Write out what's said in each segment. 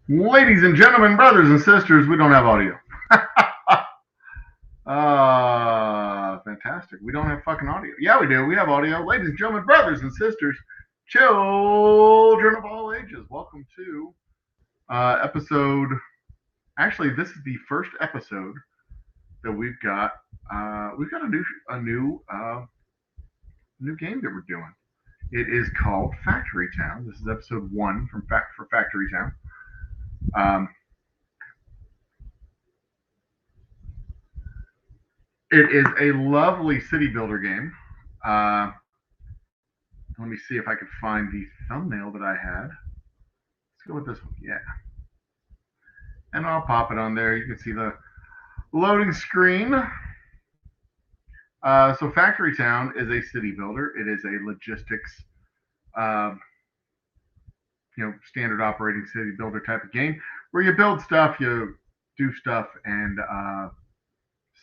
Ladies and gentlemen, brothers and sisters, we don't have audio. Fantastic. We don't have fucking audio. Yeah, we do. We have audio. Ladies and gentlemen, brothers and sisters, children of all ages, welcome to episode. Actually, this is the first episode that we've got. We've got a new game that we're doing. It is called Factory Town. This is episode 1 for Factory Town. It is a lovely city builder game. Let me see if I can find the thumbnail that I had. Let's go with this one. Yeah. And I'll pop it on there. You can see the loading screen. So Factory Town is a city builder. It is a logistics, standard operating city builder type of game where you build stuff, you do stuff, and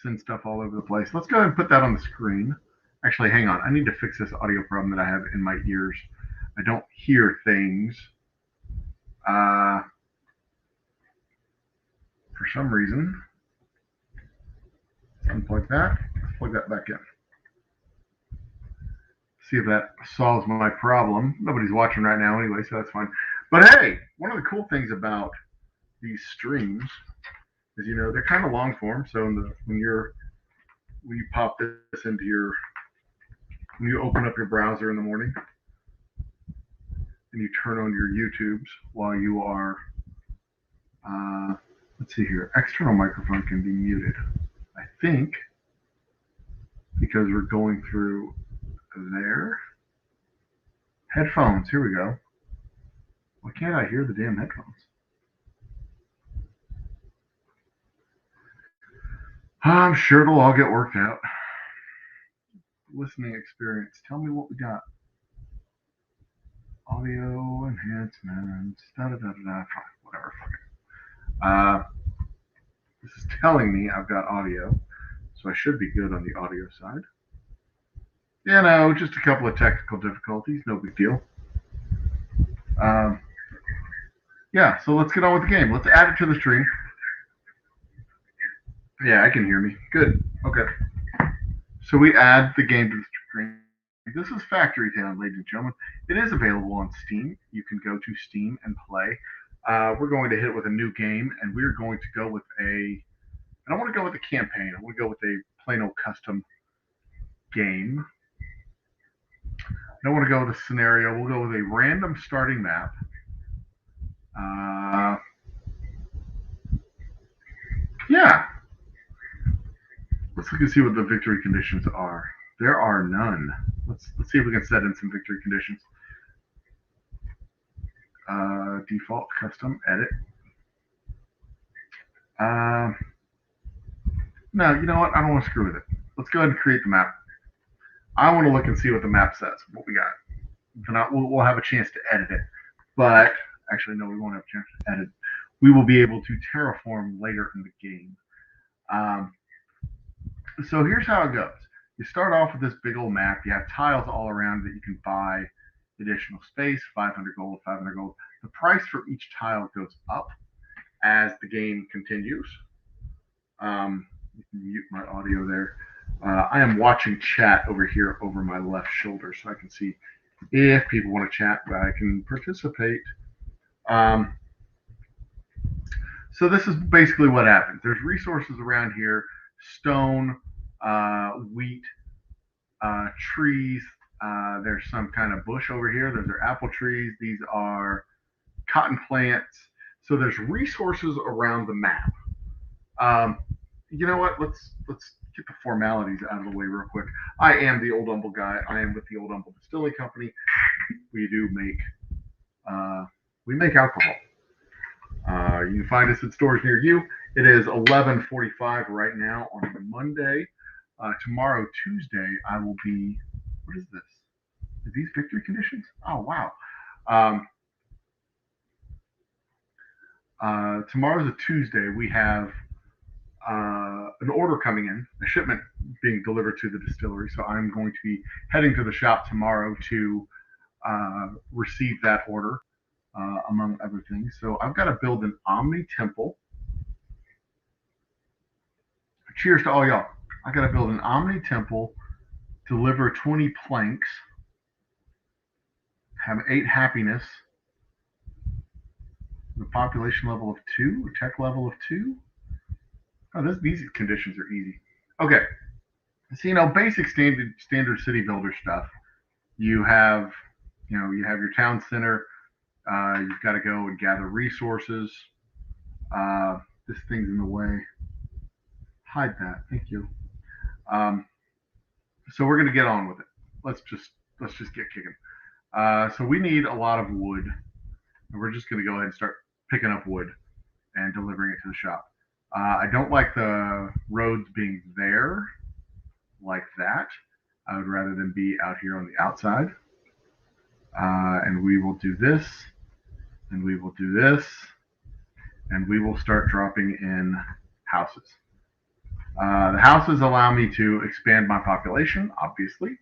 send stuff all over the place. Let's go ahead and put that on the screen. Actually, hang on. I need to fix this audio problem that I have in my ears. I don't hear things. For some reason. Unplug that. Let's plug that back in. See if that solves my problem. Nobody's watching right now anyway, so that's fine. But hey, one of the cool things about these streams is, they're kind of long form. So when you pop this into when you open up your browser in the morning and you turn on your YouTubes while you are, let's see here, external microphone can be muted. I think because we're going through there. Headphones, here we go. Why can't I hear the damn headphones? I'm sure it'll all get worked out. Listening experience. Tell me what we got. Audio enhancements. Whatever. Fuck it. This is telling me I've got audio, so I should be good on the audio side. Just a couple of technical difficulties. No big deal. Yeah, so let's get on with the game. Let's add it to the stream. Yeah, I can hear me. Good. Okay. So we add the game to the screen. This is Factory Town, ladies and gentlemen. It is available on Steam. You can go to Steam and play. We're going to hit it with a new game, and we're going to go with I don't want to go with a campaign. I want to go with a plain old custom game. I don't want to go with a scenario. We'll go with a random starting map. Yeah. Let's look and see what the victory conditions are. There are none. Let's see if we can set in some victory conditions. Default, custom, edit. No, you know what? I don't want to screw with it. Let's go ahead and create the map. I want to look and see what the map says, what we got. Then we'll have a chance to edit it. But, actually, no, we won't have a chance to edit. We will be able to terraform later in the game. So here's how it goes. You start off with this big old map. You have tiles all around that you can buy additional space, 500 gold, 500 gold. The price for each tile goes up as the game continues. You can mute my audio there. I am watching chat over here over my left shoulder, so I can see if people want to chat, I can participate. So this is basically what happens. There's resources around here: stone, wheat, trees. There's some kind of bush over here. Those are apple trees. These are cotton plants. So there's resources around the map. You know what? Let's get the formalities out of the way real quick. I am the Old Humble guy. I am with the Old Humble Distilling Company. We do make alcohol. You can find us at stores near you. It is 11:45 right now on Monday. Tomorrow, Tuesday, I will be. What is this? Are these victory conditions? Oh, wow. Tomorrow's a Tuesday. We have an order coming in, a shipment being delivered to the distillery. So I'm going to be heading to the shop tomorrow to receive that order. among other things. So I've got to build an Omni Temple. Cheers to all y'all. I got to build an Omni Temple, deliver 20 planks, have 8 happiness, the population level of 2, tech level of 2. Oh, these conditions are easy. Okay, so basic standard city builder stuff. You have your town center. You've got to go and gather resources. This thing's in the way. Hide that. Thank you. So we're gonna get on with it. Let's just get kicking. So we need a lot of wood, and we're just gonna go ahead and start picking up wood and delivering it to the shop. I don't like the roads being there like that. I would rather them be out here on the outside. And we will do this, and we will do this, and we will start dropping in houses. The houses allow me to expand my population, obviously,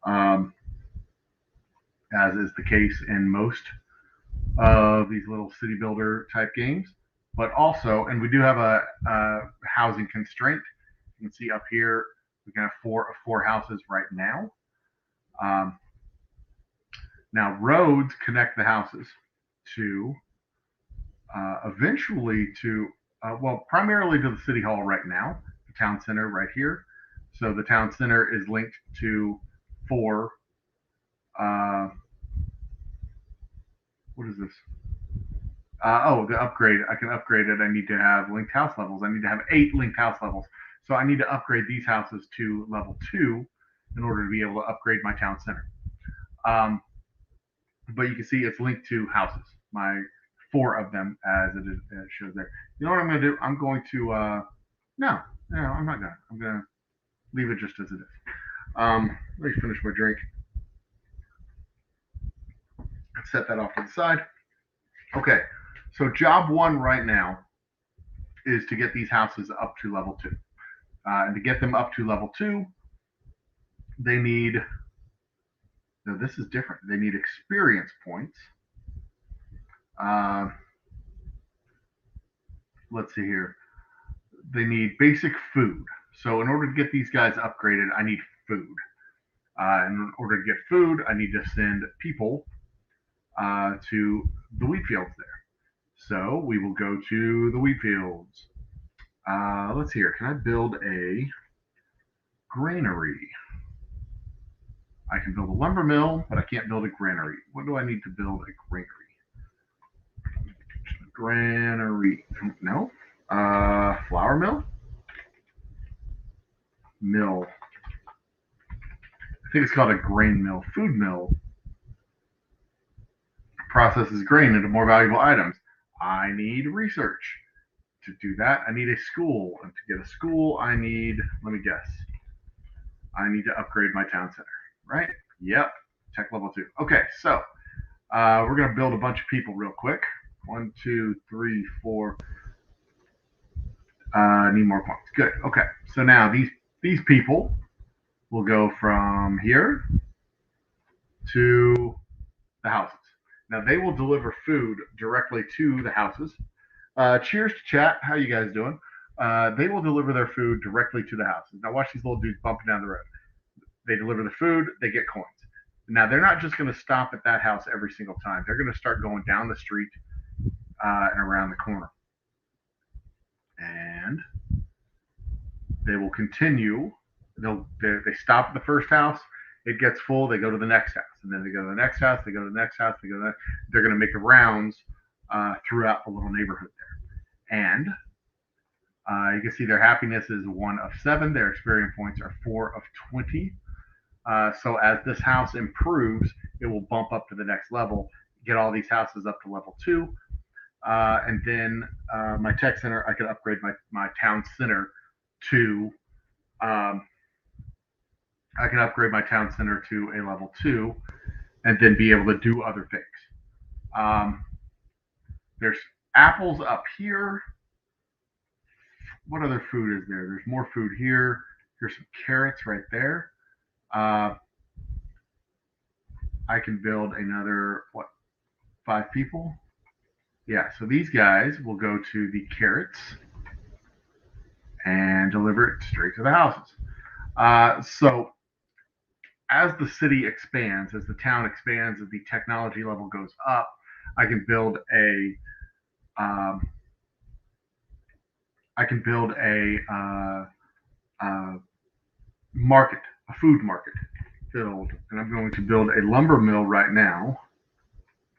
as is the case in most of these little city builder type games. But also, and we do have a housing constraint. You can see up here, we can have four houses right now. Now, roads connect the houses to eventually to primarily to the city hall right now, the town center right here. So the town center is linked to 4. What is this? The upgrade. I can upgrade it. I need to have linked house levels. I need to have 8 linked house levels. So I need to upgrade these houses to level 2 in order to be able to upgrade my town center. But you can see it's linked to houses. My 4 of them, as it shows there. You know what I'm going to do? I'm going to no, I'm not gonna. I'm gonna leave it just as it is. Let me finish my drink. Set that off to the side. Okay, so job 1 right now is to get these houses up to level 2. And to get them up to level 2, they need. Now this is different. They need experience points. Let's see here. They need basic food. So in order to get these guys upgraded, I need food. In order to get food, I need to send people to the wheat fields there. So we will go to the wheat fields. Let's see here. Can I build a granary? I can build a lumber mill, but I can't build a granary. What do I need to build a granary? Granary. No. Flour mill? Mill. I think it's called a grain mill. Food mill processes grain into more valuable items. I need research. To do that, I need a school. And to get a school, I need, let me guess, I need to upgrade my town center, right? Yep, tech level 2. Okay, so we're going to build a bunch of people real quick. 1, 2, 3, 4. Need more points. Good. Okay, so now these people will go from here to the houses. Now they will deliver food directly to the houses. Cheers to chat. How you guys doing? They will deliver their food directly to the houses. Now watch these little dudes bumping down the road. They deliver the food. They get coins. Now they're not just going to stop at that house every single time. They're going to start going down the street and around the corner. And they will continue. They stop at the first house. It gets full. They go to the next house, and then they go to the next house. They go to the next house. They go to They're going to make the rounds throughout the little neighborhood there. And you can see their happiness is 1 of 7. Their experience points are 4 of 20. So as this house improves, it will bump up to the next level, get all these houses up to level 2. And then my tech center, I could upgrade my town center to I can upgrade my town center to a level 2 and then be able to do other things. There's apples up here. What other food is there? There's more food here. Here's some carrots right there. I can build another, 5 people. Yeah, so these guys will go to the carrots and deliver it straight to the houses. So as the city expands, as the town expands, as the technology level goes up, I can build a um, market, a food market. And I'm going to build a lumber mill right now.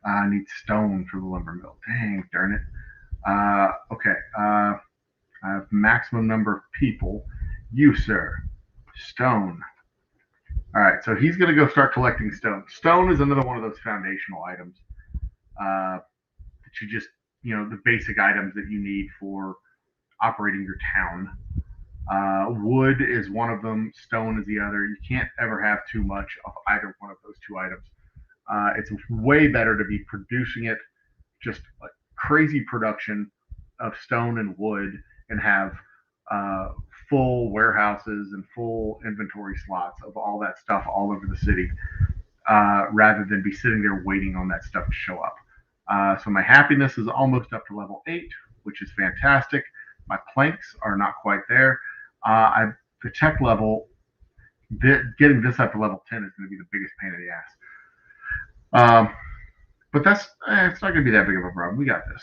I need stone for the lumber mill. Dang, darn it. Okay. I have maximum number of people. You, sir. Stone. All right, so he's going to go start collecting stone. Stone is another one of those foundational items that you just, the basic items that you need for operating your town. Wood is one of them. Stone is the other. You can't ever have too much of either one of those two items. It's way better to be producing it, just like crazy production of stone and wood, and have uh, full warehouses and full inventory slots of all that stuff all over the city, rather than be sitting there waiting on that stuff to show up. So my happiness is almost up to level 8, which is fantastic. My planks are not quite there. The tech level, getting this up to level 10 is going to be the biggest pain in the ass. But it's not going to be that big of a problem. We got this.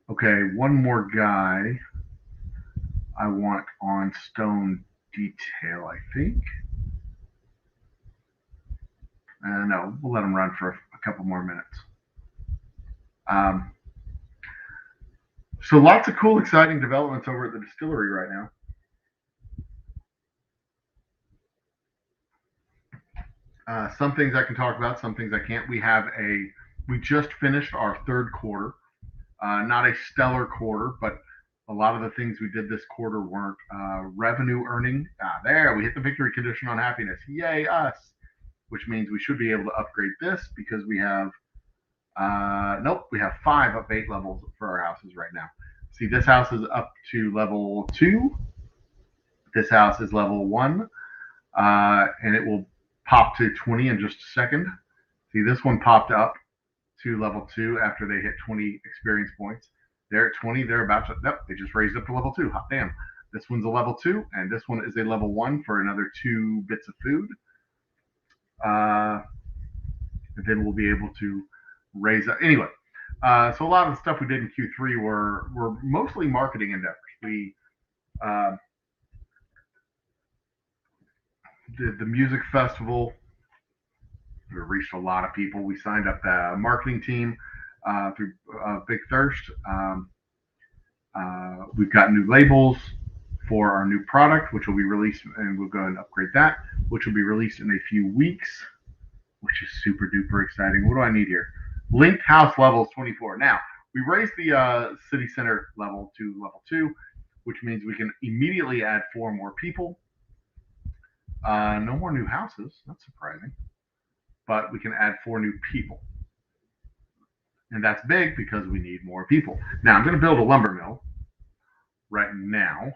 Okay, one more guy I want on stone detail, I think. No, we'll let him run for a couple more minutes. So lots of cool, exciting developments over at the distillery right now. Some things I can talk about, some things I can't. We just finished our third quarter. Not a stellar quarter, but a lot of the things we did this quarter weren't revenue earning. There, we hit the victory condition on happiness. Yay, us! Which means we should be able to upgrade this because we have, nope, we have 5 of 8 levels for our houses right now. See, this house is up to level 2. This house is level 1. And it will pop to 20 in just a second. See, this one popped up to level 2 after they hit 20 experience points. They're at 20. They're about to, nope, they just raised up to level 2. Hot damn. This one's a level 2, and this one is a level 1 for another 2 bits of food. And then we'll be able to raise up. Anyway, so a lot of the stuff we did in Q3 were mostly marketing endeavors. We did the music festival. We reached a lot of people. We signed up the marketing team through Big Thirst. We've got new labels for our new product, which will be released, and we'll go and upgrade that, which will be released in a few weeks, which is super duper exciting. What do I need here? Linked house levels 24. Now, we raised the city center level to level 2, which means we can immediately add 4 more people. No more new houses. That's surprising. But we can add 4 new people. And that's big because we need more people. Now, I'm going to build a lumber mill right now.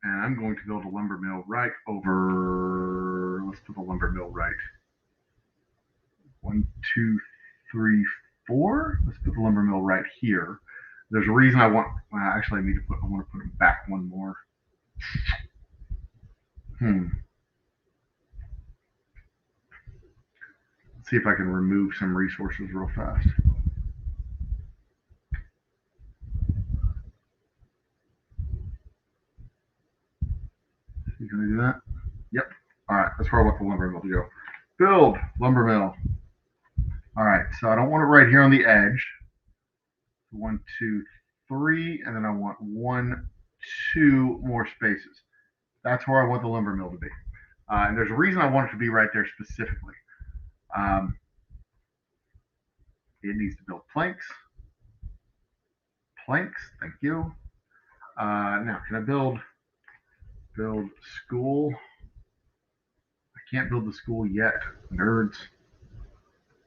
And I'm going to build a lumber mill right over, let's put the lumber mill right. 1, 2, 3, 4. Let's put the lumber mill right here. There's a reason I want, actually I want to put them back one more. Let's see if I can remove some resources real fast. You gonna do that? Yep. All right, that's where I want the lumber mill to go. Build lumber mill. All right, so I don't want it right here on the edge. 1, 2, 3, and then I want 1, 2 more spaces. That's where I want the lumber mill to be. And there's a reason I want it to be right there specifically. It needs to build planks. Planks, thank you. Now, can I build school? I can't build the school yet, nerds.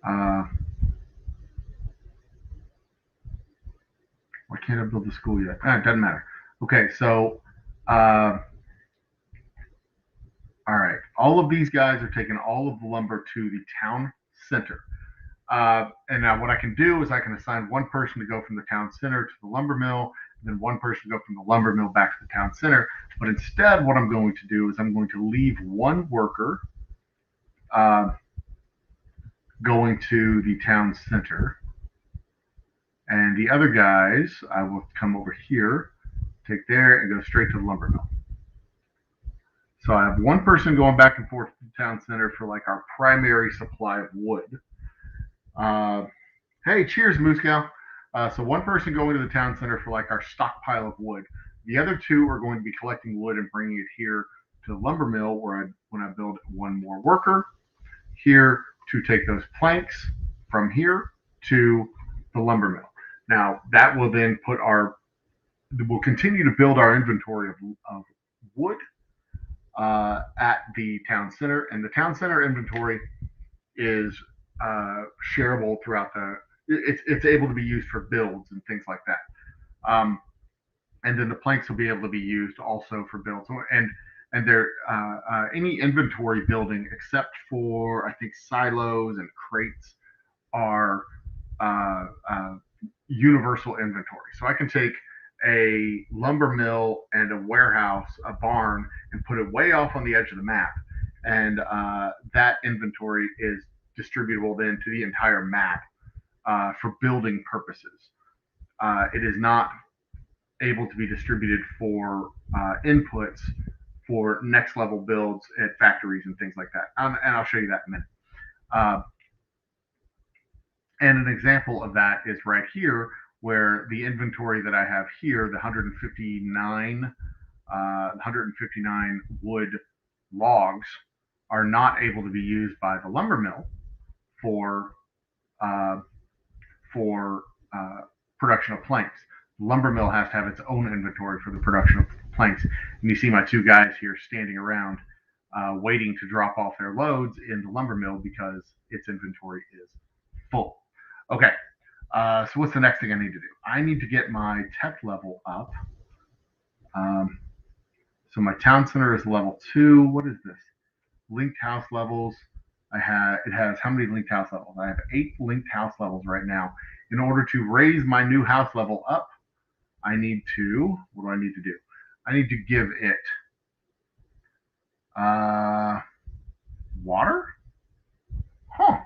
Why can't I build the school yet? It doesn't matter. Okay, so, all right. All of these guys are taking all of the lumber to the town center. And now what I can do is I can assign one person to go from the town center to the lumber mill, and then one person to go from the lumber mill back to the town center. But instead, what I'm going to do is I'm going to leave one worker going to the town center, and the other guys, I will come over here, take there, and go straight to the lumber mill. So I have one person going back and forth to the town center for like our primary supply of wood. Hey, cheers, Moose Cow. So one person going to the town center for like our stockpile of wood. The other two are going to be collecting wood and bringing it here to the lumber mill, where when I build one more worker here to take those planks from here to the lumber mill. Now that will then we'll continue to build our inventory of wood at the town center, and the town center inventory is shareable throughout it's able to be used for builds and things like that. And then the planks will be able to be used also for builds. And there any inventory building except for I think silos and crates are universal inventory. So I can take a lumber mill and a warehouse, a barn, and put it way off on the edge of the map, and that inventory is distributable then to the entire map for building purposes. It is not able to be distributed for inputs for next level builds at factories and things like that. And I'll show you that in a minute. And an example of that is right here, where the inventory that I have here, the 159 wood logs, are not able to be used by the lumber mill for production of planks. The lumber mill has to have its own inventory for the production of planks. And you see my two guys here standing around waiting to drop off their loads in the lumber mill because its inventory is full. Okay, so what's the next thing I need to do? I need to get my tech level up. So my town center is level 2. What is this? Linked house levels. It has how many linked house levels? I have 8 linked house levels right now. In order to raise my new house level up, I need to, what do I need to do? I need to give it water? Huh.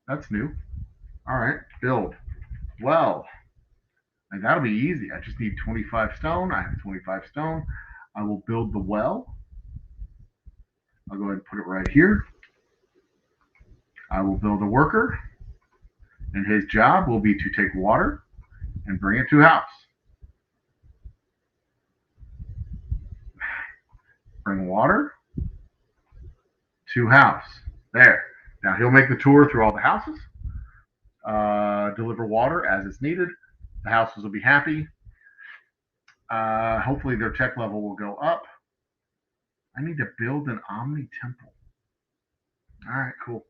That's new. All right, build. Well, and that'll be easy. I just need 25 stone. I have 25 stone. I will build the well. I'll go ahead and put it right here. I will build a worker, and his job will be to take water and bring it to house. Bring water to house. There. Now he'll make the tour through all the houses, deliver water as it's needed. The houses will be happy. Hopefully their tech level will go up. I need to build an Omni temple. All right, cool.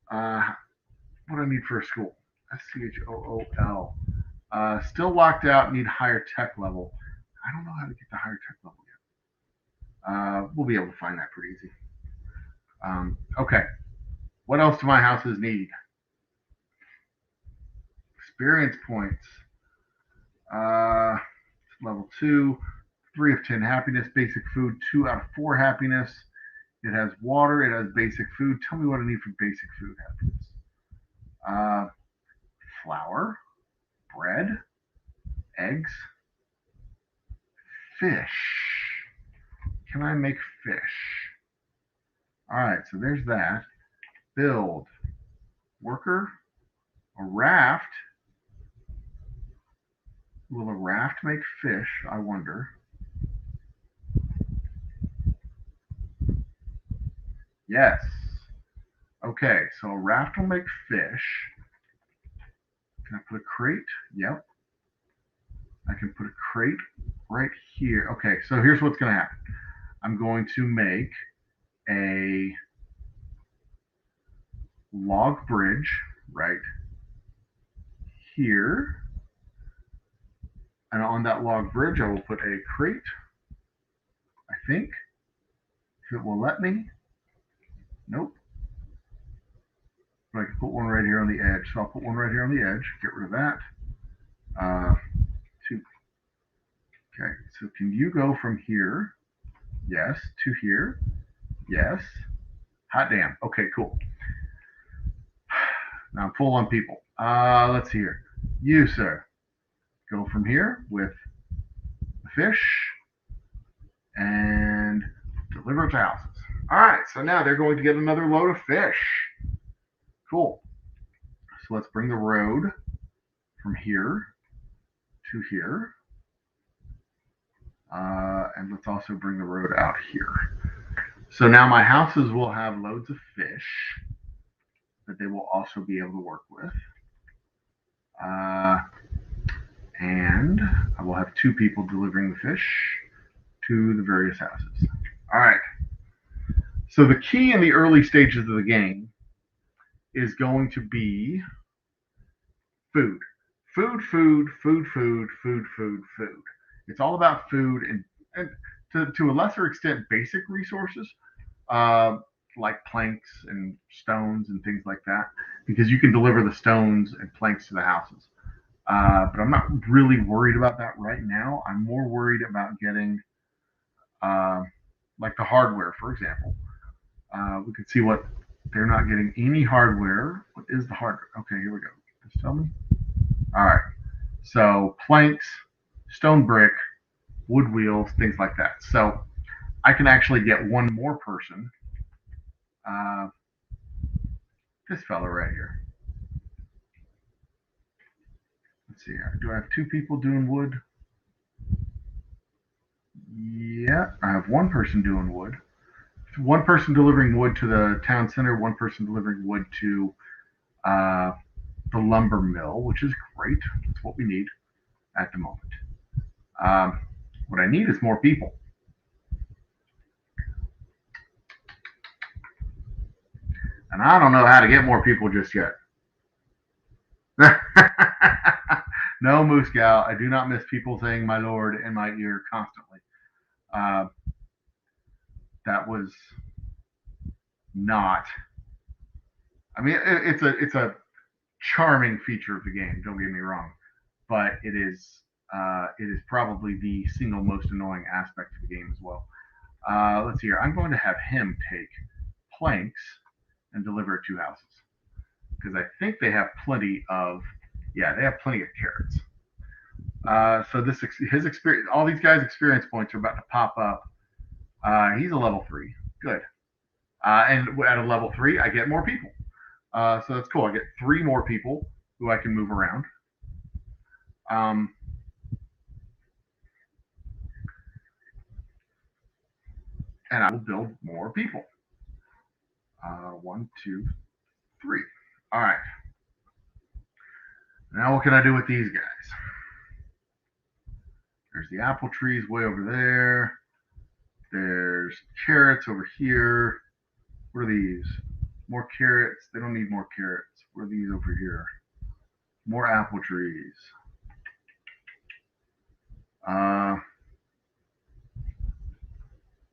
What do I need for a school? SCHOOL. Still locked out, need higher tech level. I don't know how to get the higher tech level yet. We'll be able to find that pretty easy. Okay. What else do my houses need? Experience points. Level 2, 3 of 10 happiness, basic food, 2 out of 4 happiness. It has water, it has basic food. Tell me what I need for basic food happiness. Flour, bread, eggs, fish. Can I make fish? All right, so there's that. Build. Worker. A raft. Will a raft make fish? I wonder. Yes. Okay, so a raft will make fish. Can I put a crate? Yep. I can put a crate right here. Okay, so here's what's going to happen. I'm going to make a log bridge right here. And on that log bridge, I will put a crate, I think. If it will let me. Nope. But I can put one right here on the edge. So I'll put one right here on the edge. Get rid of that. Two. Okay. So can you go from here? Yes. To here? Yes. Hot damn. Okay, cool. Now I'm full on people. Let's see here. You, sir, go from here with the fish and deliver it to houses. All right, so now they're going to get another load of fish. Cool. So let's bring the road from here to here. And let's also bring the road out here. So now my houses will have loads of fish that they will also be able to work with. And I will have 2 people delivering the fish to the various houses. All right. So the key in the early stages of the game is going to be food. Food, food, food, food, food, food, food. It's all about food and to a lesser extent, basic resources like planks and stones and things like that, because you can deliver the stones and planks to the houses. But I'm not really worried about that right now. I'm more worried about getting like the hardware, for example. We can see what they're not getting any hardware. What is the hardware? Okay, here we go. Just tell me. All right. So planks, stone brick, wood wheels, things like that. So I can actually get one more person. This fella right here. Let's see here. Do I have 2 people doing wood? Yeah, I have 1 person doing wood. 1 person delivering wood to the town center, 1 person delivering wood to the lumber mill, which is great. That's what we need at the moment. What I need is more people. And I don't know how to get more people just yet. No, Moose Gal, I do not miss people saying my lord in my ear constantly. That was not. I mean, it's a charming feature of the game. Don't get me wrong, but it is probably the single most annoying aspect of the game as well. Let's see here. I'm going to have him take planks and deliver it to houses because I think they have plenty of carrots. So his experience, all these guys' experience points are about to pop up. He's a level 3. Good. And at a level 3, I get more people. So that's cool. I get 3 more people who I can move around. And I will build more people. 1, 2, 3. All right. Now what can I do with these guys? There's the apple trees way over there. There's carrots over here. What are these? More carrots. They don't need more carrots. What are these over here? More apple trees.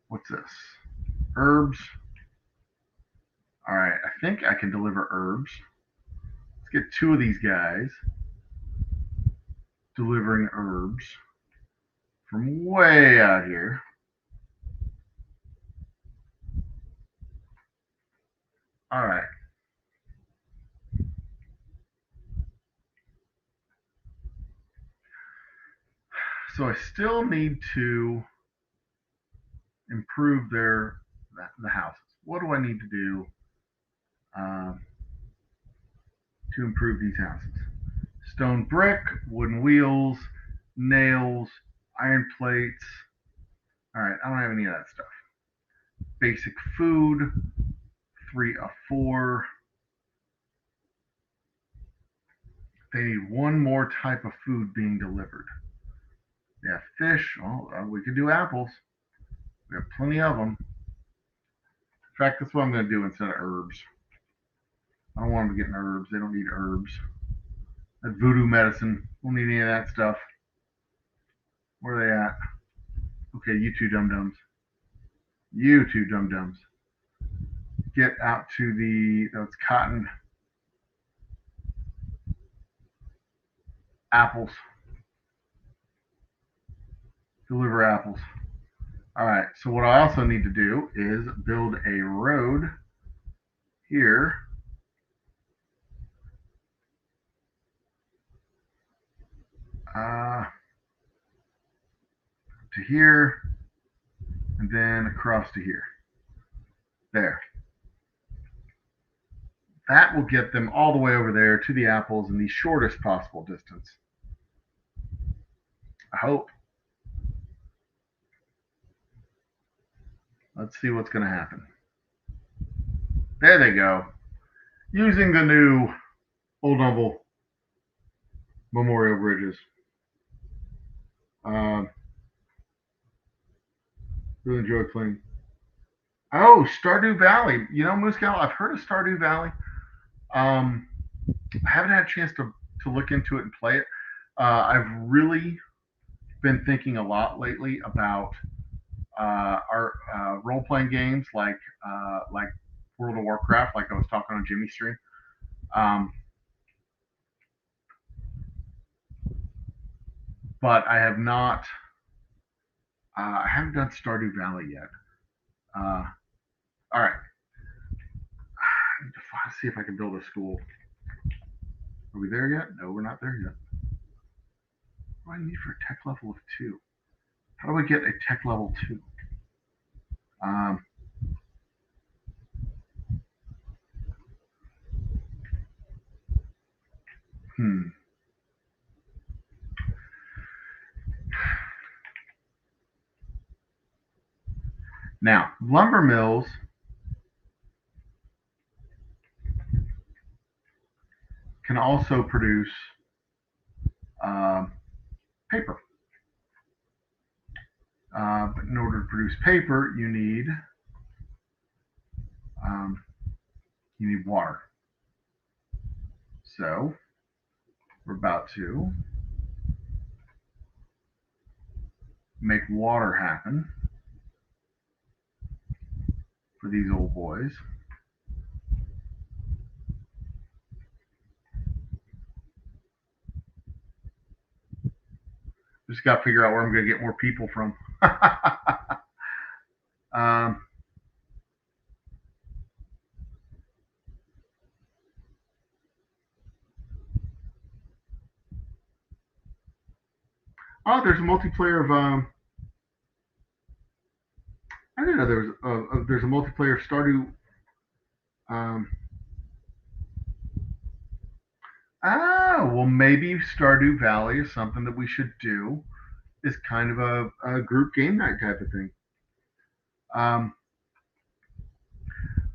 What's this? Herbs. All right, I think I can deliver herbs. Let's get 2 of these guys delivering herbs from way out here. All right. So I still need to improve the houses. What do I need to do to improve these houses? Stone brick, wooden wheels, nails, iron plates. All right, I don't have any of that stuff. Basic food, 3 of 4. They need 1 more type of food being delivered. They have fish. Oh, we could do apples. We have plenty of them. In fact, that's what I'm going to do instead of herbs. I don't want them getting herbs. They don't need herbs. That voodoo medicine. Don't need any of that stuff. Where are they at? Okay, you 2 dum-dums. You two dum-dums. Get out to those cotton apples. Deliver apples. All right, so what I also need to do is build a road here to here and then across to here. There. That will get them all the way over there to the apples in the shortest possible distance. I hope. Let's see what's going to happen. There they go. Using the new Old Humble Memorial Bridges. Really enjoy playing. Oh, Stardew Valley. You know, Moose Gal, I've heard of Stardew Valley. I haven't had a chance to look into it and play it. I've really been thinking a lot lately about our role-playing games like World of Warcraft, like I was talking on Jimmy's stream. But I have not. I haven't done Stardew Valley yet. All right. I need to see if I can build a school. Are we there yet? No, we're not there yet. What do I need for a tech level of 2? How do I get a tech level 2? Now, lumber mills can also produce paper. But in order to produce paper, you need water. So we're about to make water happen for these old boys. Just got to figure out where I'm going to get more people from. Oh, there's a multiplayer of. I didn't know there's a multiplayer Stardew. Well, maybe Stardew Valley is something that we should do. Is kind of a group game night type of thing.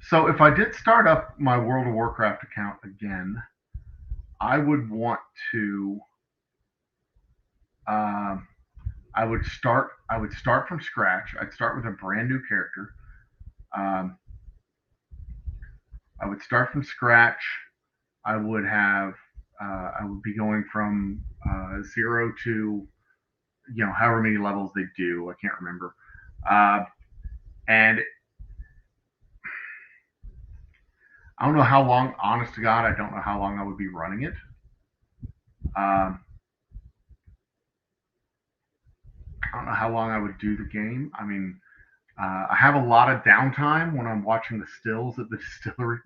So if I did start up my World of Warcraft account again, I would want to. I would start from scratch. I'd start with a brand new character. I would start from scratch. I would be going from 0 to however many levels they do. I can't remember. And I don't know how long. Honest to God, I don't know how long I would be running it. I don't know how long I would do the game. I mean, I have a lot of downtime when I'm watching the stills at the distillery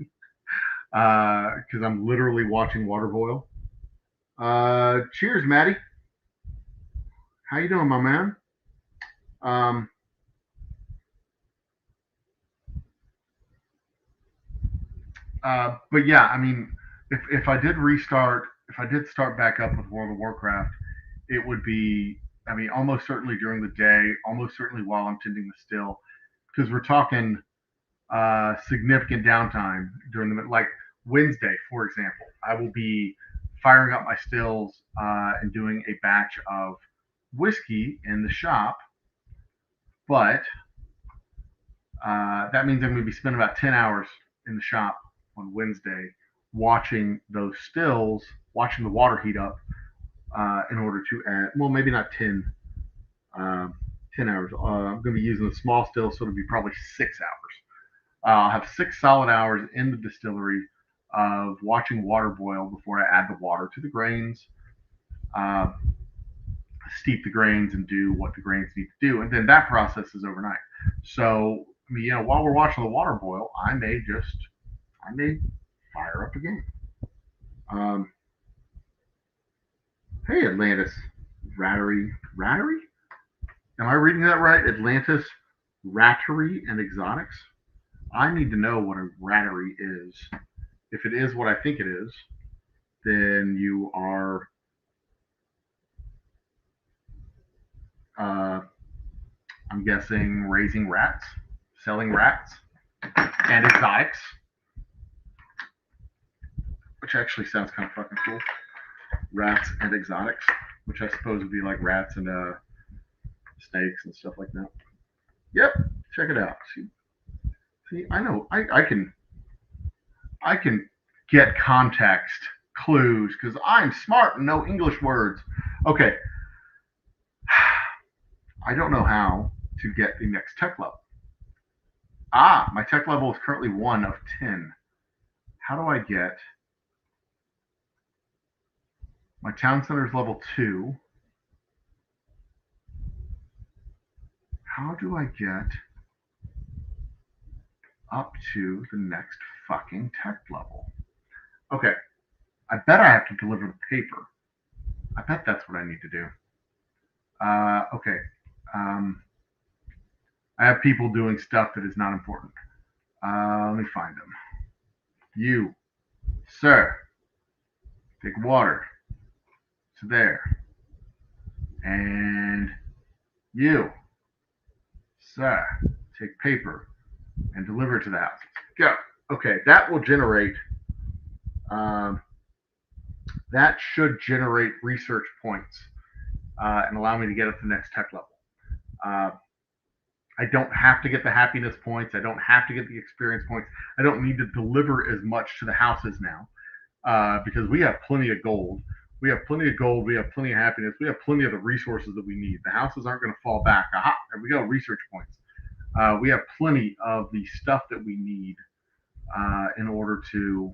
because I'm literally watching water boil. Cheers, Maddie. How you doing, my man? But yeah, I mean, if I did start back up with World of Warcraft, it would be, I mean, almost certainly during the day, almost certainly while I'm tending the still, because we're talking significant downtime during like Wednesday, for example. I will be firing up my stills and doing a batch of whiskey in the shop, but that means I'm going to be spending about 10 hours in the shop on Wednesday watching those stills, watching the water heat up in order to add, well, maybe not 10 10 hours. I'm going to be using the small still, so it'll be probably 6 hours. I'll have 6 solid hours in the distillery of watching water boil before I add the water to the grains, uh, steep the grains, and do what the grains need to do. And then that process is overnight. So, while we're watching the water boil, I may fire up a game. Hey, Atlantis, Rattery. Am I reading that right? Atlantis, Rattery and Exotics. I need to know what a rattery is. If it is what I think it is, then you are I'm guessing raising rats, selling rats, and exotics, which actually sounds kind of fucking cool. Rats and exotics, which I suppose would be like rats and snakes and stuff like that. Yep, check it out. See, I know I can get context clues because I'm smart and know English words. Okay, I don't know how to get the next tech level. My tech level is currently 1 of 10. How do I get my town center is level 2? How do I get up to the next fucking tech level? Okay, I bet I have to deliver the paper. I bet that's what I need to do. Okay. I have people doing stuff that is not important. Let me find them. You, sir, take water to there. And you, sir, take paper and deliver it to the house. Go. Okay, that will generate. That should generate research points and allow me to get up to the next tech level. I don't have to get the happiness points. I don't have to get the experience points. I don't need to deliver as much to the houses now because we have plenty of gold. We have plenty of gold. We have plenty of happiness. We have plenty of the resources that we need. The houses aren't going to fall back. Aha, there we go, research points. We have plenty of the stuff that we need in order to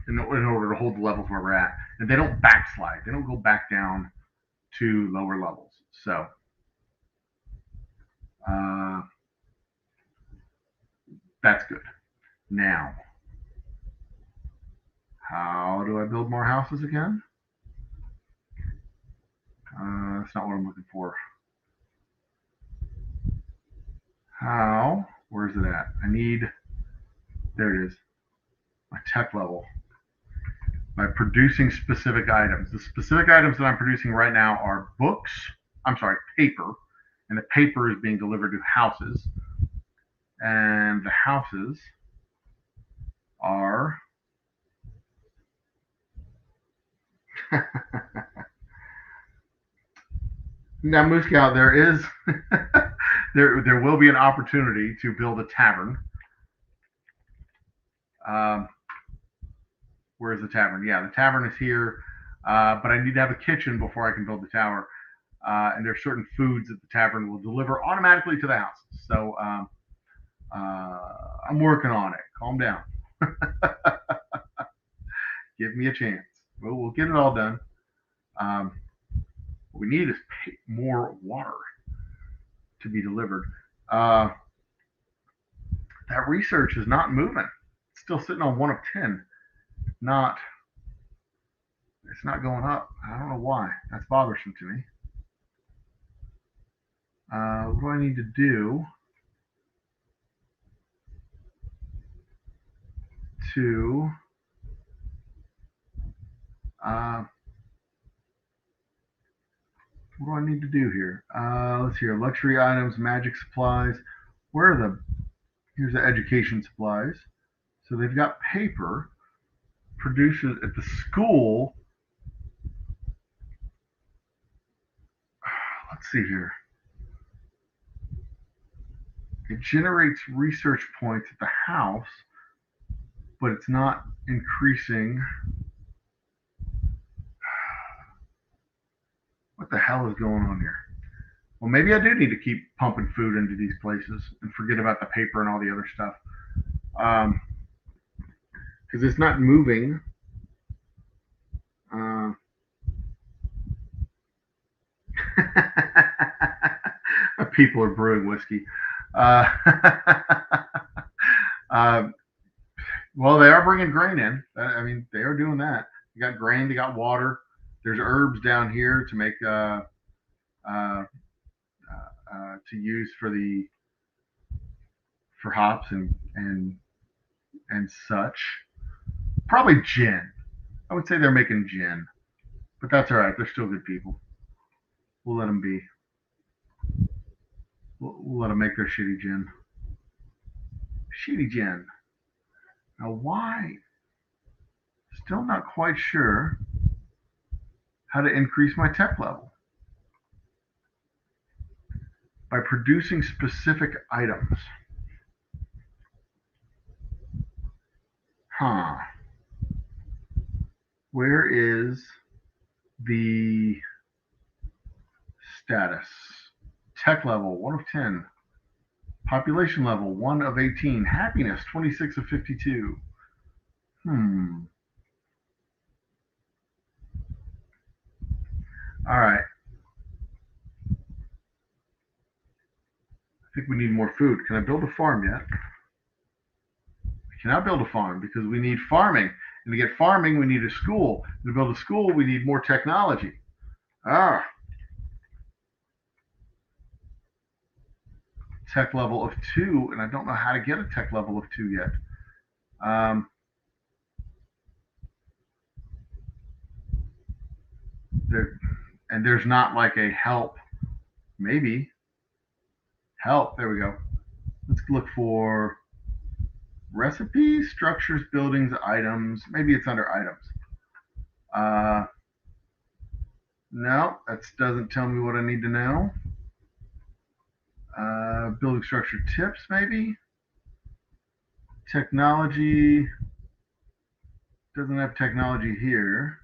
in order to hold the levels where we're at. And they don't backslide. They don't go back down to lower levels. So that's good. Now, how do I build more houses again? That's not what I'm looking for. How? Where is it at? I need, there it is, my tech level. By producing specific items. The specific items that I'm producing right now are paper, and the paper is being delivered to houses. And the houses are now, Moose Scout, there is there will be an opportunity to build a tavern. Where's the tavern? Yeah, the tavern is here, but I need to have a kitchen before I can build the tower. And there are certain foods that the tavern will deliver automatically to the houses. So I'm working on it. Calm down. Give me a chance. We'll get it all done. What we need is more water to be delivered. That research is not moving. It's still sitting on 1 of 10. It's not going up. I don't know why. That's bothersome to me. What do I need to do to what do I need to do here? Let's see here. Luxury items, magic supplies. Where are here's the education supplies. So they've got paper. Produces at the school. Let's see here. It generates research points at the house, but it's not increasing. the hell is going on here? Well, maybe I do need to keep pumping food into these places and forget about the paper and all the other stuff. Because it's not moving. People are brewing whiskey. Uh, uh, well, they are bringing grain in. I mean, they are doing that. You got grain, they got water. There's herbs down here to make uh, to use for hops and such. Probably gin. I would say they're making gin, but that's all right. They're still good people. We'll let them be. We'll let them make their shitty gin. Shitty gin. Now, why? Still not quite sure how to increase my tech level by producing specific items. Huh. Where is the status? Tech level 1 of 10. Population level 1 of 18. Happiness 26 of 52. All right. I think we need more food. Can I build a farm yet? I cannot build a farm because we need farming. And to get farming, we need a school. And to build a school, we need more technology. Tech level of 2, and I don't know how to get a tech level of 2 yet. There's not like a help. Maybe help. There we go. Let's look for recipes, structures, buildings, items. Maybe it's under items. No, that doesn't tell me what I need to know. Building structure tips, maybe. Technology. Doesn't have technology here.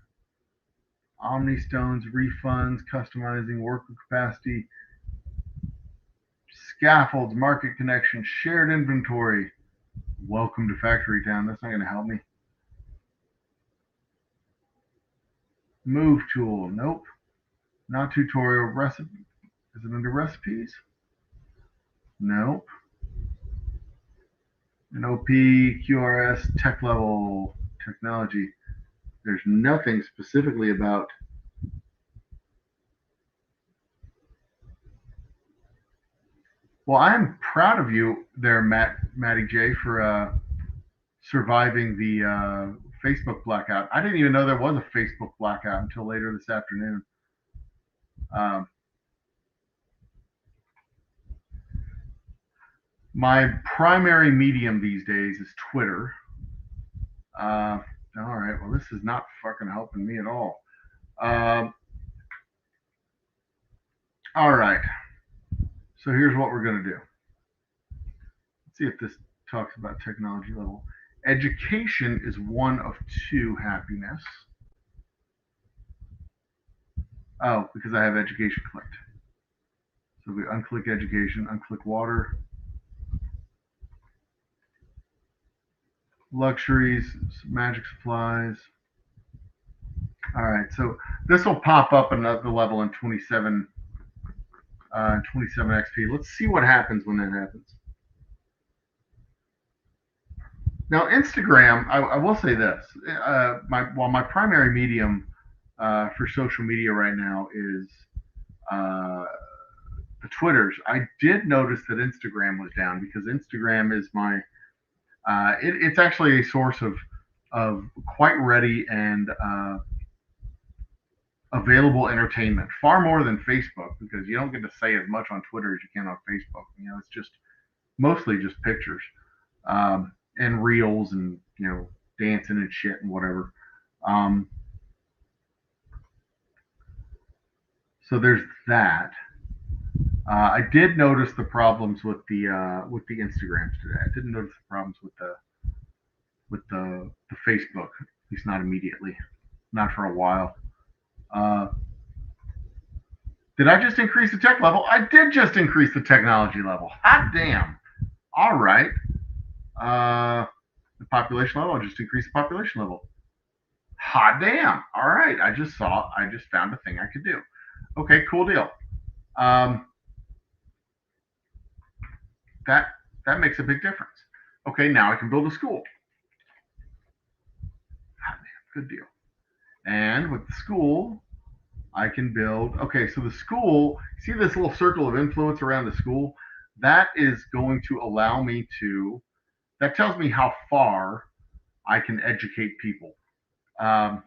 Omni stones, refunds, customizing, worker capacity, scaffolds, market connection, shared inventory. Welcome to Factory Town. That's not going to help me. Move tool. Nope. Not tutorial. Recipe. Is it under recipes? Nope. An OP, QRS, tech level, technology. There's nothing specifically about. Well, I am proud of you there, Matty J, for surviving the Facebook blackout. I didn't even know there was a Facebook blackout until later this afternoon. My primary medium these days is Twitter. All right, well, this is not fucking helping me at all. All right, so here's what we're going to do. Let's see if this talks about technology level. Education is 1 of 2 happiness. Oh, because I have education clicked. So we unclick education, unclick water. Luxuries, magic supplies. All right, so this will pop up another level in 27 XP. Let's see what happens when that happens. Now, Instagram, I will say this. My primary medium for social media right now is the Twitters. I did notice that Instagram was down because Instagram is my it's actually a source of quite ready and available entertainment, far more than Facebook, because you don't get to say as much on Twitter as you can on Facebook. You know, it's just mostly just pictures and reels and dancing and shit and whatever. So there's that. I did notice the problems with the Instagrams today. I didn't notice the problems with the Facebook, at least not immediately, not for a while. Did I just increase the tech level? I did just increase the technology level. Hot damn. All right. The population level, I'll just increase the population level. Hot damn. All right. I just found a thing I could do. Okay, cool deal. That makes a big difference. Okay, now I can build a school. Hot damn, good deal. And with the school, I can build, okay, so the school, see this little circle of influence around the school? That is going to allow me to, that tells me how far I can educate people. Um,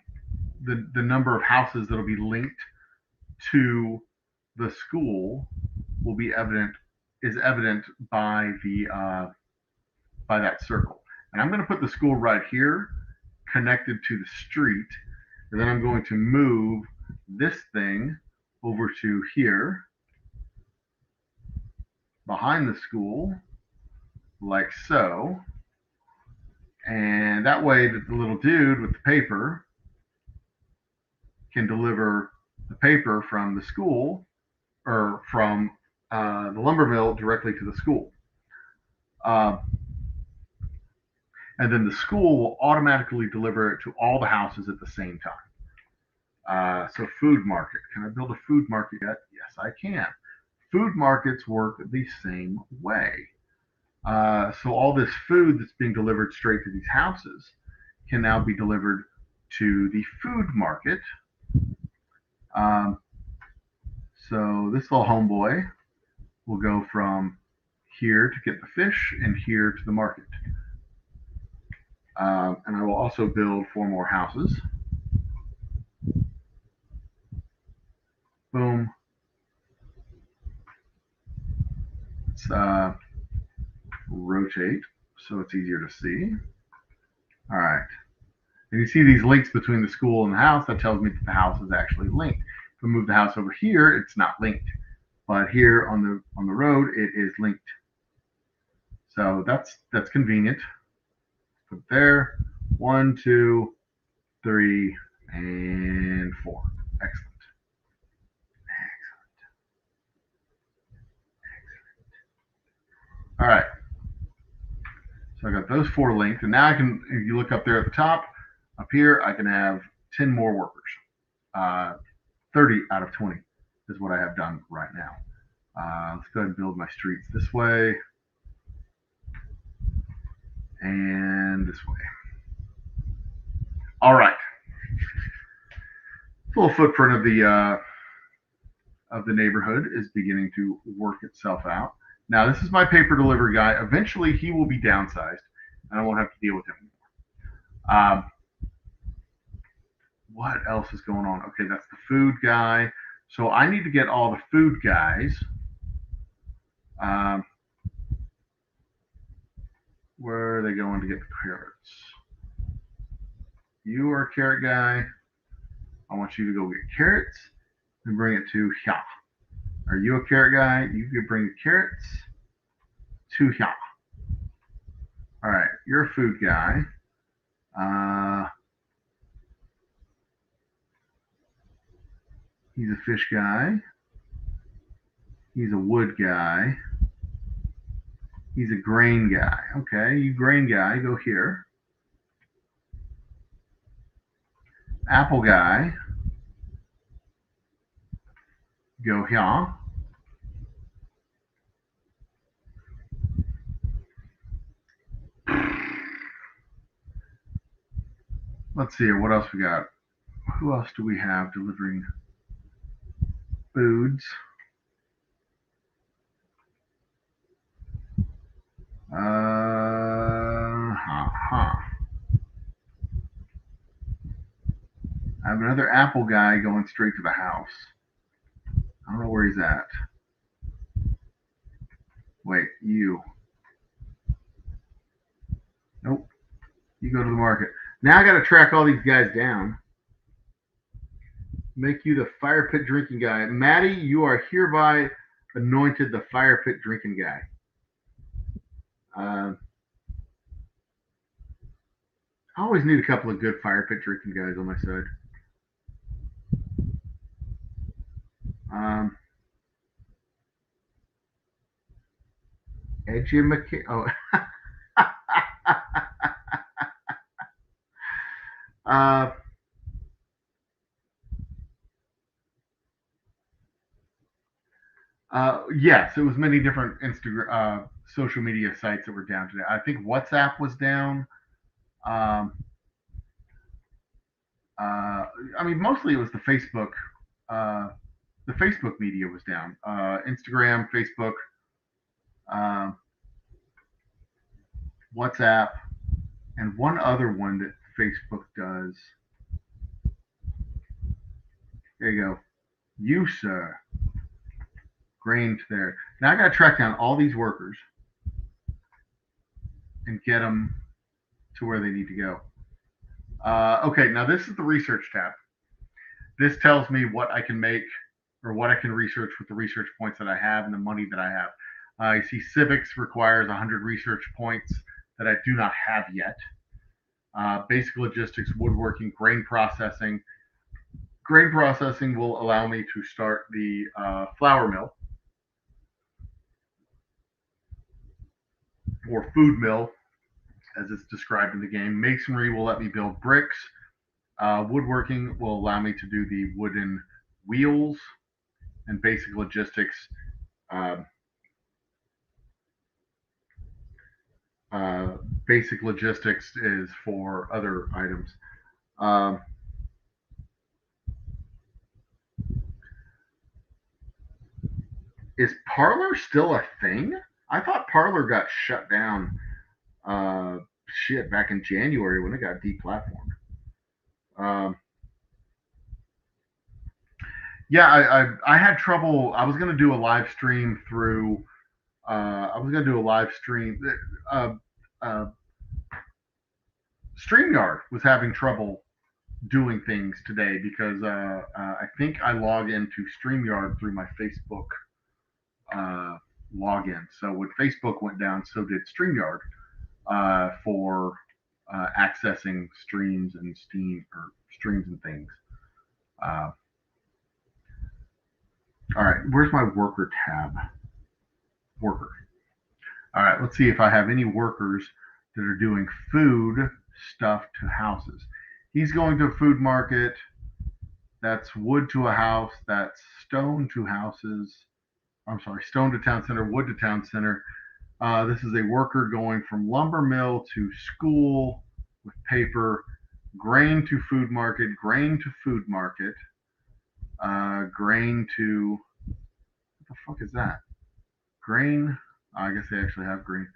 the number of houses that'll be linked to the school will be evident by by that circle. And I'm going to put the school right here, connected to the street, and then I'm going to move this thing over to here, behind the school, like so. And that way that the little dude with the paper can deliver the paper from the school or from the lumber mill directly to the school. And then the school will automatically deliver it to all the houses at the same time. So food market. Can I build a food market yet? Yes, I can. Food markets work the same way. So all this food that's being delivered straight to these houses can now be delivered to the food market. So this little homeboy will go from here to get the fish and here to the market. And I will also build 4 more houses. Boom. Let's rotate so it's easier to see. All right. And you see these links between the school and the house. That tells me that the house is actually linked. If I move the house over here, it's not linked. But here on the road, it is linked. So that's convenient. Put it there. 1, 2, 3, and 4. Excellent. All right. So I got those 4 linked, and now I can, if you look up there at the top, up here, I can have 10 more workers. 30 out of 20 is what I have done right now. Let's go ahead and build my streets this way and this way. All right. Full footprint of the neighborhood is beginning to work itself out. Now, this is my paper delivery guy. Eventually, he will be downsized, and I won't have to deal with him anymore. What else is going on? Okay, that's the food guy. So I need to get all the food guys. Where are they going to get the carrots? You are a carrot guy. I want you to go get carrots and bring it to here. Are you a carrot guy? You can bring the carrots to here. All right, you're a food guy. He's a fish guy. He's a wood guy. He's a grain guy. Okay, you grain guy, go here. Apple guy, go here. Let's see here. What else we got? Who else do we have delivering foods? I have another Apple guy going straight to the house. I don't know where he's at. Wait, you. Nope. You go to the market. Now I got to track all these guys down. Make you the fire pit drinking guy. Maddie, you are hereby anointed the fire pit drinking guy. I always need a couple of good fire pit drinking guys on my side. Educate. Oh. uh, yes, it was many different Instagram, social media sites that were down today. I think WhatsApp was down. Um, I mean, mostly it was the Facebook. Uh, the Facebook media was down. Instagram, Facebook, uh, WhatsApp, and one other one that Facebook does. There you go. You, sir. Grain there. Now I got to track down all these workers and get them to where they need to go. Okay, now this is the research tab. This tells me what I can make or what I can research with the research points that I have and the money that I have. I see civics requires 100 research points that I do not have yet. Basic logistics, woodworking, grain processing. Grain processing will allow me to start the flour mill or food mill, as it's described in the game. Masonry will let me build bricks. Woodworking will allow me to do the wooden wheels, and basic logistics. Um, uh, Basic logistics is for other items. Um, is Parlor still a thing? I thought Parlor got shut down. Shit, back in January when it got deplatformed. Um, yeah, I had trouble. I was going to do a live stream through. I was going to do a live stream. Uh, uh, StreamYard was having trouble doing things today because I think I log into StreamYard through my Facebook uh, login. So when Facebook went down, so did StreamYard for accessing streams and Steam or streams and things. Uh, all right, where's my worker tab? Worker. All right, let's see if I have any workers that are doing food stuff to houses. He's going to a food market. That's wood to a house. That's stone to houses. I'm sorry, stone to town center, wood to town center. This is a worker going from lumber mill to school with paper, grain to food market, grain to food market, grain to what the fuck is that? Grain. I guess they actually have grain.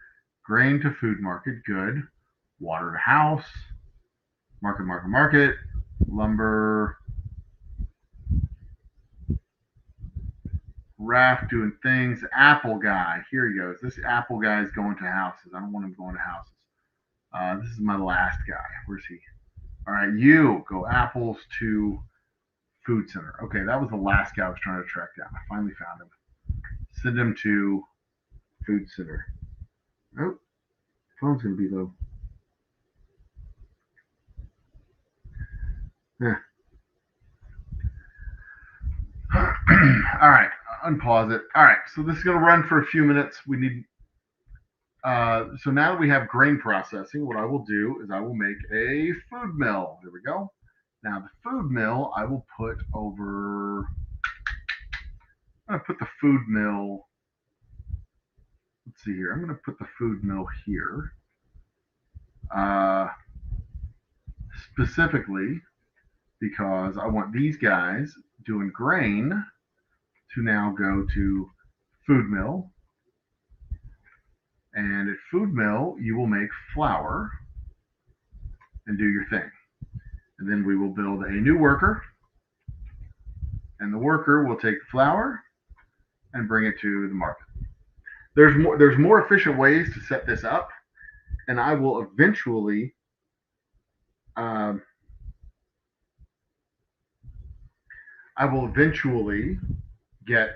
Grain to food market, good. Water to house, market, lumber, raft doing things. Apple guy, here he goes. This Apple guy is going to houses. I don't want him going to houses. This is my last guy. Where's he? All right, you go apples to food center. Okay, that was the last guy I was trying to track down. I finally found him. Send him to food center. Oh, phone's gonna be low. Yeah. All right, unpause it. All right, so this is gonna run for a few minutes. We need. So now that we have grain processing, what I will do is I will make a food mill. There we go. Now the food mill I will put over. I'm gonna put the food mill. Let's see here. I'm gonna put the food mill here. Uh, Specifically because I want these guys doing grain to now go to food mill. And at food mill, you will make flour and do your thing. And then we will build a new worker. And the worker will take the flour and bring it to the market. There's more efficient ways to set this up, and I will eventually um, get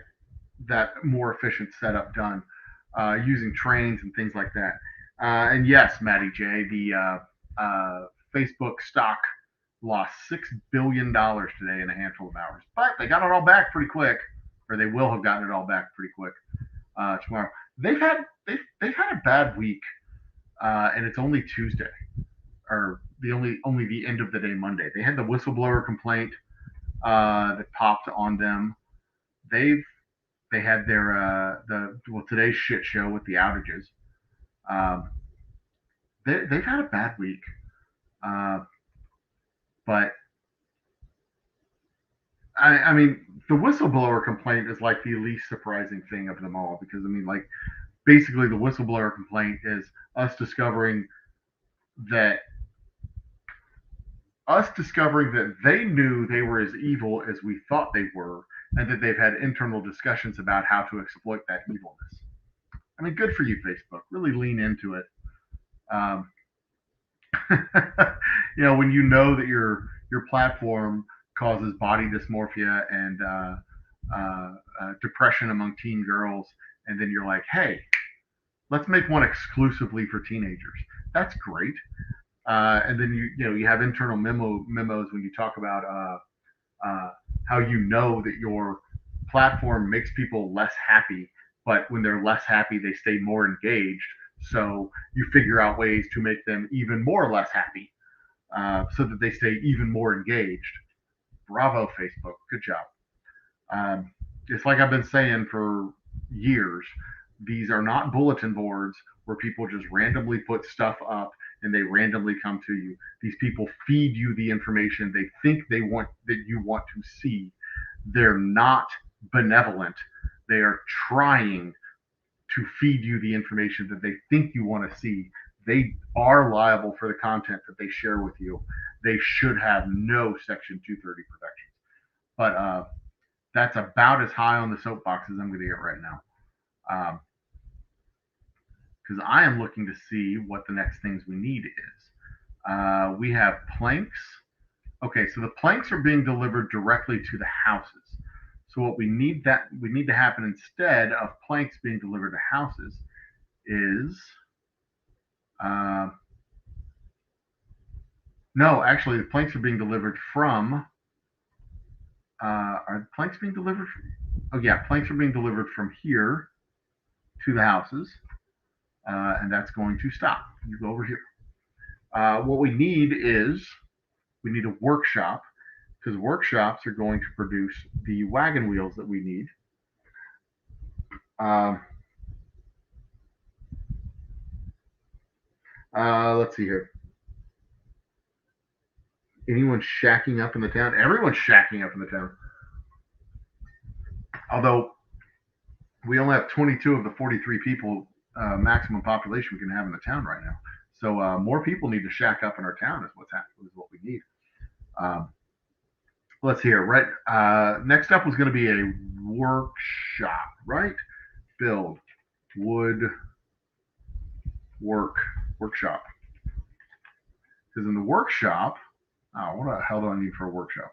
that more efficient setup done using trains and things like that. And yes, Matty J, the Facebook stock lost $6 billion today in a handful of hours, but they got it all back pretty quick, or they will have gotten it all back pretty quick tomorrow. they've had a bad week, and it's only Tuesday, or only the end of the day Monday. They had the whistleblower complaint that popped on them. They've they had their today's shit show with the outages. Um, they've had a bad week, uh, but I mean the whistleblower complaint is like the least surprising thing of them all, because I mean, like, basically the whistleblower complaint is us discovering that they knew they were as evil as we thought they were, and that they've had internal discussions about how to exploit that evilness. I mean, good for you, Facebook. Really lean into it. Um, when you know that your platform causes body dysmorphia and depression among teen girls, and then you're like, hey, let's make one exclusively for teenagers. That's great. And then you have internal memos when you talk about how you know that your platform makes people less happy, but when they're less happy, they stay more engaged. So you figure out ways to make them even more less happy, so that they stay even more engaged. Bravo, Facebook. Good job. It's like I've been saying for years. These are not bulletin boards where people just randomly put stuff up and they randomly come to you. These people feed you the information they think that you want to see. They're not benevolent. They are trying to feed you the information that they think you want to see. They are liable for the content that they share with you. They should have no Section 230 protections. But that's about as high on the soapbox as I'm going to get right now. Because I am looking to see what the next things we need is. We have planks. Okay, so the planks are being delivered directly to the houses. So what we need to happen instead of planks being delivered to houses is no, actually the planks are being delivered from. Are the planks being delivered from? Oh yeah, planks are being delivered from here to the houses, and that's going to stop. You go over here. What we need is a workshop, because workshops are going to produce the wagon wheels that we need. Let's see here. Anyone shacking up in the town? Everyone's shacking up in the town. Although we only have 22 of the 43 people maximum population we can have in the town right now. So more people need to shack up in our town is what we need. Let's hear. Right. Next up was going to be a workshop, right? Build wood workshop. Because in the workshop, what the hell do I need for a workshop?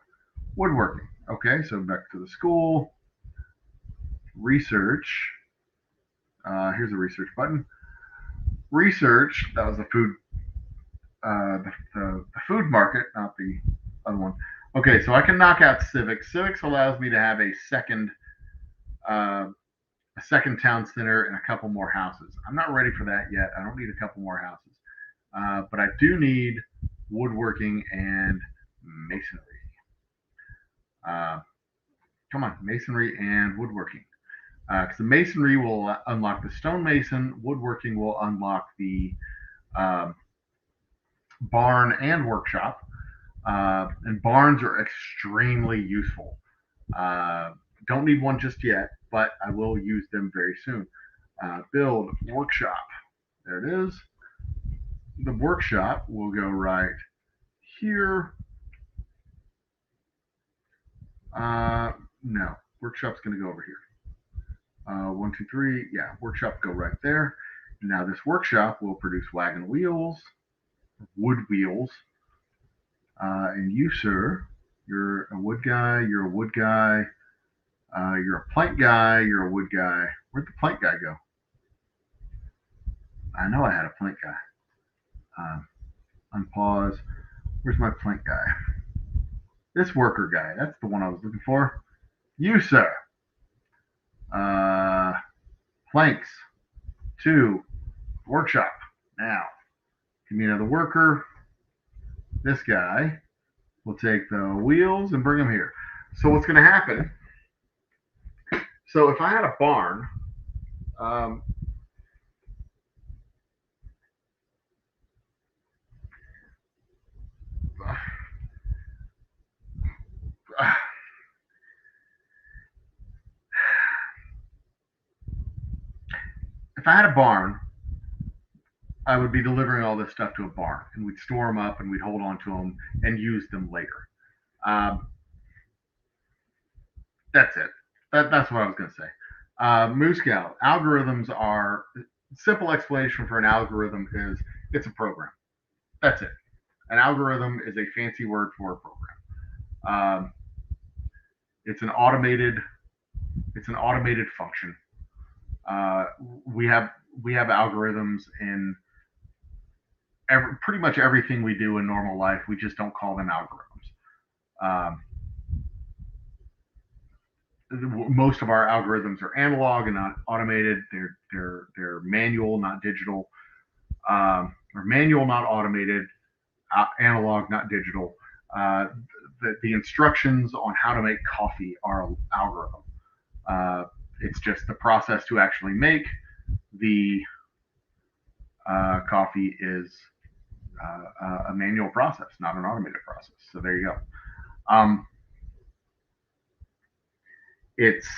Woodworking. Okay, so back to the school. Research. Here's a research button. Research. That was the food. The food market, not the other one. Okay, so I can knock out civics. Civics allows me to have a second town center and a couple more houses. I'm not ready for that yet. I don't need a couple more houses, but I do need woodworking and masonry. Come on, masonry and woodworking. Because the masonry will unlock the stonemason, woodworking will unlock the barn and workshop. And barns are extremely useful. Don't need one just yet, but I will use them very soon. Build workshop. There it is. The workshop will go right here. No, workshop's going to go over here. 1, 2, 3. Yeah, workshop go right there. Now this workshop will produce wagon wheels, wood wheels. And you, sir, you're a wood guy. You're a wood guy. You're a plank guy. You're a wood guy. Where'd the plank guy go? I know I had a plank guy. Unpause. Where's my plank guy? This worker guy. That's the one I was looking for. You, sir. Planks. to workshop. Now, give me another worker. This guy will take the wheels and bring them here. So what's going to happen? So if I had a barn, um, if I had a barn, I would be delivering all this stuff to a barn, and we'd store them up, and we'd hold on to them and use them later. Um, that's it. That's what I was going to say. Moose Scout algorithms are simple explanation for an algorithm is it's a program. That's it. An algorithm is a fancy word for a program. Um, it's an automated function. Uh, we have we have algorithms in pretty much everything we do in normal life. We just don't call them algorithms. Um, Most of our algorithms are analog and not automated. They're manual, not digital, or manual, not automated, analog, not digital. Uh, the instructions on how to make coffee are an algorithm. Uh, it's just the process to actually make the coffee is a manual process, not an automated process. So there you go. Um, it's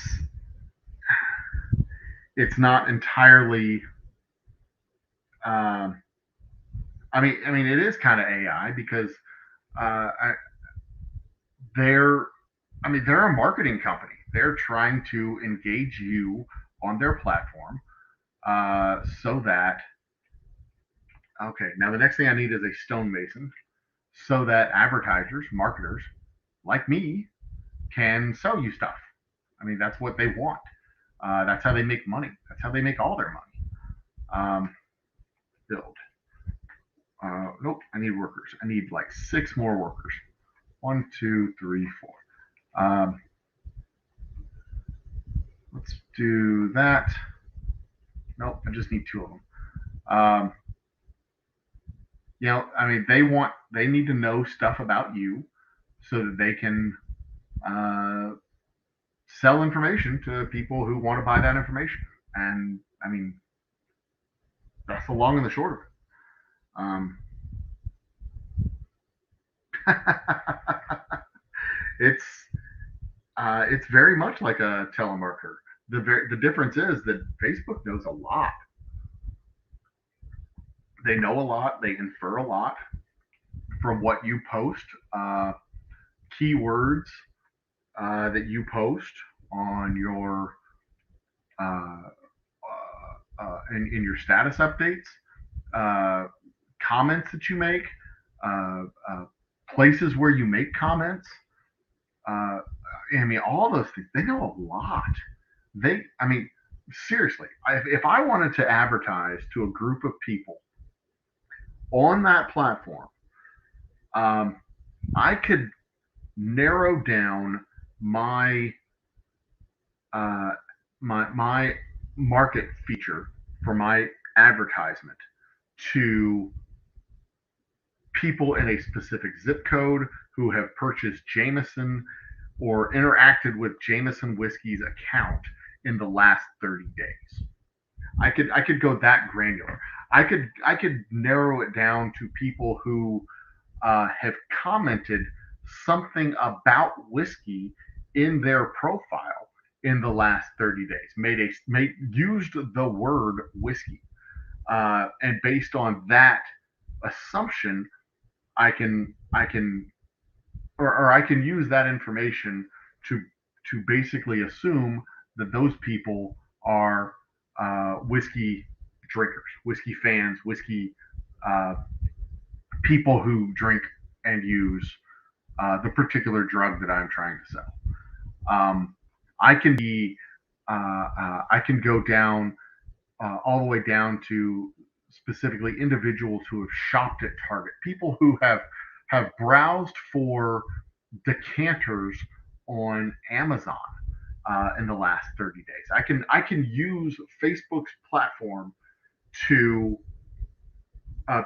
it's not entirely. Um, I mean, it is kind of AI because I, they're, they're a marketing company. They're trying to engage you on their platform so that okay. Now the next thing I need is a stonemason so that advertisers, marketers like me can sell you stuff. That's what they want. That's how they make money. That's how they make all their money. Build. Nope, I need workers. I need like 6 more workers. 1, 2, 3, 4. Let's do that. Nope, I just need 2 of them. Um, they need to know stuff about you so that they can uh, sell information to people who want to buy that information. And that's the long and the short of it. Um, it's it's very much like a telemarketer. The difference is that Facebook knows a lot. They know a lot. They infer a lot from what you post, keywords that you post on your uh, in your status updates, uh, comments that you make, uh, uh, places where you make comments. Uh, all those things. They know a lot. Seriously, if I wanted to advertise to a group of people on that platform, um, I could narrow down my uh, my market feature for my advertisement to people in a specific zip code who have purchased Jameson or interacted with Jameson Whiskey's account in the last 30 days. I could go that granular. I could narrow it down to people who have commented something about whiskey in their profile in the last 30 days. Made used the word whiskey, and based on that assumption, or I can use that information to basically assume that those people are whiskey drinkers, whiskey fans, whiskey uh, people who drink and use the particular drug that I'm trying to sell. Um, I can be I can go down all the way down to specifically individuals who have shopped at Target, people who have browsed for decanters on Amazon in the last 30 days. I can use Facebook's platform to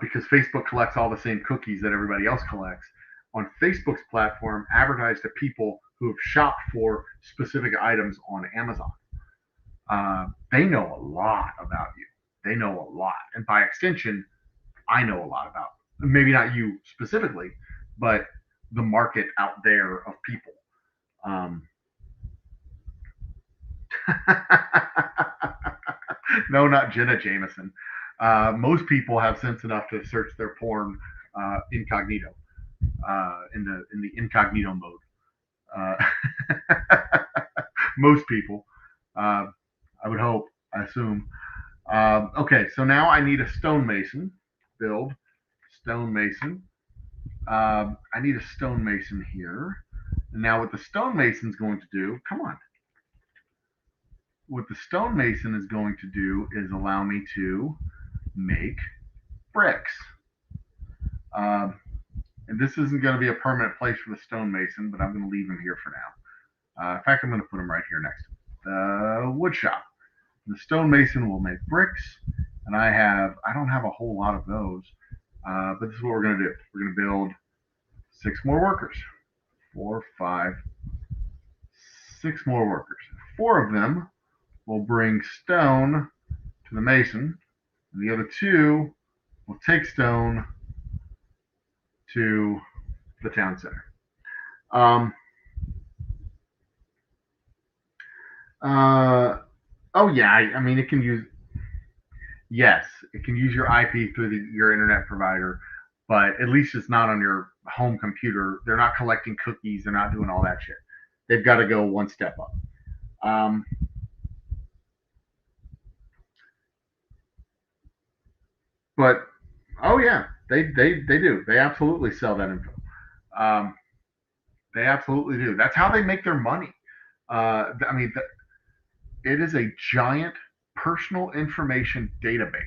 because Facebook collects all the same cookies that everybody else collects. On Facebook's platform, advertise to people who have shopped for specific items on Amazon. They know a lot about you. They know a lot. And by extension, I know a lot about, maybe not you specifically, but the market out there of people. No, not Jenna Jameson. Most people have sense enough to search their porn incognito, in the incognito mode. Most people, I would hope, I assume. Okay, so now I need a stonemason. Build stonemason. I need a stonemason here. And now what the stonemason's going to do, come on. What the stonemason is going to do is allow me to make bricks. And this isn't going to be a permanent place for the stonemason, but I'm going to leave him here for now. In fact, I'm going to put him right here next to the wood shop. The stonemason will make bricks, and I don't have a whole lot of those, but this is what we're going to do. We're going to build 6 more workers. 4, 5, 6 more workers. 4 of them will bring stone to the mason, and the other 2 will take stone to the town center. Oh yeah, I mean it can use, yes, it can use your IP through your internet provider, but at least it's not on your home computer. They're not collecting cookies. They're not doing all that shit. They've got to go one step up. But oh yeah, they do. They absolutely sell that info. They absolutely do. That's how they make their money. I mean, it is a giant personal information database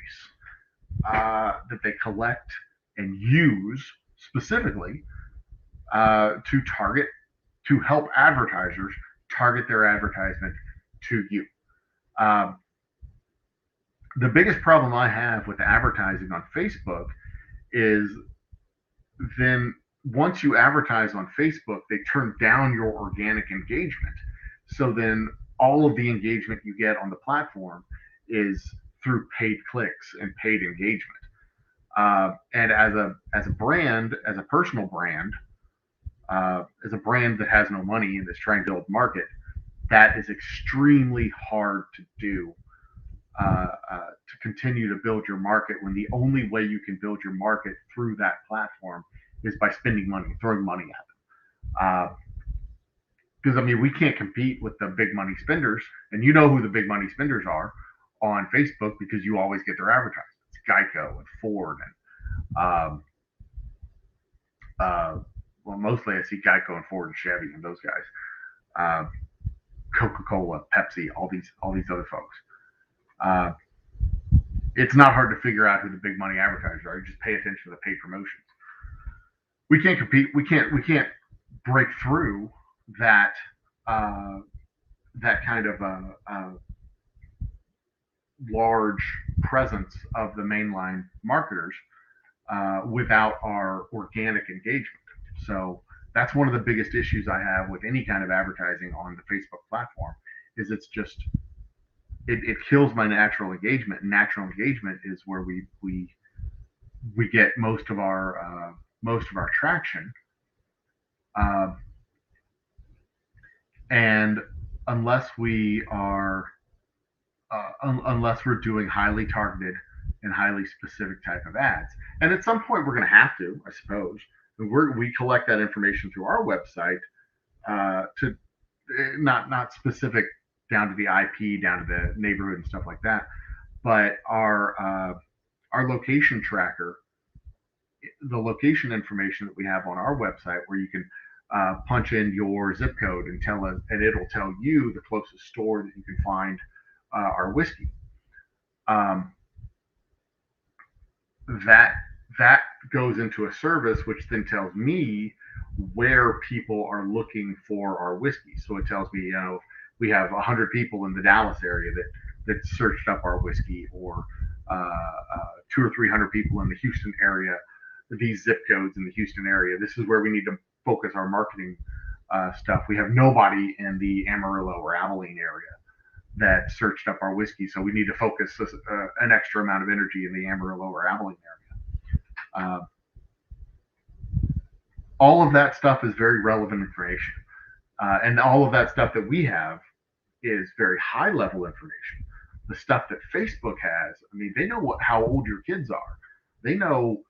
that they collect and use specifically to help advertisers target their advertisement to you. The biggest problem I have with advertising on Facebook is then once you advertise on Facebook, they turn down your organic engagement. So then all of the engagement you get on the platform is through paid clicks and paid engagement. And as a brand, as a personal brand, as a brand that has no money and is trying to build market, that is extremely hard to do. To continue to build your market when the only way you can build your market through that platform is by spending money, throwing money at them. Because I mean, we can't compete with the big money spenders, and you know who the big money spenders are on Facebook because you always get their advertisements. Geico and Ford and well, mostly I see Geico and Ford and Chevy and those guys. Coca-Cola, Pepsi, all these other folks. It's not hard to figure out who the big money advertisers are. You just pay attention to the paid promotions. We can't compete. We can't break through that that kind of large presence of the mainline marketers without our organic engagement. So that's one of the biggest issues I have with any kind of advertising on the Facebook platform. Is it's just it kills my natural engagement. And natural engagement is where we get most of our traction. And unless unless we're doing highly targeted and highly specific type of ads, and at some point we're going to have to, I suppose, we collect that information through our website to not specific down to the IP, down to the neighborhood and stuff like that, but our location tracker, the location information that we have on our website, where you can punch in your zip code and it'll tell you the closest store that you can find our whiskey. That goes into a service which then tells me where people are looking for our whiskey. So it tells me, we have 100 people in the Dallas area that searched up our whiskey, or 200 or 300 people in the Houston area, these zip codes in the Houston area. This is where we need to focus our marketing stuff. We have nobody in the Amarillo or Abilene area that searched up our whiskey, so we need to focus an extra amount of energy in the Amarillo or Abilene area. All of that stuff is very relevant information, and all of that stuff that we have is very high level information. The stuff that Facebook has, I mean, they know how old your kids are. They know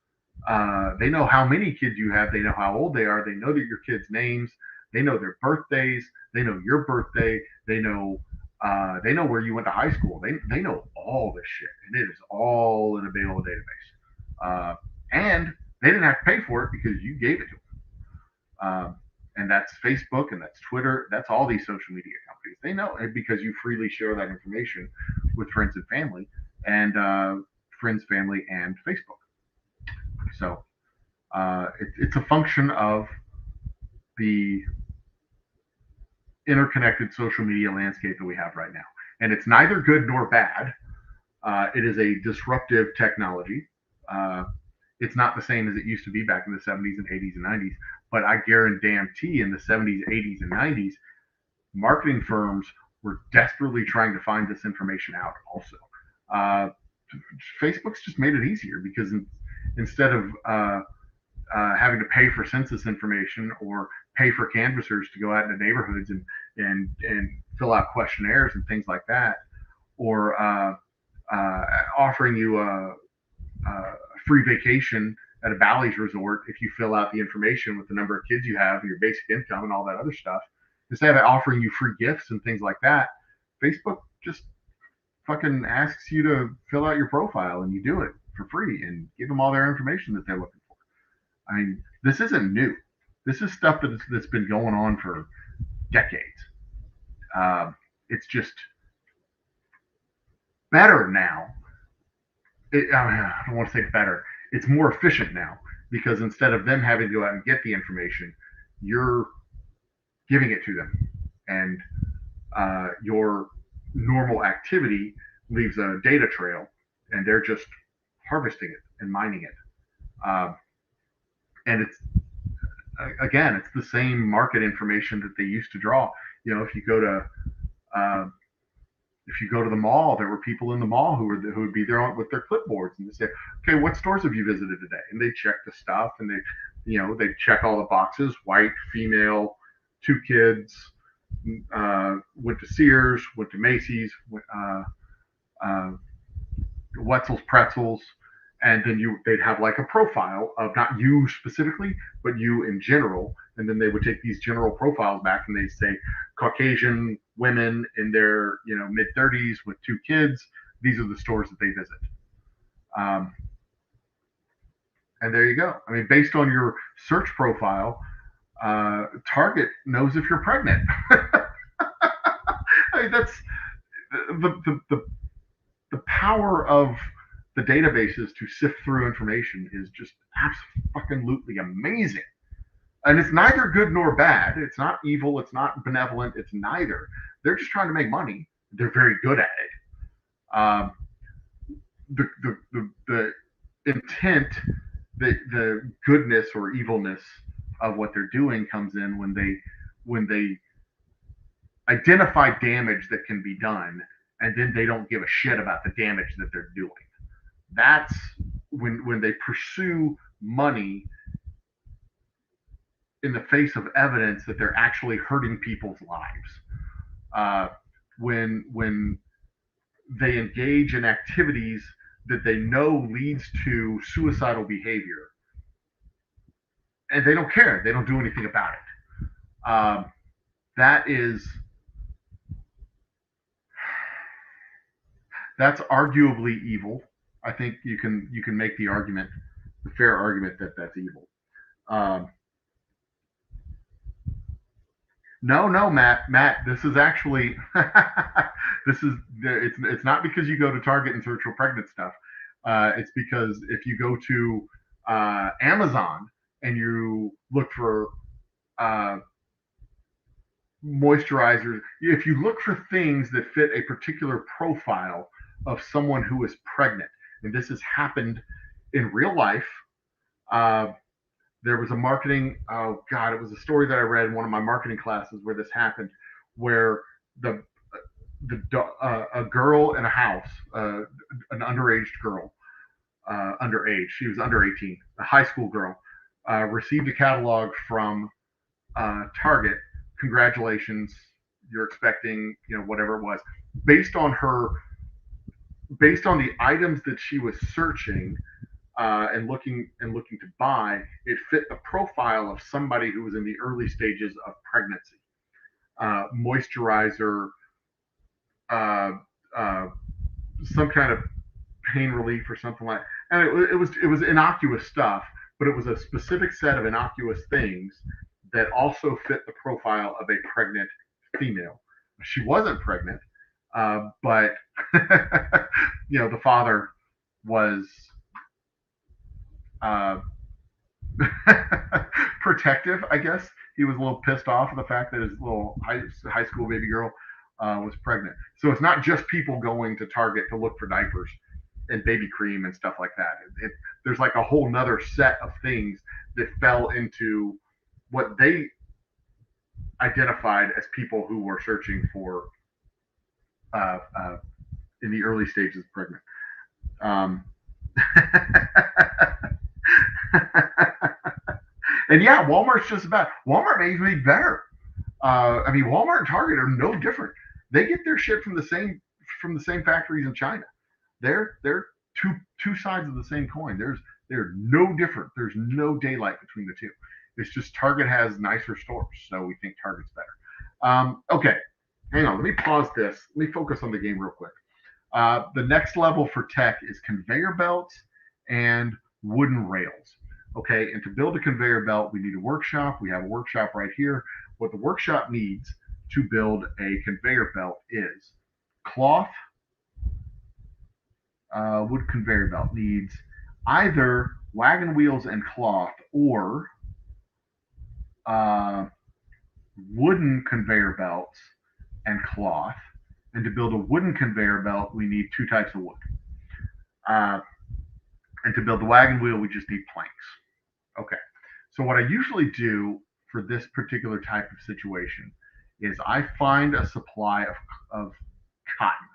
how many kids you have. They know how old they are. They know that your kids' names. They know their birthdays. They know your birthday. They know where you went to high school. They know all this shit, and it is all in a big old database. And they didn't have to pay for it because you gave it to them. And that's Facebook, and that's Twitter. That's all these social media companies. They know it because you freely share that information with friends and family, and friends, family, and Facebook. So it's a function of the interconnected social media landscape that we have right now. And it's neither good nor bad. It is a disruptive technology. It's not the same as it used to be back in the 70s and 80s and 90s. But I guarantee in the 70s, 80s, and 90s, marketing firms were desperately trying to find this information out also. Facebook's just made it easier because instead of having to pay for census information or pay for canvassers to go out into neighborhoods and fill out questionnaires and things like that, or offering you a free vacation at a Bally's resort if you fill out the information with the number of kids you have and your basic income and all that other stuff. Instead of offering you free gifts and things like that, Facebook just fucking asks you to fill out your profile, and you do it for free and give them all their information that they're looking for. I mean, this isn't new. This is stuff that's been going on for decades. It's just better now. I don't want to say better. It's more efficient now because instead of them having to go out and get the information, you're giving it to them, and your normal activity leaves a data trail, and they're just harvesting it and mining it. And it's again, it's the same market information that they used to draw. You know, if you go to the mall, there were people in the mall who would be there with their clipboards, and they say, "Okay, what stores have you visited today?" And they check the stuff, and they check all the boxes: white, female, 2 kids, went to Sears, went to Macy's, Wetzel's Pretzels, and then they'd have like a profile of not you specifically, but you in general, and then they would take these general profiles back and they say Caucasian women in their mid 30s with 2 kids. These are the stores that they visit. And there you go. I mean, based on your search profile, Target knows if you're pregnant. I mean, that's the power of the databases to sift through information is just absolutely amazing. And it's neither good nor bad. It's not evil. It's not benevolent. It's neither. They're just trying to make money. They're very good at it. The intent, the goodness or evilness of what they're doing comes in when they identify damage that can be done, and then they don't give a shit about the damage that they're doing. That's when they pursue money in the face of evidence that they're actually hurting people's lives. When they engage in activities that they know leads to suicidal behavior, and they don't care. They don't do anything about it. That's arguably evil. I think you can make the argument, the fair argument that that's evil. No, Matt. This is actually it's not because you go to Target and search for pregnant stuff. It's because if you go to Amazon and you look for moisturizers, if you look for things that fit a particular profile of someone who is pregnant, and this has happened in real life. Uh, there was a marketing, oh God, it was a story that I read in one of my marketing classes where this happened, where the a girl in a house, an underage girl, underage, she was under 18, a high school girl, received a catalog from Target. Congratulations, you're expecting, whatever it was, based on her, based on the items that she was searching and looking to buy. It fit the profile of somebody who was in the early stages of pregnancy. Moisturizer, uh, uh, some kind of pain relief or something like. And it was innocuous stuff, but it was a specific set of innocuous things that also fit the profile of a pregnant female. She wasn't pregnant, but the father was uh, protective, I guess. He was a little pissed off at the fact that his little high school baby girl was pregnant. So it's not just people going to Target to look for diapers and baby cream and stuff like that. There's like a whole nother set of things that fell into what they identified as people who were searching for uh, uh, in the early stages of pregnant. Um, and yeah, Walmart's just about. Walmart makes me better. I mean, Walmart and Target are no different. They get their shit from the same factories in China. They're two sides of the same coin. They're no different. There's no daylight between the two. It's just Target has nicer stores, so we think Target's better. Okay, hang on. Let me pause this. Let me focus on the game real quick. The next level for tech is conveyor belts and wooden rails. Okay, and to build a conveyor belt, we need a workshop. We have a workshop right here. What the workshop needs to build a conveyor belt is cloth. Wood conveyor belt needs either wagon wheels and cloth or uh, wooden conveyor belts and cloth. And to build a wooden conveyor belt, we need two types of wood. Uh, and to build the wagon wheel, we just need planks. Okay. So what I usually do for this particular type of situation is I find a supply of cotton.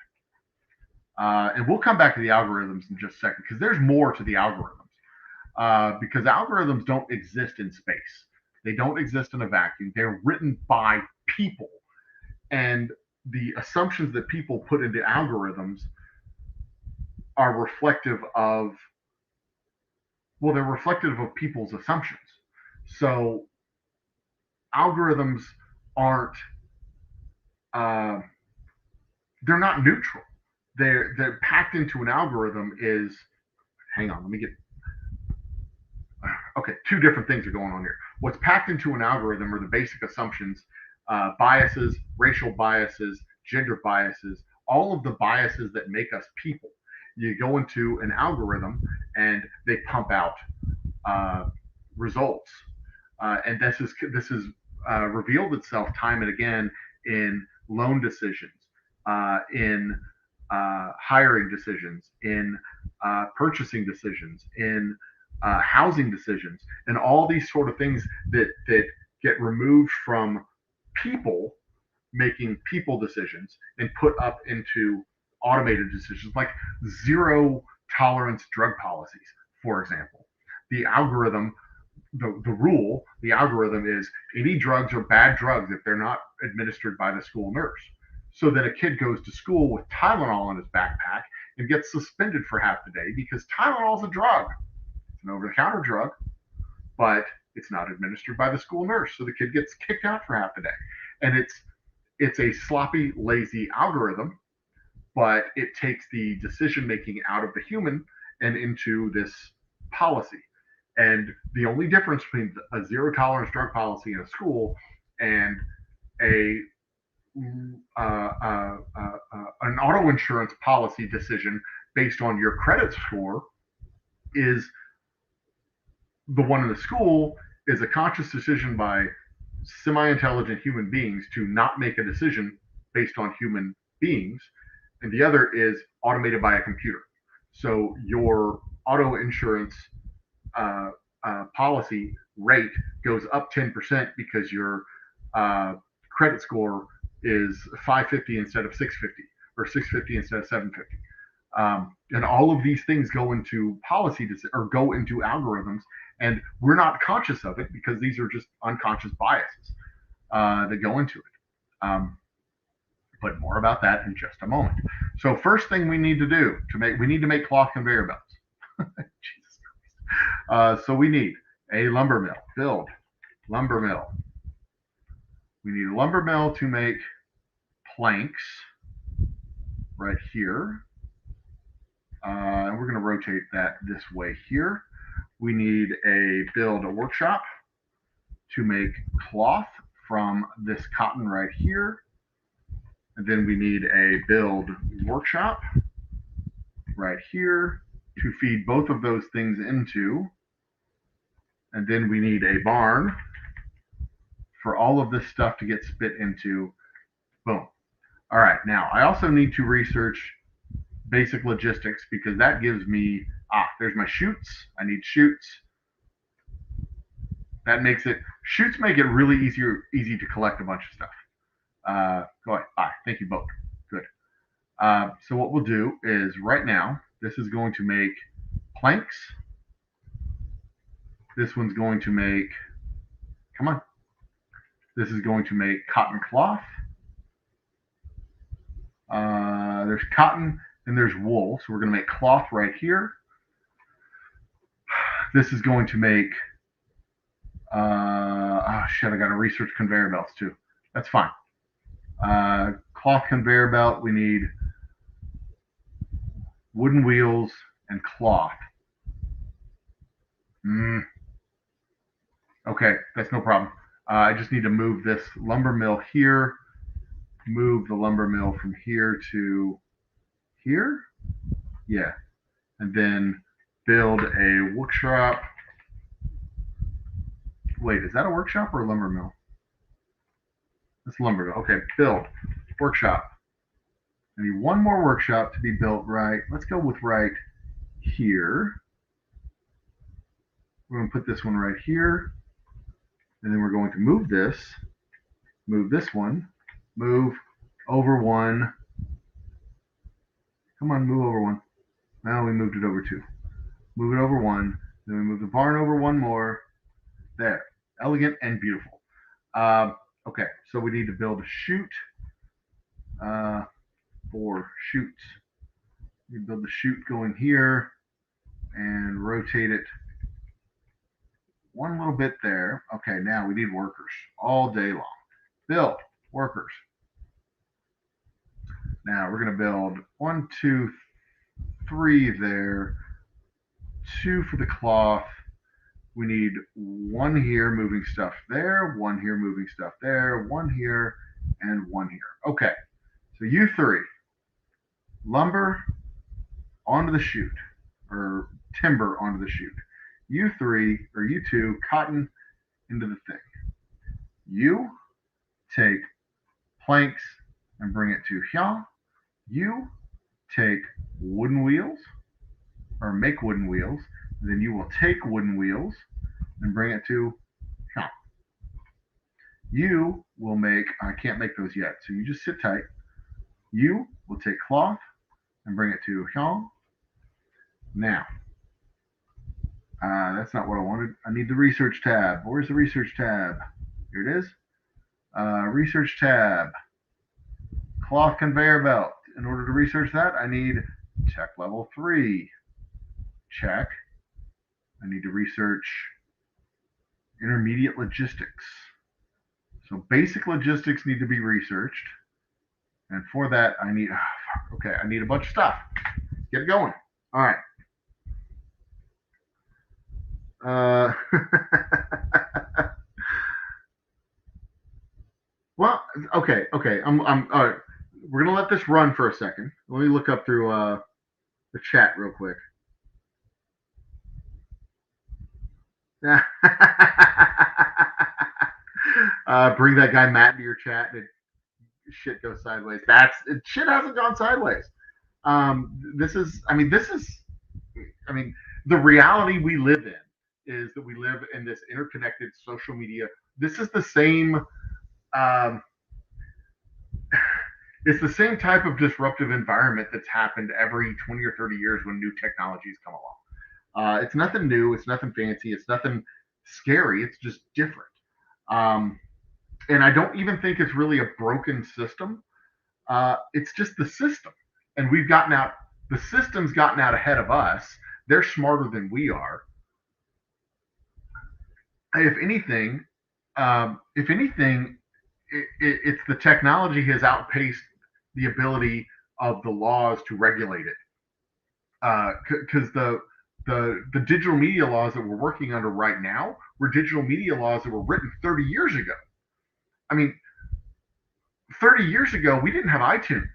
And we'll come back to the algorithms in just a second because there's more to the algorithms. Because algorithms don't exist in space. They don't exist in a vacuum. They're written by people. And the assumptions that people put into algorithms are reflective of, well, they're reflective of people's assumptions. So algorithms aren't, uh, they're not neutral. They're packed into an algorithm is, hang on, let me get, okay, two different things are going on here. What's packed into an algorithm are the basic assumptions, biases, racial biases, gender biases, all of the biases that make us people. You go into an algorithm and they pump out results, and this is revealed itself time and again in loan decisions, in hiring decisions, in purchasing decisions, in housing decisions, and all these sort of things that get removed from people making people decisions and put up into automated decisions, like zero tolerance drug policies, for example. The algorithm, the algorithm is any drugs are bad drugs if they're not administered by the school nurse. So then a kid goes to school with Tylenol in his backpack and gets suspended for half the day because Tylenol is a drug. It's an over-the-counter drug, but it's not administered by the school nurse. So the kid gets kicked out for half the day. And it's a sloppy, lazy algorithm, but it takes the decision making out of the human and into this policy. And the only difference between a zero tolerance drug policy in a school and a an auto insurance policy decision based on your credit score is the one in the school is a conscious decision by semi-intelligent human beings to not make a decision based on human beings, and the other is automated by a computer. So your auto insurance policy rate goes up 10% because your credit score is 550 instead of 650, or 650 instead of 750. And all of these things go into policy or go into algorithms, and we're not conscious of it because these are just unconscious biases that go into it. But more about that in just a moment. So first thing we need to do we need to make cloth conveyor belts. Jesus Christ. So we need a lumber mill. Build lumber mill. We need a lumber mill to make planks right here. And we're going to rotate that this way here. We need build a workshop to make cloth from this cotton right here. And then we need a build workshop right here to feed both of those things into. And then we need a barn for all of this stuff to get spit into. Boom. All right, now I also need to research basic logistics because that gives me, there's my chutes. I need chutes. That makes it, chutes make it really easy to collect a bunch of stuff. Go ahead. Bye. Thank you both. Good. So what we'll do is right now, this is going to make planks. This one's going to make, come on. This is going to make cotton cloth. There's cotton and there's wool. So we're going to make cloth right here. This is going to make, I got to research conveyor belts too. That's fine. Cloth conveyor belt, we need wooden wheels and cloth. Okay, that's no problem. I just need to move this lumber mill here, move the lumber mill from here to here. Yeah. And then build a workshop. Wait, is that a workshop or a lumber mill? That's lumber mill. Okay, build workshop. I need one more workshop to be built right. Let's go with right here. We're going to put this one right here. And then we're going to move this one, move over one. Come on, move over one. Now we moved it over two. Move it over one. Then we move the barn over one more. There. Elegant and beautiful. Okay, so we need to build a chute. 4 chutes. We build the chute going here and rotate it one little bit there. Okay, now we need workers all day long. Build workers. Now we're going to build 1, 2, 3 there. 2 for the cloth. We need 1 here moving stuff there, 1 here moving stuff there, 1 here, and 1 here. Okay, so you 3, lumber onto the chute, or timber onto the chute. You 3, or you 2, cotton into the thing. You take planks and bring it to here. You take wooden wheels, or make wooden wheels. Then you will take wooden wheels and bring it to here. You will make, I can't make those yet, so you just sit tight. You will take cloth and bring it to here. Now, that's not what I wanted. I need the research tab. Where's the research tab? Here it is. Research tab. Cloth conveyor belt. In order to research that, I need tech level 3. Check. I need to research intermediate logistics. So basic logistics need to be researched. And for that, I need, I need a bunch of stuff. Get it going. All right. Well, okay. I'm all right. We're gonna let this run for a second. Let me look up through the chat real quick. Bring that guy Matt into your chat and shit goes sideways. Shit hasn't gone sideways. This is I mean, the reality we live in is that we live in this interconnected social media. This is the same. Um, it's the same type of disruptive environment that's happened every 20 or 30 years when new technologies come along. It's nothing new. It's nothing fancy. It's nothing scary. It's just different. Um, and I don't even think it's really a broken system. It's just the system, and we've gotten out. The system's gotten out ahead of us. They're smarter than we are. If anything, it's the technology has outpaced the ability of the laws to regulate it. Because the digital media laws that we're working under right now were digital media laws that were written 30 years ago. I mean, 30 years ago we didn't have iTunes.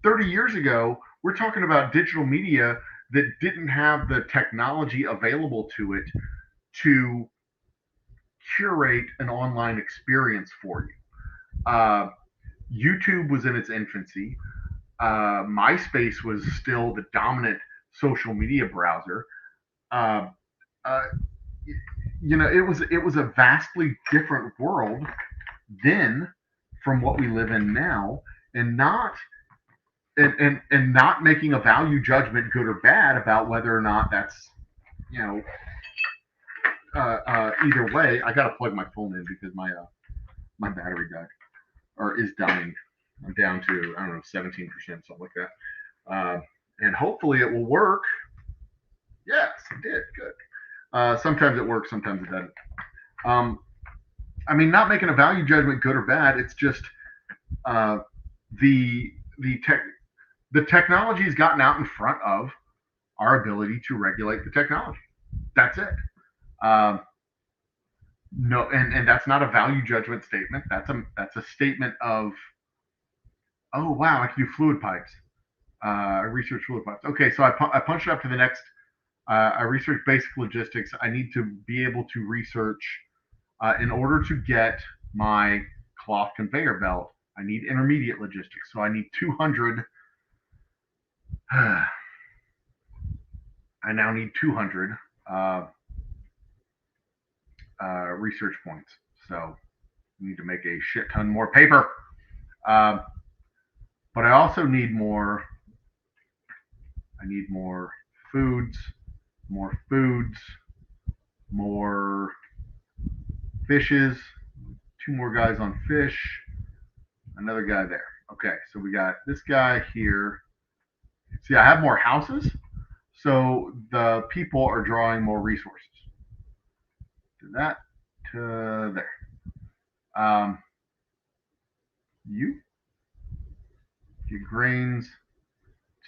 30 years ago we're talking about digital media that didn't have the technology available to it to curate an online experience for you. YouTube was in its infancy. MySpace was still the dominant social media browser. Uh, uh, it was a vastly different world then from what we live in now, and not making a value judgment, good or bad, about whether or not that's you know either way. I gotta plug my phone in because my battery died or is dying. I'm down to, I don't know, 17%, something like that. And hopefully it will work. Yes, it did. Good. Sometimes it works, sometimes it doesn't. Um, I mean, not making a value judgment, good or bad. It's just uh, the the tech the technology's gotten out in front of our ability to regulate the technology. That's it. Um, no, and that's not a value judgment statement. That's a statement of, oh wow, I can do fluid pipes. I research fluid pipes. Okay, so I punched it up to the next. I research basic logistics. I need to be able to research in order to get my cloth conveyor belt. I need intermediate logistics. So I need 200. I now need 200 research points. So I need to make a shit ton more paper. Um, but I also need more. I need more foods, more foods, more fishes, two more guys on fish, another guy there. Okay, so we got this guy here. See, I have more houses, so the people are drawing more resources. To that, to there. Um, you get grains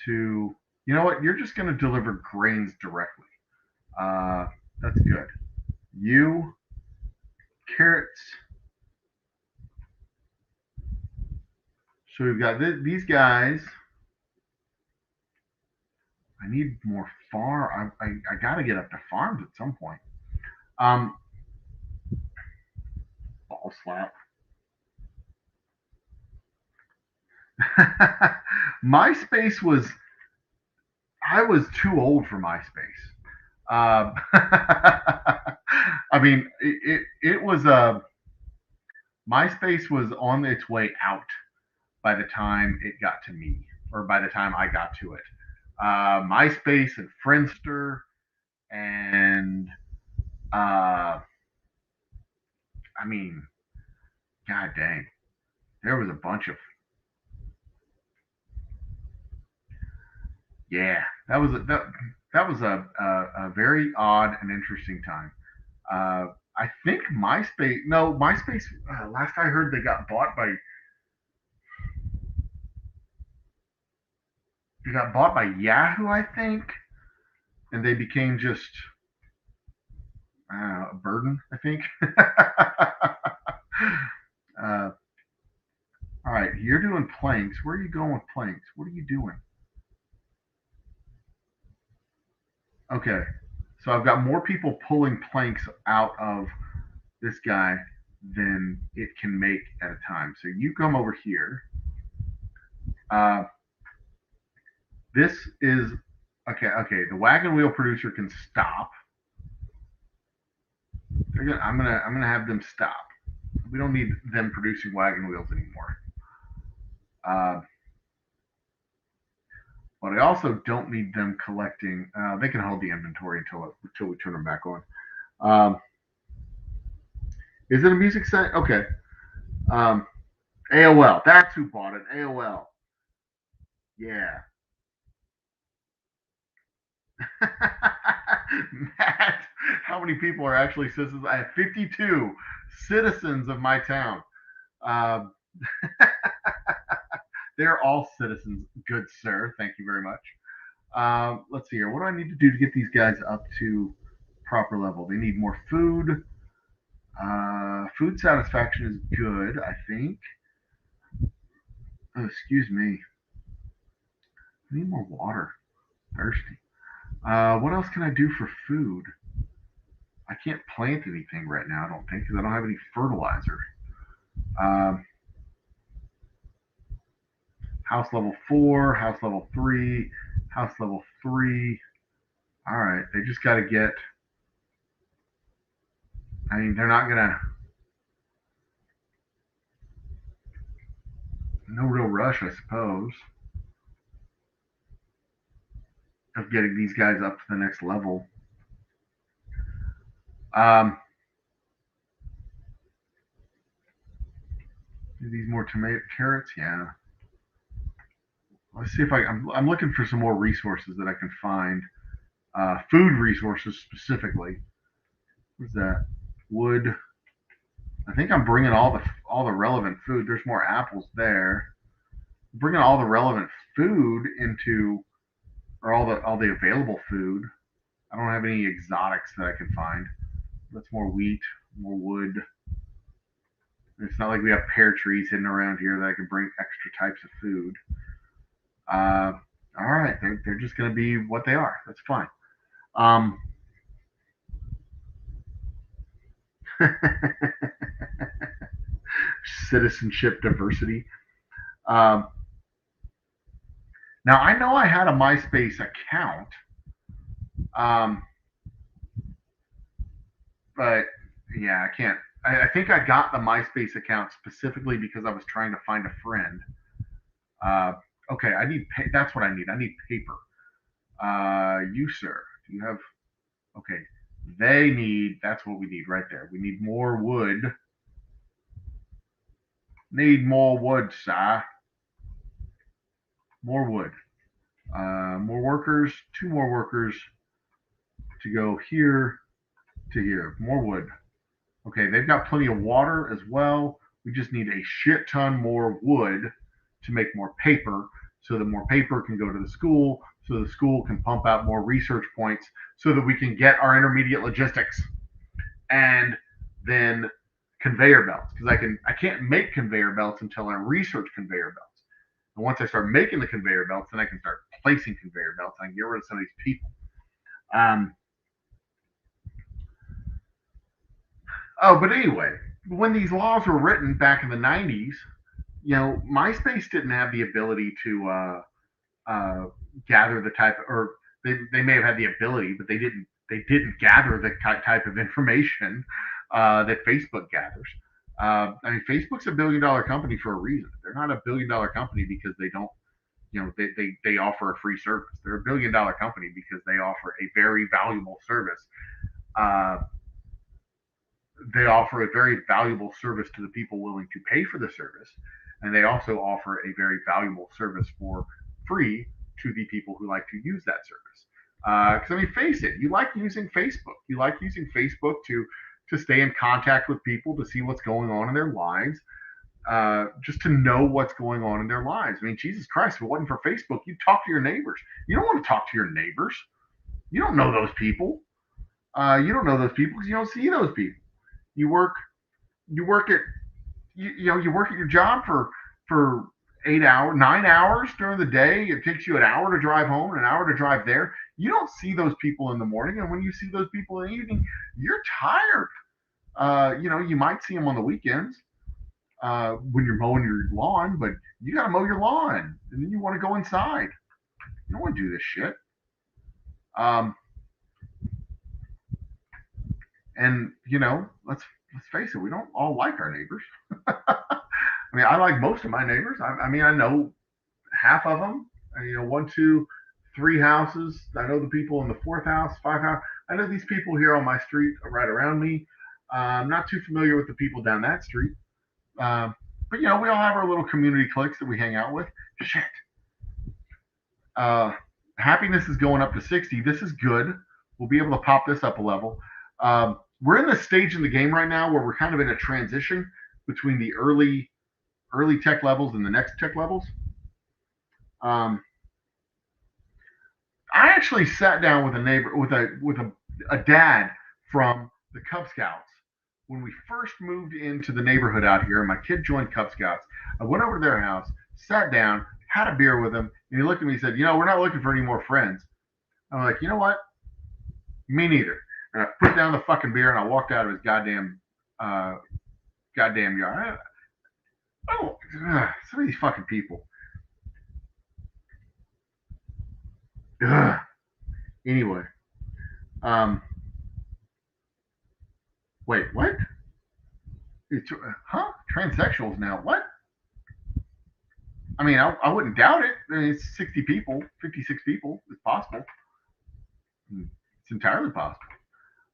to, you know what? You're just going to deliver grains directly. That's good. You, carrots. So we've got these guys. I need more farm. I got to get up to farms at some point. Um, ball slap. MySpace was. I was too old for MySpace. I mean, it was a. MySpace was on its way out by the time it got to me, or by the time I got to it. MySpace and Friendster and I mean, god dang, there was a bunch of yeah. That was a very odd and interesting time. I think MySpace. No, MySpace. Last I heard, they got bought by Yahoo, I think, and they became just a burden. I think. uh, all right, you're doing planks. Where are you going with planks? What are you doing? Okay, so I've got more people pulling planks out of this guy than it can make at a time. So you come over here. Uh, this is Okay. The wagon wheel producer can stop. I'm gonna have them stop. We don't need them producing wagon wheels anymore. Uh, but I also don't need them collecting. They can hold the inventory until we turn them back on. Um, is it a music site? Okay. Um, AOL. That's who bought it. AOL. Yeah. Matt, how many people are actually citizens? I have 52 citizens of my town. Um, they're all citizens, good sir. Thank you very much. Let's see here. What do I need to do to get these guys up to proper level? They need more food. Food satisfaction is good, I think. Oh, excuse me. I need more water. Thirsty. What else can I do for food? I can't plant anything right now, I don't think, because I don't have any fertilizer. Um, house level 4, house level 3, house level 3. All right, they just got to get. I mean, they're not gonna. No real rush, I suppose, of getting these guys up to the next level. Um, these more tomato carrots, yeah. Let's see if I'm looking for some more resources that I can find. Food resources specifically. What's that? Wood. I think I'm bringing all the relevant food. There's more apples there. Bringing all the relevant food into, or all the available food. I don't have any exotics that I can find. That's more wheat, more wood. It's not like we have pear trees hidden around here that I can bring extra types of food. Uh, all right, they're just going to be what they are. That's fine. Um, citizenship diversity. Um, now I know I had a MySpace account, um, but yeah, I can't. I think I got the MySpace account specifically because I was trying to find a friend. Uh, okay, that's what I need. I need paper. You sir, do you have? Okay, they need. That's what we need right there. We need more wood. Need more wood, sir. More wood. More workers. Two more workers to go here to here. More wood. Okay, they've got plenty of water as well. We just need a shit ton more wood to make more paper so that more paper can go to the school, so the school can pump out more research points so that we can get our intermediate logistics. And then conveyor belts, because I can't make conveyor belts until I research conveyor belts. And once I start making the conveyor belts, then I can start placing conveyor belts. I can get rid of some of these people. Um, but anyway, when these laws were written back in the 90s, MySpace didn't have the ability to gather the type, or they may have had the ability, but they didn't gather the type of information that Facebook gathers. I mean, Facebook's $1 billion company for a reason. They're not $1 billion company because they don't, they offer a free service. They're $1 billion company because they offer a very valuable service. Uh, they offer a very valuable service to the people willing to pay for the service, and they also offer a very valuable service for free to the people who like to use that service. Because I mean, face it, you like using Facebook. You like using Facebook to stay in contact with people, to see what's going on in their lives, just to know what's going on in their lives. I mean, Jesus Christ, if it wasn't for Facebook, you'd talk to your neighbors. You don't want to talk to your neighbors. You don't know those people. You don't know those people because you don't see those people. You work you work at you work at your job for 8 hours, 9 hours during the day. It takes you an hour to drive home and an hour to drive there. You don't see those people in the morning, and when you see those people in the evening, you're tired. You might see them on the weekends when you're mowing your lawn, but you got to mow your lawn, and then you want to go inside. You don't want to do this shit. Um, and let's face it, we don't all like our neighbors. I mean, I like most of my neighbors. I mean, I know half of them. One, two, three houses. I know the people in the fourth house, five house. I know these people here on my street, right around me. I'm not too familiar with the people down that street. But we all have our little community cliques that we hang out with. Shit. Uh, Happiness is going up to 60. This is good. We'll be able to pop this up a level. We're in the stage in the game right now where we're kind of in a transition between the early tech levels and the next tech levels. I actually sat down with a neighbor, with a dad from the Cub Scouts when we first moved into the neighborhood out here. My kid joined Cub Scouts. I went over to their house, sat down, had a beer with him, and he looked at me and said, "We're not looking for any more friends." I'm like, "You know what? Me neither." And I put down the fucking beer and I walked out of his goddamn yard. Some of these fucking people. Ugh. Anyway, um, wait, what? Huh? Transsexuals now? What? I mean, I wouldn't doubt it. I mean, it's 60 people, 56 people. It's possible. It's entirely possible.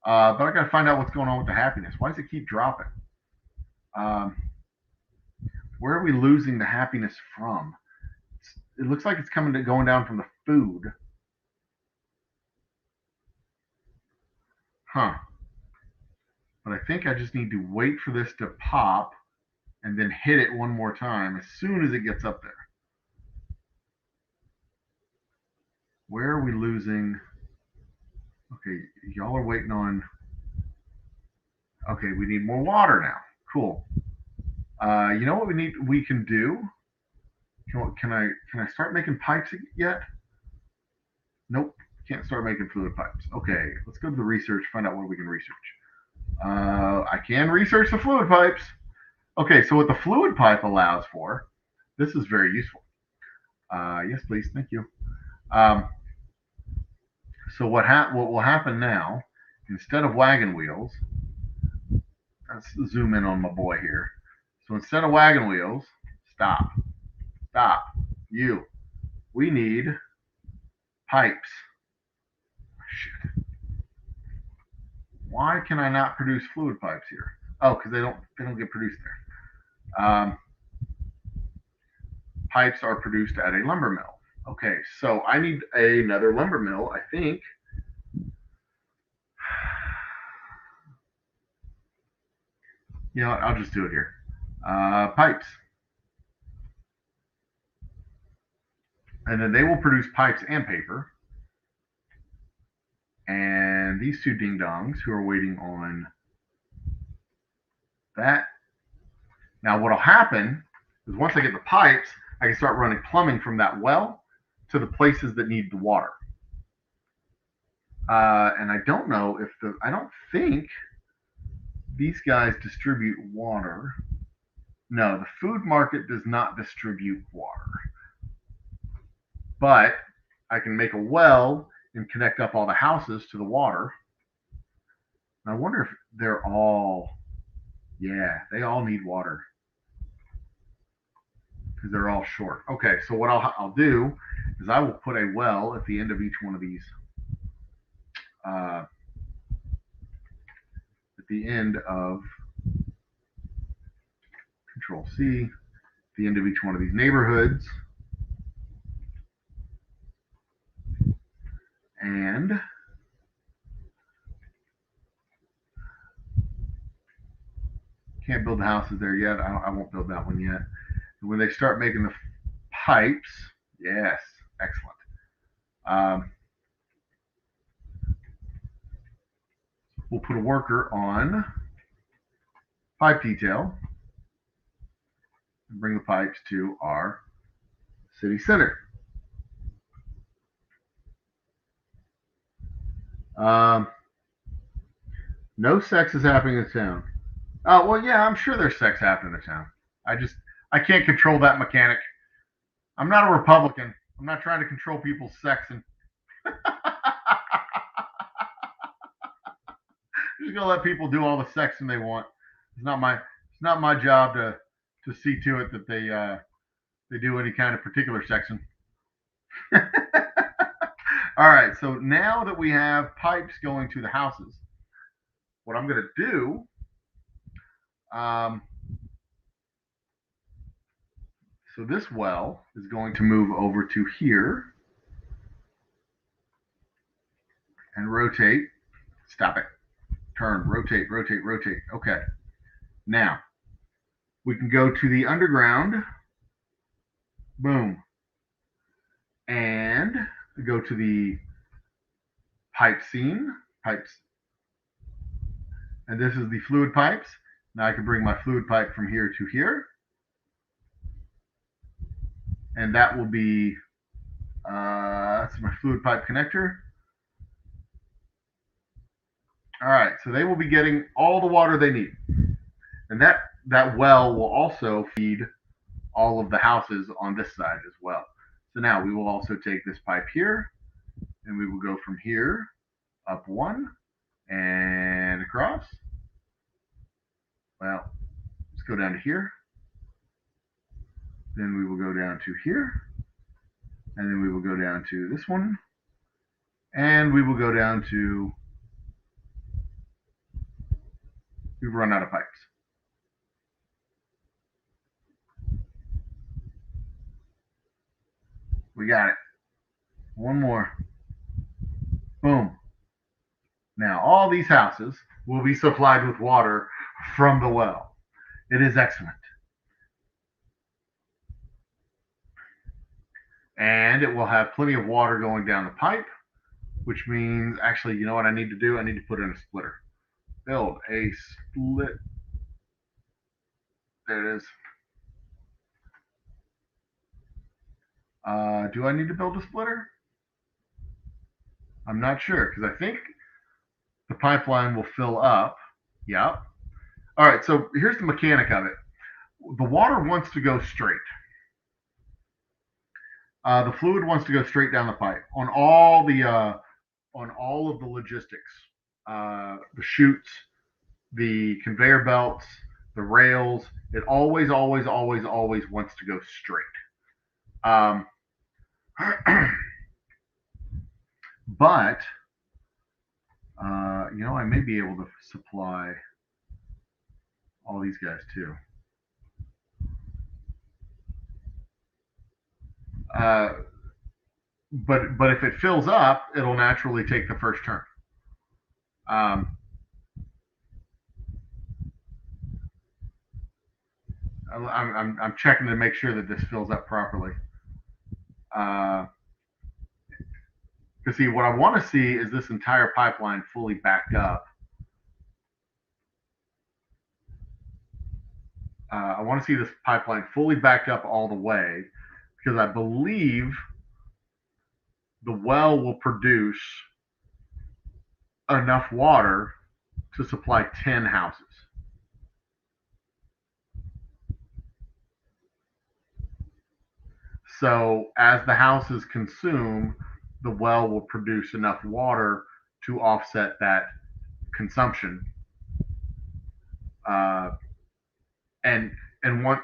But I got to find out what's going on with the happiness. Why does it keep dropping? Um, where are we losing the happiness from? It looks like it's going down from the food. Huh. But I think I just need to wait for this to pop and then hit it one more time as soon as it gets up there. Where are we losing? Okay, y'all are waiting on. Okay, we need more water now. Cool. You know what we need? We can do. Can I start making pipes yet? Nope. Can't start making fluid pipes. Okay, let's go to the research. Find out what we can research. I can research the fluid pipes. Okay, so what the fluid pipe allows for, this is very useful. Yes, please. Thank you. Um, so what will happen now? Instead of wagon wheels, let's zoom in on my boy here. So instead of wagon wheels, stop. You. We need pipes. Shit. Why can I not produce fluid pipes here? Oh, because they don't get produced there. Pipes are produced at a lumber mill. Okay, so I need another lumber mill, I think. I'll just do it here. Pipes. And then they will produce pipes and paper. And these two ding dongs who are waiting on that. Now, what'll happen is once I get the pipes, I can start running plumbing from that well to the places that need the water. And I don't know if I don't think these guys distribute water. No, the food market does not distribute water. But I can make a well and connect up all the houses to the water. And I wonder if they're all, yeah, they all need water because they're all short. Okay, so what I'll do is I will put a well at the end of each one of these. At the end of Control C, the end of each one of these neighborhoods. And can't build the houses there yet. I won't build that one yet. And when they start making the pipes, yes, excellent. We'll put a worker on pipe detail and bring the pipes to our city center. No sex is happening in town. Well, yeah, I'm sure there's sex happening in town. I can't control that mechanic. I'm not a Republican. I'm not trying to control people's sex and just gonna let people do all the sexing they want. It's not my job to see to it that they do any kind of particular sexing. All right, so now that we have pipes going to the houses, what I'm going to do, so this well is going to move over to here and rotate. Stop it. Turn, rotate, rotate, rotate. Okay. Now, we can go to the underground. Boom. And go to the pipe scene. Pipes. And this is the fluid pipes. Now I can bring my fluid pipe from here to here. And that will be, that's my fluid pipe connector. All right, so they will be getting all the water they need. And that well will also feed all of the houses on this side as well. So now we will also take this pipe here, and we will go from here up one and across. Well, let's go down to here. Then we will go down to here, and then we will go down to this one, and we will go down to, we've run out of pipes. We got it. One more. Boom. Now all these houses will be supplied with water from the well. It is excellent. And it will have plenty of water going down the pipe, which means, actually, you know what I need to do? I need to put in a splitter. Build a split. There it is. Do I need to build a splitter? I'm not sure, because I think the pipeline will fill up. Yep. All right, so here's the mechanic of it. The water wants to go straight. The fluid wants to go straight down the pipe on all of the logistics, the chutes, the conveyor belts, the rails. It always, always, always, always wants to go straight. But I may be able to supply all these guys too. But if it fills up, it'll naturally take the first turn. I'm checking to make sure that this fills up properly. Because see, what I want to see is this entire pipeline fully backed up. I want to see this pipeline fully backed up all the way, because I believe the well will produce enough water to supply 10 houses. So as the houses consume, the well will produce enough water to offset that consumption. And one,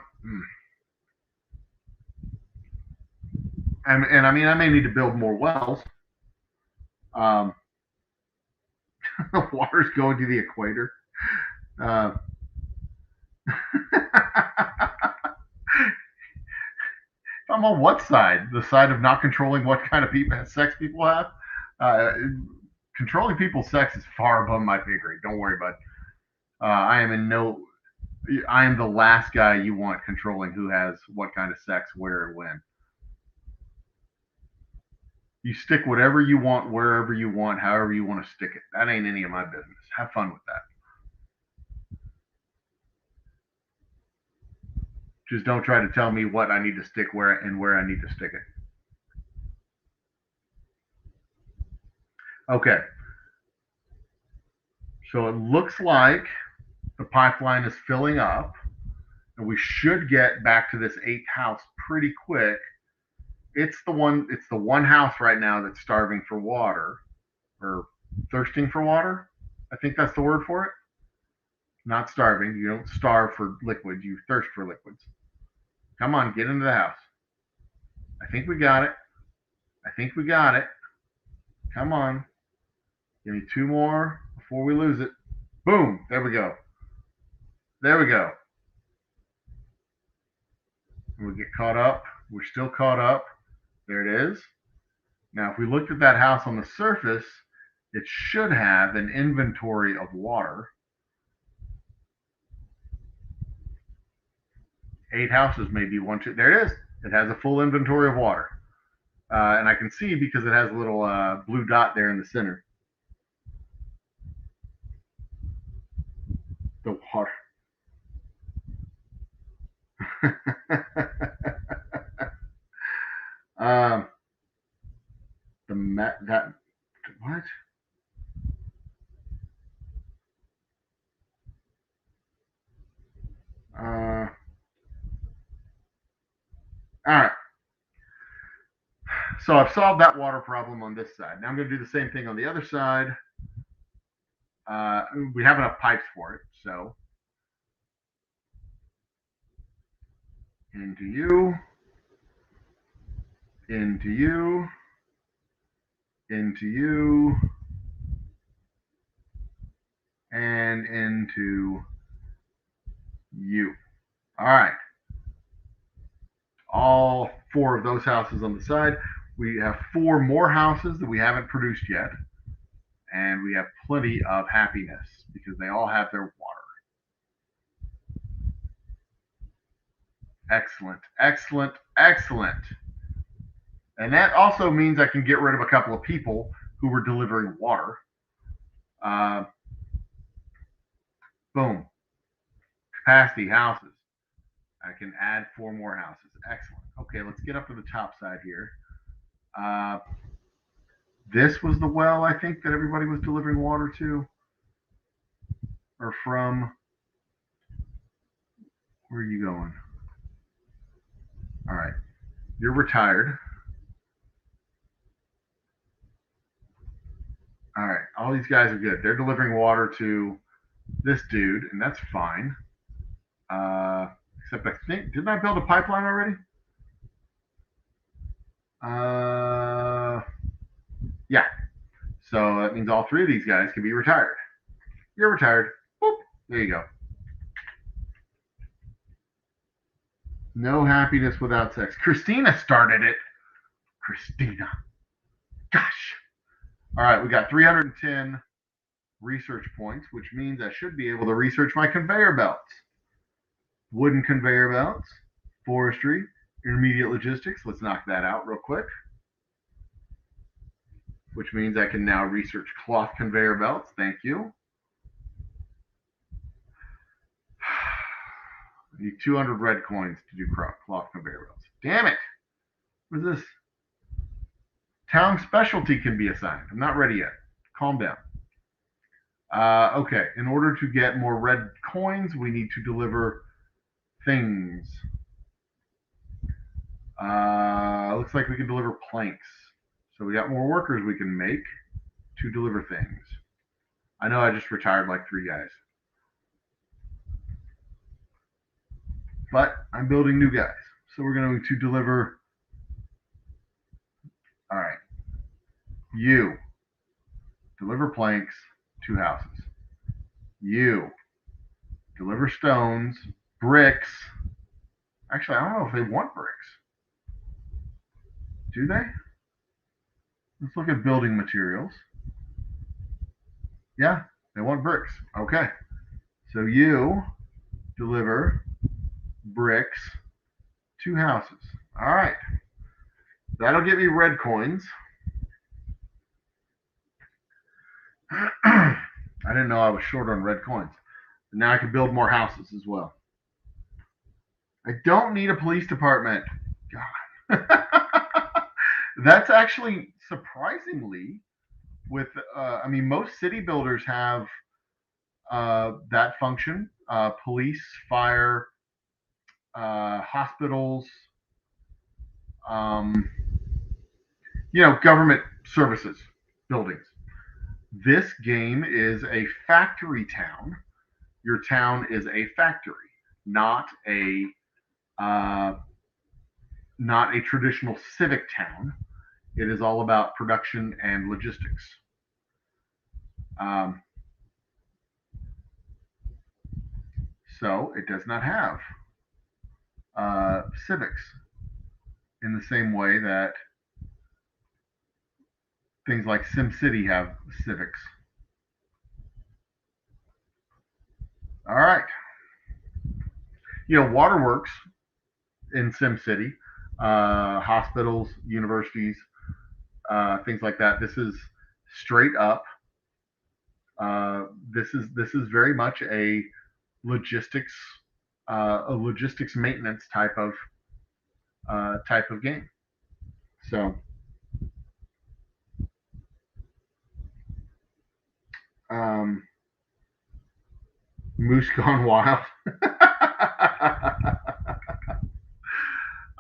and I mean, I may need to build more wells. Water's going to the equator. I'm on what side? The side of not controlling what kind of sex people have? Controlling people's sex is far above my pay grade. Don't worry, bud. I am the last guy you want controlling who has what kind of sex, where, and when. You stick whatever you want, wherever you want, however you want to stick it. That ain't any of my business. Have fun with that. Just don't try to tell me what I need to stick where and where I need to stick it. Okay. So it looks like the pipeline is filling up, and we should get back to this 8th house pretty quick. It's the one house right now that's starving for water, or thirsting for water. I think that's the word for it. Not starving. You don't starve for liquids. You thirst for liquids. Come on, get into the house. I think we got it. I think we got it. Come on. Give me 2 more before we lose it. Boom. There we go. There we go. And we get caught up. We're still caught up. There it is. Now, if we looked at that house on the surface, it should have an inventory of water. 8 houses, maybe 1, 2. There it is. It has a full inventory of water. And I can see because it has a little blue dot there in the center. The water. That what? All right. So I've solved that water problem on this side. Now I'm going to do the same thing on the other side. We have enough pipes for it, so into you, into you, into you, and into you. All right. All 4 of those houses on the side. We have 4 more houses that we haven't produced yet. And we have plenty of happiness because they all have their water. Excellent, excellent, excellent. And that also means I can get rid of a couple of people who were delivering water. Boom. Capacity houses. I can add 4 more houses. Excellent. Okay, let's get up to the top side here. This was the well, I think, that everybody was delivering water to or from. Where are you going? All right. You're retired. All right. All these guys are good. They're delivering water to this dude, and that's fine. Except I think, didn't I build a pipeline already? Yeah. So that means all 3 of these guys can be retired. You're retired. Boop. There you go. No happiness without sex. Christina started it. Christina. Gosh. All right, we got 310 research points, which means I should be able to research my conveyor belts. Wooden conveyor belts, forestry, intermediate logistics. Let's knock that out real quick. Which means I can now research cloth conveyor belts. Thank you. I need 200 red coins to do cloth conveyor belts. Damn it. What is this? Town specialty can be assigned. I'm not ready yet. Calm down. Okay, in order to get more red coins, we need to deliver things. Looks like we can deliver planks. So we got more workers we can make to deliver things. I know I just retired like 3 guys. But I'm building new guys. So we're going to deliver. All right. You deliver planks, 2 houses. You deliver stones, bricks. Actually, I don't know if they want bricks. Do they? Let's look at building materials. Yeah, they want bricks. Okay. So you deliver bricks, 2 houses. All right. That'll get me red coins. I didn't know I was short on red coins. Now I can build more houses as well. I don't need a police department. God. That's actually surprisingly with, I mean, most city builders have that function, police, fire, hospitals, government services, buildings. This game is a factory town. Your town is a factory, not a uh, not a traditional civic town. It is all about production and logistics. Um, so it does not have civics in the same way that things like SimCity have civics. All right. Waterworks in SimCity, hospitals, universities, things like that. This is straight up. This is very much logistics a logistics maintenance type of game. So um, Moose Gone Wild.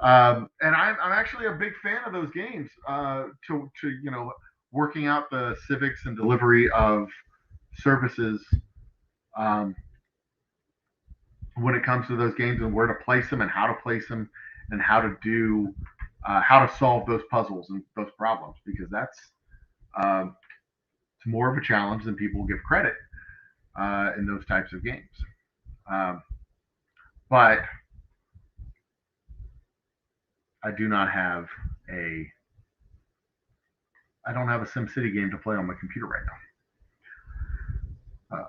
And I'm actually a big fan of those games. To working out the civics and delivery of services um, when it comes to those games and where to place them and how to place them and how to solve those puzzles and those problems, because that's it's more of a challenge than people give credit in those types of games. Um, but I do not have a I don't have a SimCity game to play on my computer right now.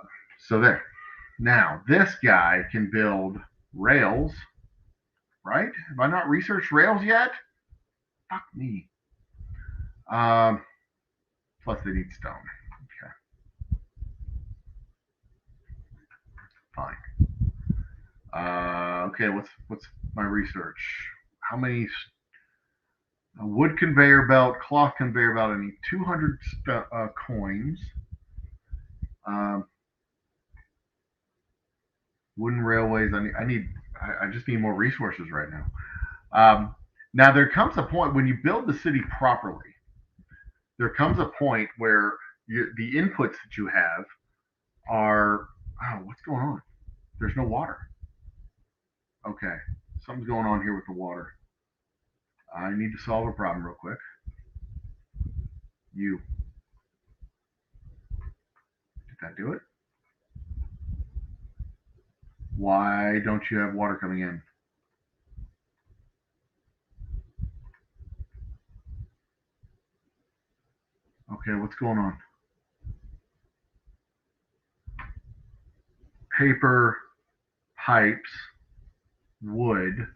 So there. Now this guy can build rails, right? Have I not researched rails yet? Fuck me. Um, Plus they need stone. Okay, fine. Okay, what's my research? How many a wood conveyor belt, cloth conveyor belt? I need 200 coins. Um, Wooden railways. I just need more resources right now. Now there comes a point when you build the city properly. There comes a point where the inputs that you have are, oh, what's going on? There's no water. Okay, something's going on here with the water. I need to solve a problem real quick. Did that do it? Why don't you have water coming in? Okay, what's going on? Paper, pipes, wood.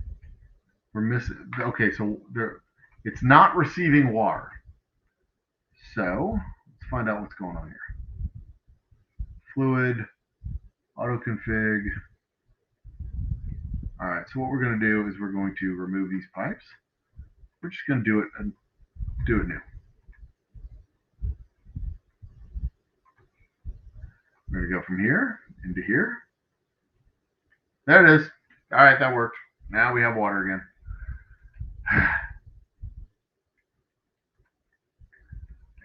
We're missing. Okay, so it's not receiving water. So let's find out what's going on here. Fluid, auto config. All right, so what we're going to do is we're going to remove these pipes. We're just going to do it new. We're going to go from here into here. There it is. All right, that worked. Now we have water again.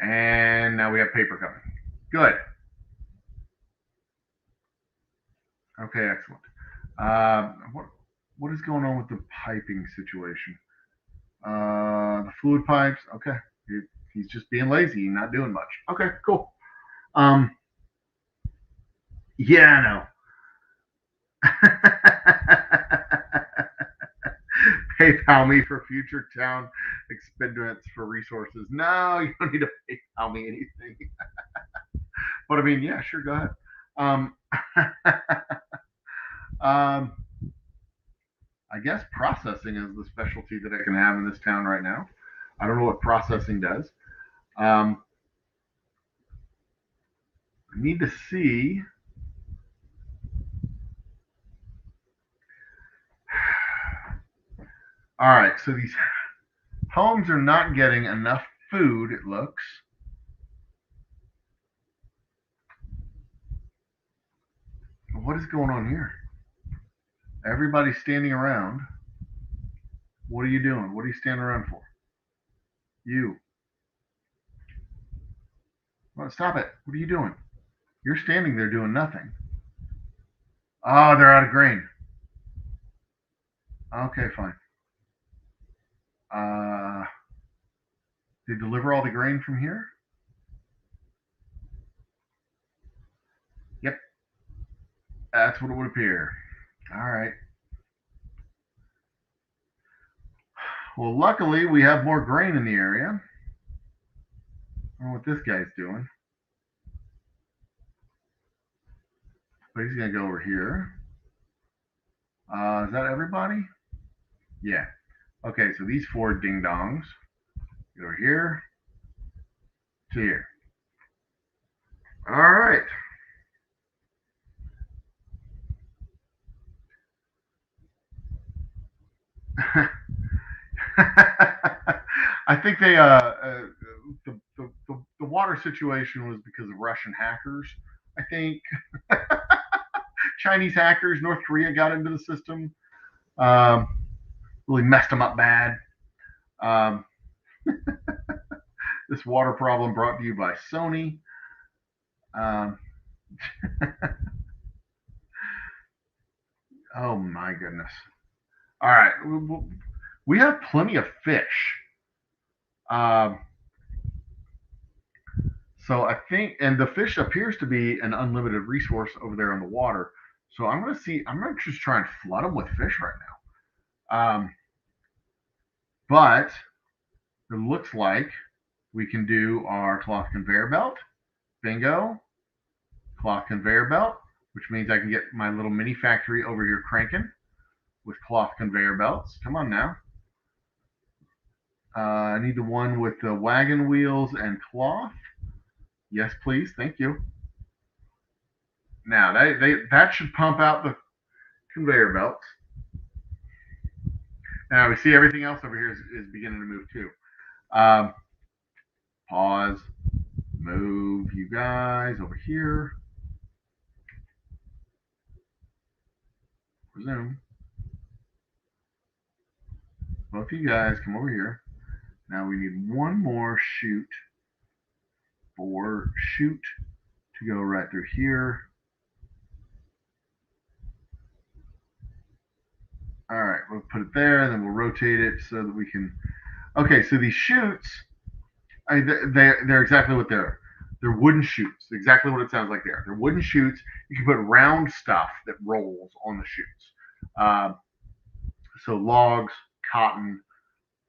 And now we have paper coming. Good. Okay, excellent. What is going on with the piping situation? The fluid pipes. Okay, he's just being lazy, not doing much. Okay, cool. Yeah, I know. PayPal me for future town expenditures for resources. No, you don't need to PayPal me anything. But I mean, yeah, sure, go ahead. Um, um, I guess processing is the specialty that I can have in this town right now. I don't know what processing does. Um, I need to see. All right, so these homes are not getting enough food, it looks. What is going on here? Everybody's standing around. What are you doing? What are you standing around for? You. Well, stop it. What are you doing? You're standing there doing nothing. Oh, they're out of grain. Okay, fine. They deliver all the grain from here? Yep, that's what it would appear. All right. Well, luckily we have more grain in the area. I don't know what this guy's doing, but he's gonna go over here. Is that everybody? Yeah. Okay, so these four ding dongs go over here to here. All right. I think they the water situation was because of Russian hackers. I think Chinese hackers, North Korea got into the system, um, really messed them up bad. Um, this water problem brought to you by Sony. Um, oh my goodness! All right, we have plenty of fish. Um, So I think, and the fish appears to be an unlimited resource over there in the water. So I'm going to see, I'm going to just try and flood them with fish right now. But it looks like we can do our cloth conveyor belt. Bingo. Cloth conveyor belt, which means I can get my little mini factory over here cranking with cloth conveyor belts. Come on now. I need the one with the wagon wheels and cloth. Yes, please. Thank you. Now, that should pump out the conveyor belts. Now we see everything else over here is beginning to move too. Um, pause, move you guys over here. Resume. Both of you guys come over here. Now we need one more chute to go right through here. All right, we'll put it there, and then we'll rotate it so that we can. Okay, so these chutes, they're exactly what they're. They're wooden chutes, exactly what it sounds like they are. They're wooden chutes. You can put round stuff that rolls on the chutes. So logs, cotton,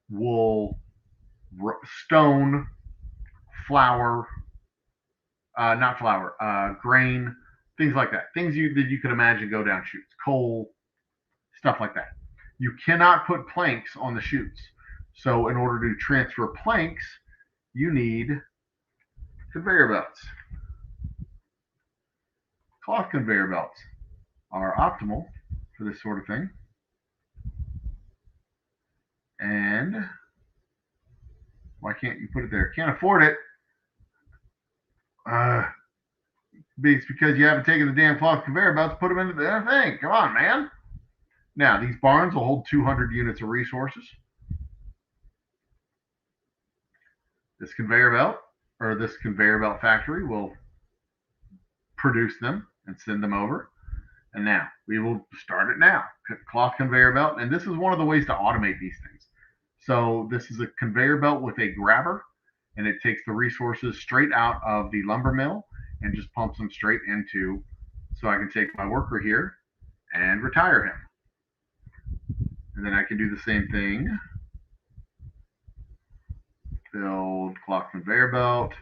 wool, stone, flour, not flour, grain, things like that. Things that you could imagine go down chutes, coal, stuff like that. You cannot put planks on the chutes. So in order to transfer planks, you need conveyor belts. Cloth conveyor belts are optimal for this sort of thing. And why can't you put it there? Can't afford it. It's because you haven't taken the damn cloth conveyor belts, put them into the damn thing. Come on, man. Now, these barns will hold 200 units of resources. This conveyor belt, or this conveyor belt factory, will produce them and send them over. And now, we will start it now. Cloth conveyor belt, and this is one of the ways to automate these things. So this is a conveyor belt with a grabber, and it takes the resources straight out of the lumber mill and just pumps them straight into, so I can take my worker here and retire him. And then I can do the same thing. Build cloth conveyor belt,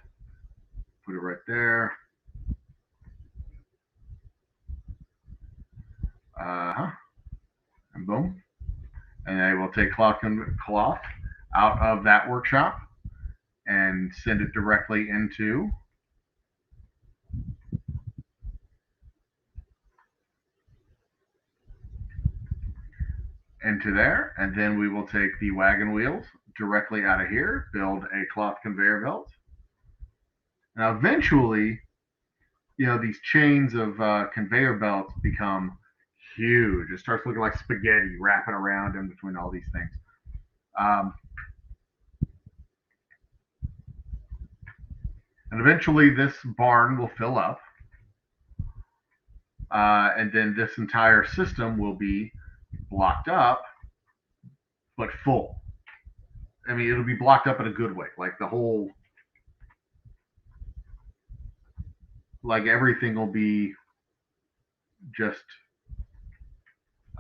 put it right there. And boom. And I will take cloth out of that workshop and send it directly into there. And then we will take the wagon wheels directly out of here, build a cloth conveyor belt. Now, eventually, these chains of conveyor belts become huge. It starts looking like spaghetti wrapping around in between all these things. And eventually this barn will fill up. And then this entire system will be blocked up, but full. I mean, it'll be blocked up in a good way. Like the whole, like everything will be just,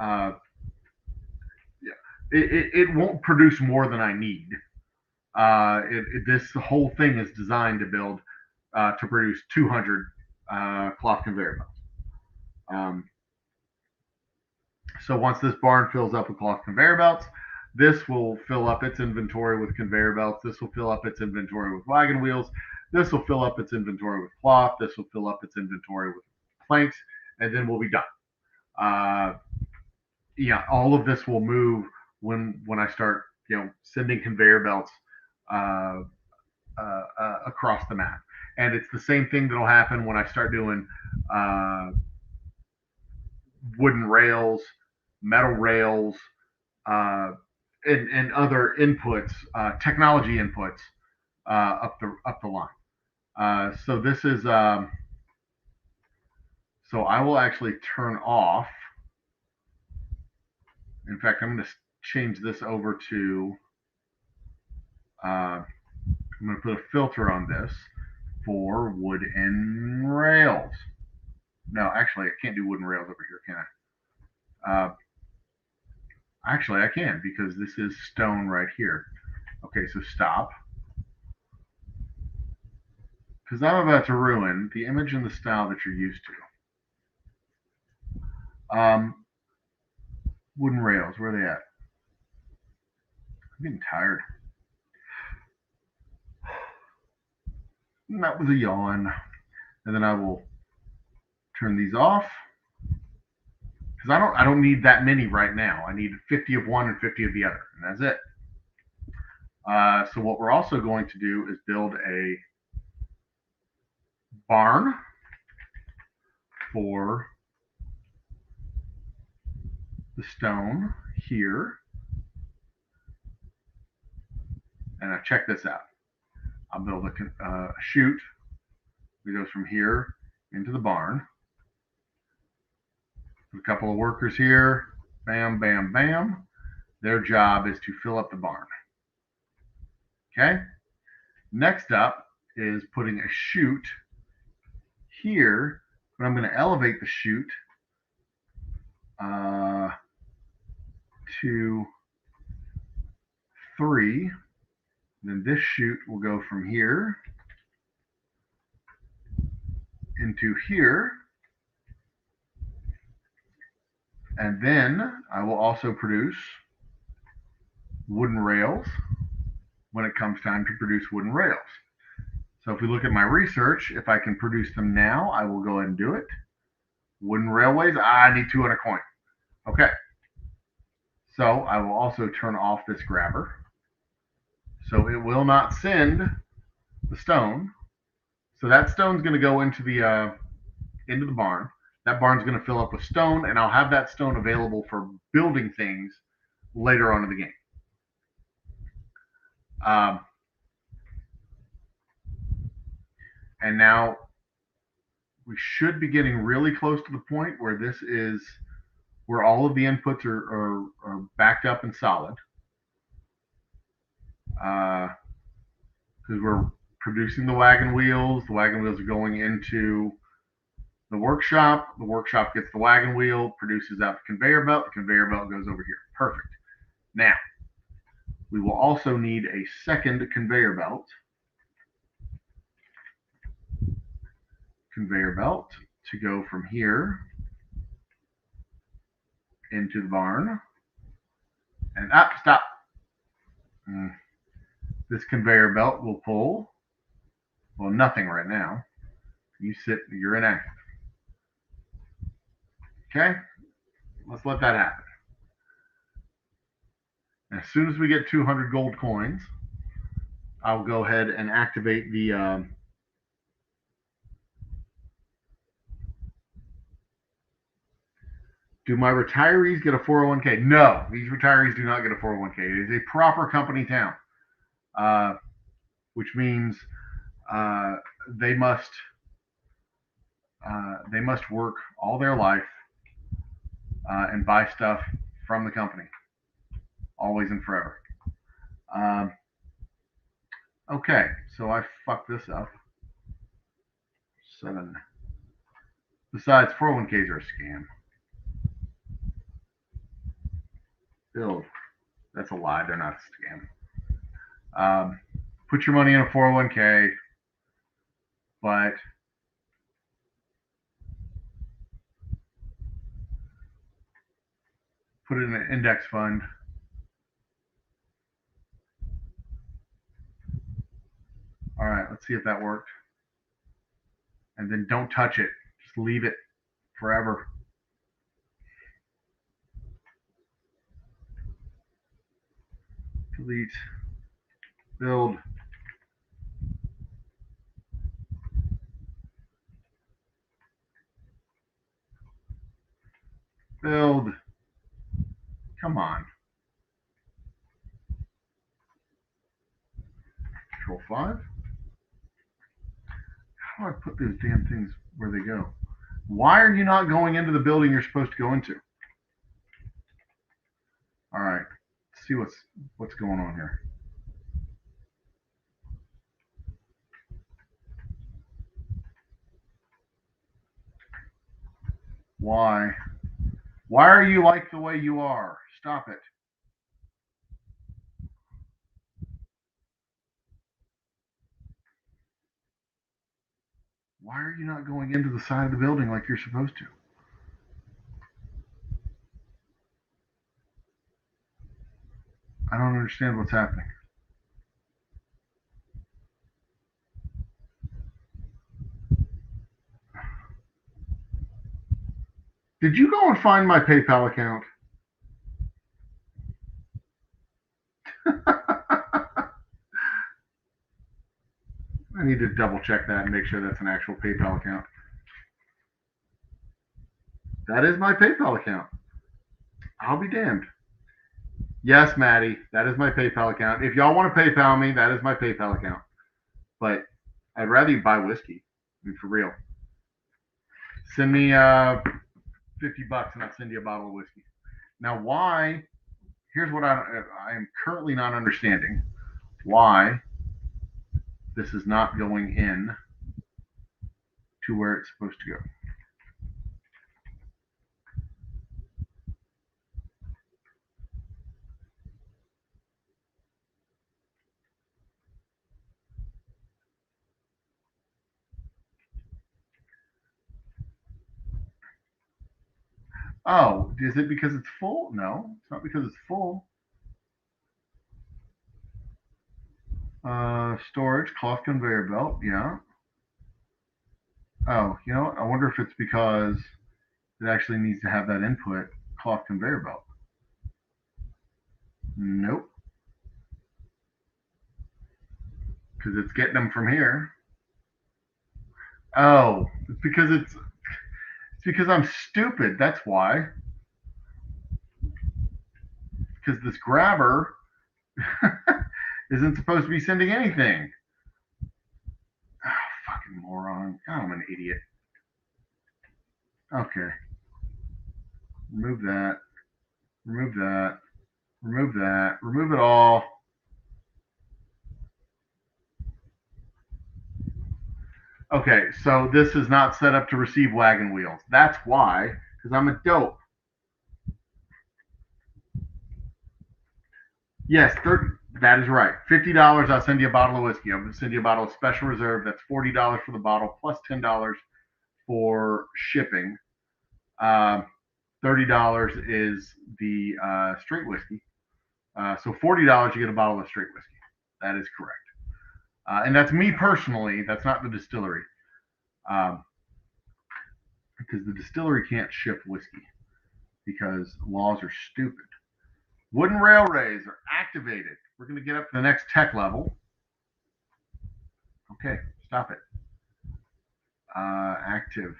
uh, yeah. It won't produce more than I need. This whole thing is designed to build to produce 200 cloth conveyor belts. So once this barn fills up with cloth conveyor belts, this will fill up its inventory with conveyor belts. This will fill up its inventory with wagon wheels. This will fill up its inventory with cloth. This will fill up its inventory with planks, and then we'll be done. Yeah, all of this will move when I start, sending conveyor belts uh, across the map. And it's the same thing that'll happen when I start doing wooden rails, metal rails, uh, and other inputs, technology inputs up the line. So this is so I will actually turn off. In fact, I'm going to change this over to. I'm going to put a filter on this for wooden rails. No, actually, I can't do wooden rails over here, can I? Actually, I can because this is stone right here. Okay, so stop. Because I'm about to ruin the image and the style that you're used to. Wooden rails, where are they at? I'm getting tired. And that was a yawn. And then I will turn these off. Because I don't need that many right now. I need 50 of one and 50 of the other. And that's it. So what we're also going to do is build a barn for the stone here. And I check this out. I'll build a chute that goes from here into the barn. A couple of workers here. Bam, bam, bam. Their job is to fill up the barn. Okay. Next up is putting a chute here, but I'm going to elevate the chute to 3. Then this chute will go from here into here. And then I will also produce wooden rails when it comes time to produce wooden rails. So if we look at my research, if I can produce them now, I will go ahead and do it. Wooden railways, I need 200 coin. Okay. So I will also turn off this grabber. So it will not send the stone. So that stone's going to go into the barn. That barn's going to fill up with stone, and I'll have that stone available for building things later on in the game. And now we should be getting really close to the point where this is where all of the inputs are backed up and solid. Because we're producing the wagon wheels. The wagon wheels are going into the workshop gets the wagon wheel, produces out the conveyor belt goes over here. Perfect. Now, we will also need a second conveyor belt to go from here into the barn. And stop. This conveyor belt will pull, well, nothing right now. You're inactive. Okay, let's let that happen. As soon as we get 200 gold coins, I'll go ahead and activate the do my retirees get a 401k? No, these retirees do not get a 401k. It is a proper company town, which means they must work all their life and buy stuff from the company, always and forever. Okay, so I fucked this up. 7. Besides, 401ks are a scam. Build. That's a lie. They're not a scam. Put your money in a 401k, but put it in an index fund. All right, let's see if that worked. And then don't touch it. Just leave it forever. Delete. Build. Build. Come on. Control 5. How do I put those damn things where they go? Why are you not going into the building you're supposed to go into? All right. Let's see what's going on here. Why? Why are you like the way you are? Stop it. Why are you not going into the side of the building like you're supposed to? I don't understand what's happening. Did you go and find my PayPal account? I need to double check that and make sure that's an actual PayPal account. That is my PayPal account. I'll be damned. Yes, Maddie, that is my PayPal account. If y'all want to PayPal me, that is my PayPal account. But I'd rather you buy whiskey. I mean, for real. Send me $50 and I'll send you a bottle of whiskey. Now, why? Here's what I am currently not understanding. Why this is not going in to where it's supposed to go. Oh, is it because it's full? No, it's not because it's full. Storage, cloth conveyor belt, yeah. Oh, you know what? I wonder if it's because it actually needs to have that input, cloth conveyor belt. Nope. Because it's getting them from here. Oh, it's because I'm stupid. That's why. Because this grabber isn't supposed to be sending anything. Oh, fucking moron. Oh, I'm an idiot. Okay. Remove that. Remove that. Remove that. Remove it all. Okay, so this is not set up to receive wagon wheels. That's why, because I'm a dope. Yes, that is right. $50, I'll send you a bottle of whiskey. I'm going to send you a bottle of Special Reserve. That's $40 for the bottle, plus $10 for shipping. $30 is the straight whiskey. So $40, you get a bottle of straight whiskey. That is correct. And that's me personally. That's not the distillery. Because the distillery can't ship whiskey because laws are stupid. Wooden railways are activated. We're going to get up to the next tech level. Okay, stop it. Active.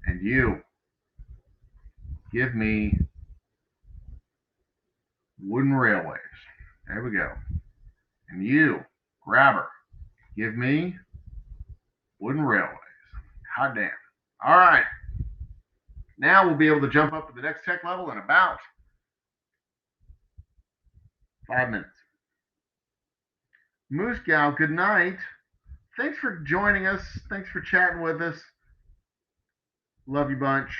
And you, give me wooden railways. There we go. And you, grabber. Give me wooden railways. Hot damn. All right. Now we'll be able to jump up to the next tech level in about 5 minutes. Moose Gal, good night. Thanks for joining us. Thanks for chatting with us. Love you bunch.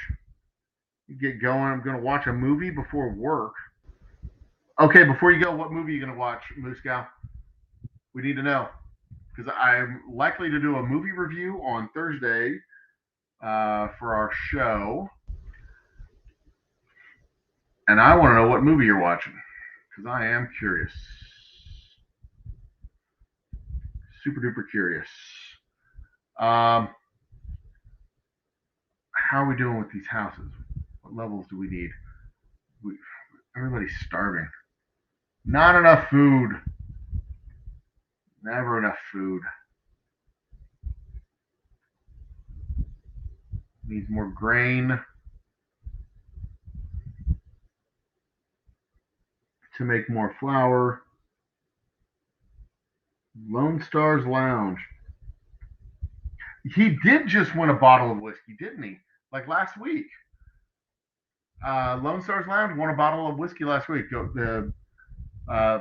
You get going. I'm going to watch a movie before work. Okay, before you go, what movie are you going to watch, Moose Gal? We need to know. Because I'm likely to do a movie review on Thursday for our show. And I want to know what movie you're watching. Because I am curious. Super duper curious. How are we doing with these houses? What levels do we need? Everybody's starving. Not enough food. Never enough food. Needs more grain to make more flour. Lone Star's Lounge. He did just win a bottle of whiskey, didn't he? Like last week. Lone Star's Lounge won a bottle of whiskey last week.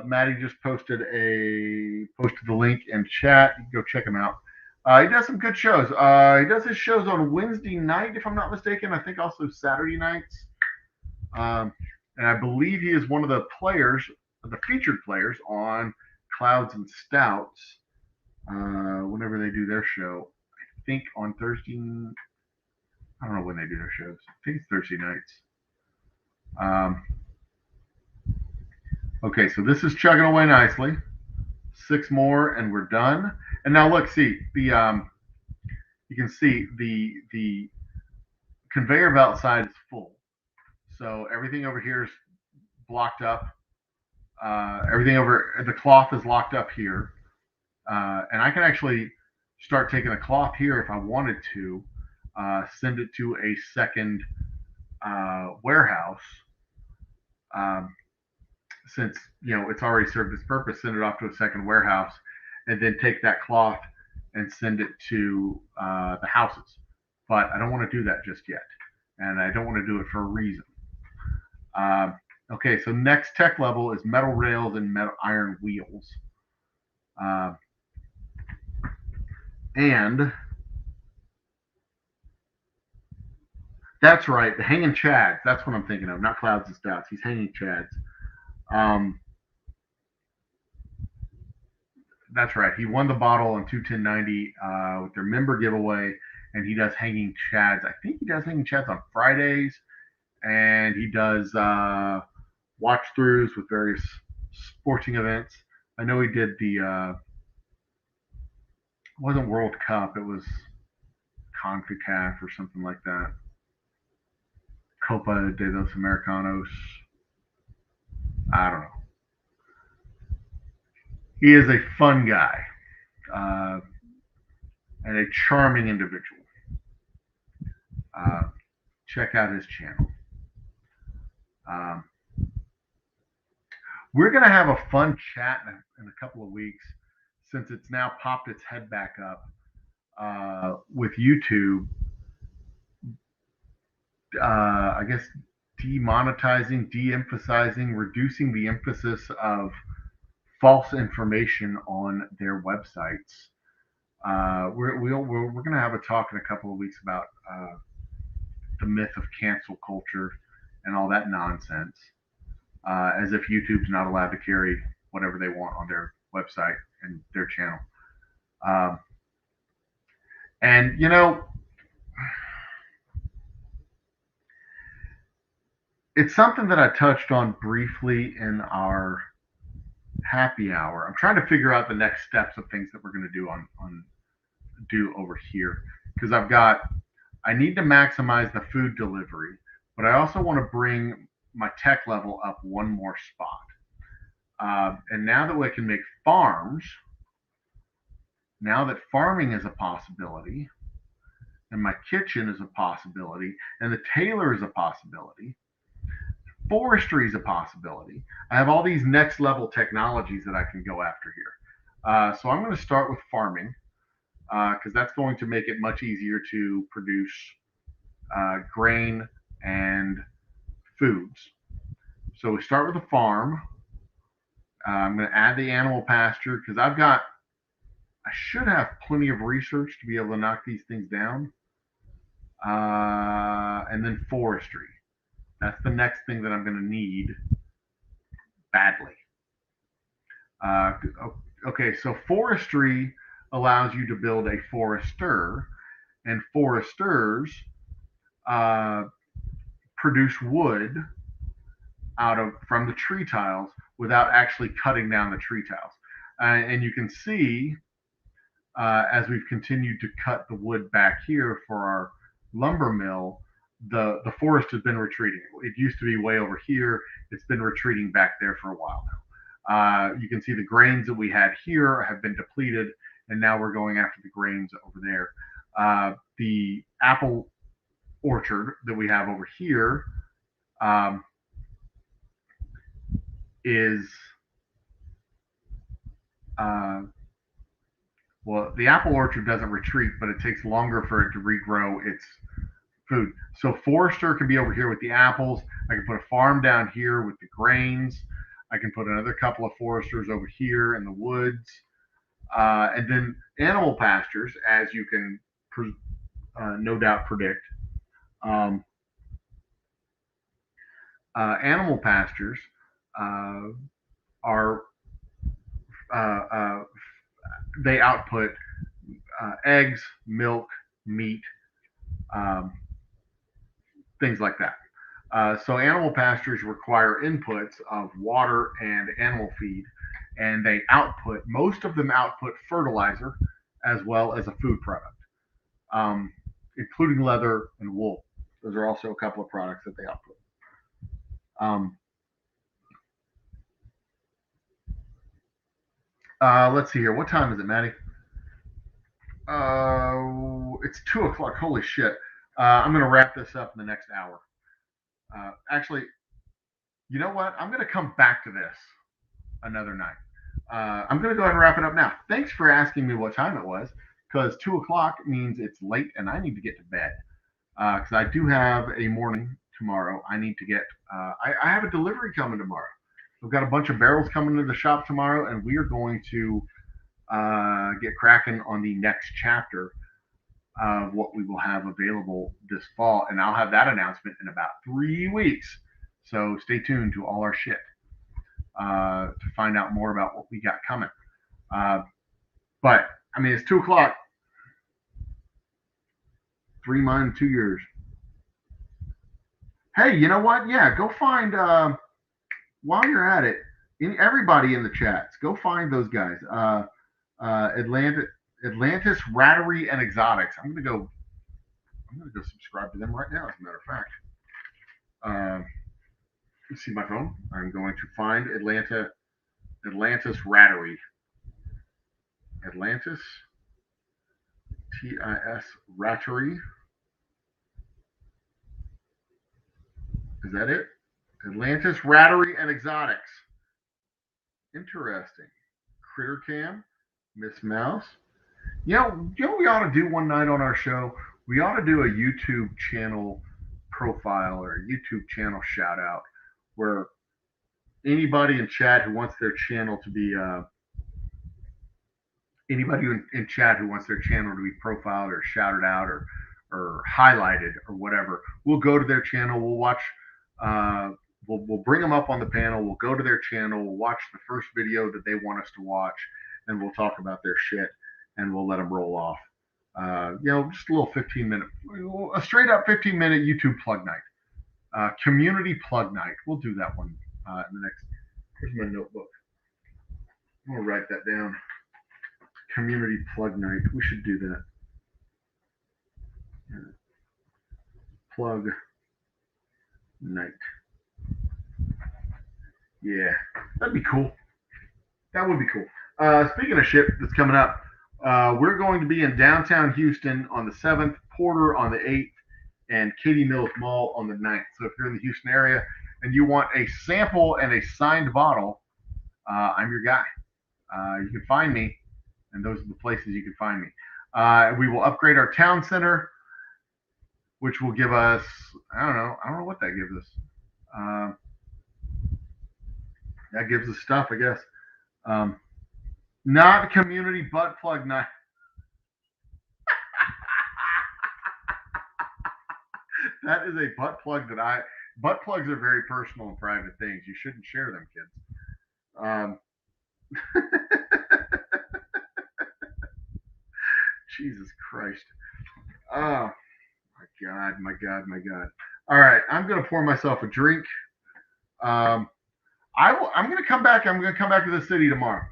Maddie just posted the link in chat. Go check him out. He does some good shows. He does his shows on Wednesday night, if I'm not mistaken. I think also Saturday nights. And I believe he is one of the players, the featured players on Clouds and Stouts. Whenever they do their show, I think on Thursday. I don't know when they do their shows. I think it's Thursday nights. Okay, so this is chugging away nicely. 6 more, and we're done. And now look, see the you can see the conveyor belt side is full, so everything over here is blocked up. Everything over the cloth is locked up here, and I can actually start taking a cloth here if I wanted to, send it to a second warehouse. Since it's already served its purpose, send it off to a second warehouse, and then take that cloth and send it to the houses. But I don't want to do that just yet, and I don't want to do it for a reason. Okay, so next tech level is metal rails and metal iron wheels. And that's right, the hanging chads. That's what I'm thinking of, not Clouds and Stouts. He's hanging chads. That's right. He won the bottle on 21090 with their member giveaway, and he does hanging chads. I think he does hanging chads on Fridays, and he does watch throughs with various sporting events. I know he did the it wasn't World Cup, it was CONCACAF or something like that. Copa de los Americanos. I don't know. He is a fun guy and a charming individual. Check out his channel. We're going to have a fun chat in a couple of weeks, since it's now popped its head back up with YouTube. I guess demonetizing, de-emphasizing, reducing the emphasis of false information on their websites. We're going to have a talk in a couple of weeks about the myth of cancel culture and all that nonsense, as if YouTube's not allowed to carry whatever they want on their website and their channel. And it's something that I touched on briefly in our happy hour. I'm trying to figure out the next steps of things that we're going to do over here, because I need to maximize the food delivery, but I also want to bring my tech level up one more spot. And now that we can make farms, now that farming is a possibility, and my kitchen is a possibility, and the tailor is a possibility, forestry is a possibility. I have all these next level technologies that I can go after here. So I'm going to start with farming because that's going to make it much easier to produce grain and foods. So we start with the farm. I'm going to add the animal pasture because I should have plenty of research to be able to knock these things down. And then forestry. That's the next thing that I'm going to need badly. Uh, okay, so forestry allows you to build a forester, and foresters uh, produce wood out of from the tree tiles without actually cutting down the tree tiles. And you can see as we've continued to cut the wood back here for our lumber mill, the forest has been retreating. It used to be way over here. It's been retreating back there for a while now. You can see the grains that we had here have been depleted, and now we're going after the grains over there. The apple orchard that we have over here is well, the apple orchard doesn't retreat, but it takes longer for it to regrow its food. So forester can be over here with the apples. I can put a farm down here with the grains. I can put another couple of foresters over here in the woods. And then animal pastures, as you can no doubt predict. Animal pastures are they output eggs, milk, meat, um, things like that. So animal pastures require inputs of water and animal feed, and most of them output fertilizer as well as a food product, including leather and wool. Those are also a couple of products that they output. Um, let's see here. What time is it, Maddie? It's 2 o'clock. Holy shit. I'm going to wrap this up in the next hour. Actually, you know what? I'm going to come back to this another night. I'm going to go ahead and wrap it up now. Thanks for asking me what time it was, because 2 o'clock means it's late and I need to get to bed. Because I do have a morning tomorrow. I need to get, I have a delivery coming tomorrow. We've got a bunch of barrels coming to the shop tomorrow, and we are going to get cracking on the next chapter of what we will have available this fall. And I'll have that announcement in about 3 weeks. So stay tuned to all our shit to find out more about what we got coming. But I mean, it's 2 o'clock. 3 months, 2 years. Hey, you know what? Yeah, go find while you're at it. Everybody in the chats, go find those guys. Atlantis Rattery and Exotics. I'm gonna go subscribe to them right now. As a matter of fact, let's see my phone. I'm going to find Atlantis Rattery. Atlantis TIS Rattery. Is that it? Atlantis Rattery and Exotics. Interesting. Critter Cam, Miss Mouse. You know what we ought to do one night on our show? We ought to do a YouTube channel profile or a YouTube channel shout out where anybody in chat who wants their channel to be profiled or shouted out or highlighted or whatever, we'll go to their channel. We'll watch. We'll bring them up on the panel. We'll go to their channel. We'll watch the first video that they want us to watch, and we'll talk about their shit, and we'll let them roll off. Just a little 15-minute, a straight up 15-minute YouTube plug night, community plug night. We'll do that one in the next. Here's my notebook. I'm gonna write that down. Community plug night. We should do that. Plug night. Yeah, that'd be cool. That would be cool. Speaking of shit that's coming up, we're going to be in downtown Houston on the 7th, Porter on the 8th, and Katy Mills Mall on the 9th. So if you're in the Houston area and you want a sample and a signed bottle, I'm your guy. you can find me, and those are the places you can find me. We will upgrade our town center, which will give us, I don't know what that gives us. That gives us stuff, I guess. Not community butt plug night. That is a butt plug butt plugs are very personal and private things. You shouldn't share them, kids. Jesus Christ. Oh, my God, my God, my God. All right, I'm going to pour myself a drink. I'm going to come back. I'm going to come back to the city tomorrow.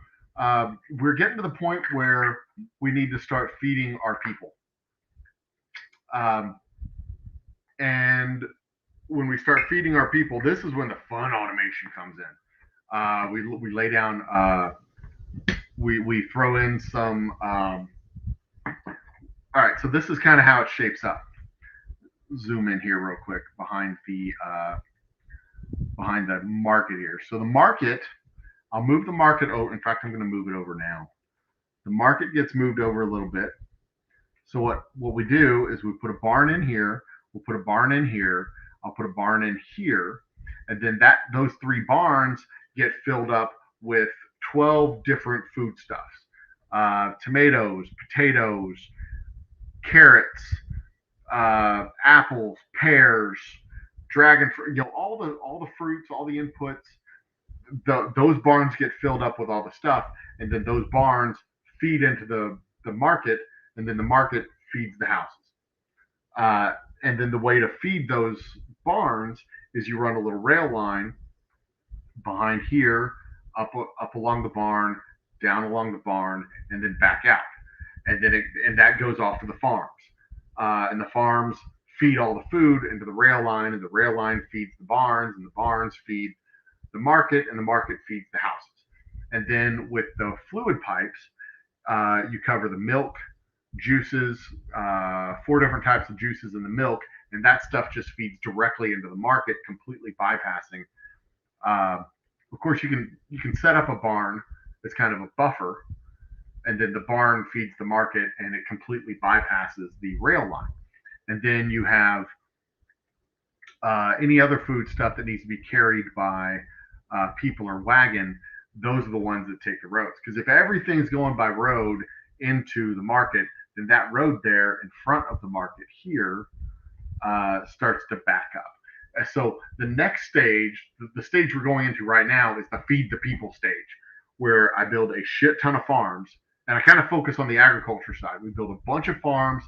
We're getting to the point where we need to start feeding our people. And when we start feeding our people, this is when the fun automation comes in. We lay down. We throw in some. All right, so this is kind of how it shapes up. Zoom in here real quick behind the market here. So the market, I'll move the market over. In fact, I'm going to move it over now. The market gets moved over a little bit. So what we do is we put a barn in here. We'll put a barn in here. I'll put a barn in here, and then those 3 barns get filled up with 12 different foodstuffs: tomatoes, potatoes, carrots, apples, pears, dragon fruit. All the fruits, all the inputs. Those barns get filled up with all the stuff, and then those barns feed into the market, and then the market feeds the houses. And then the way to feed those barns is you run a little rail line behind here, up along the barn, down along the barn, and then back out, and that goes off to the farms, and the farms feed all the food into the rail line, and the rail line feeds the barns, and the barns feed the market, and the market feeds the houses. And then with the fluid pipes, you cover the milk, juices, 4 different types of juices in the milk, and that stuff just feeds directly into the market, completely bypassing. Of course, you can set up a barn that's kind of a buffer, and then the barn feeds the market, and it completely bypasses the rail line. And then you have any other food stuff that needs to be carried by people or wagon. Those are the ones that take the roads. Because if everything's going by road into the market, then that road there in front of the market here starts to back up. So the next stage, the stage we're going into right now, is the feed the people stage, where I build a shit ton of farms, and I kind of focus on the agriculture side. We build a bunch of farms,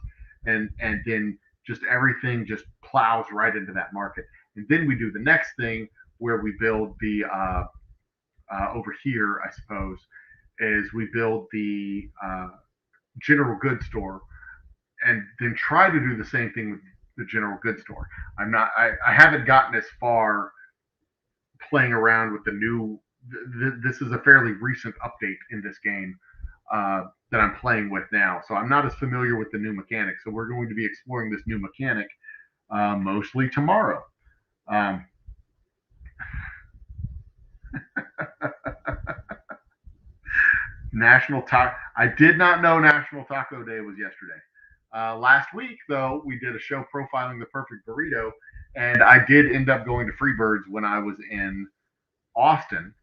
and then just everything just plows right into that market. And then we do the next thing, where we build the over here, I suppose, is we build the general goods store, and then try to do the same thing with the general goods store. I haven't gotten as far playing around with the new. This is a fairly recent update in this game that I'm playing with now, so I'm not as familiar with the new mechanics. So we're going to be exploring this new mechanic mostly tomorrow. National Taco. I did not know National Taco Day was yesterday. Last week, though, we did a show profiling the perfect burrito, and I did end up going to Freebirds when I was in Austin.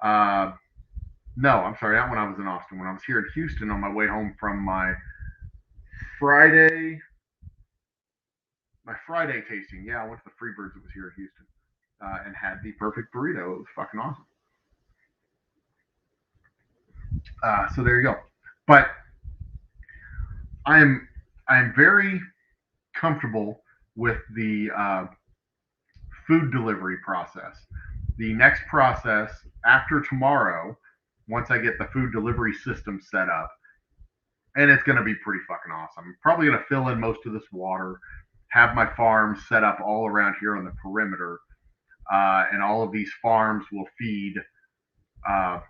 No, I'm sorry, not when I was in Austin. When I was here in Houston on my way home from my Friday tasting. Yeah, I went to the Freebirds that was here in Houston and had the perfect burrito. It was fucking awesome. So there you go. But I'm very comfortable with the food delivery process. The next process after tomorrow, once I get the food delivery system set up, and it's going to be pretty fucking awesome. I'm probably going to fill in most of this water, have my farms set up all around here on the perimeter, and all of these farms will feed the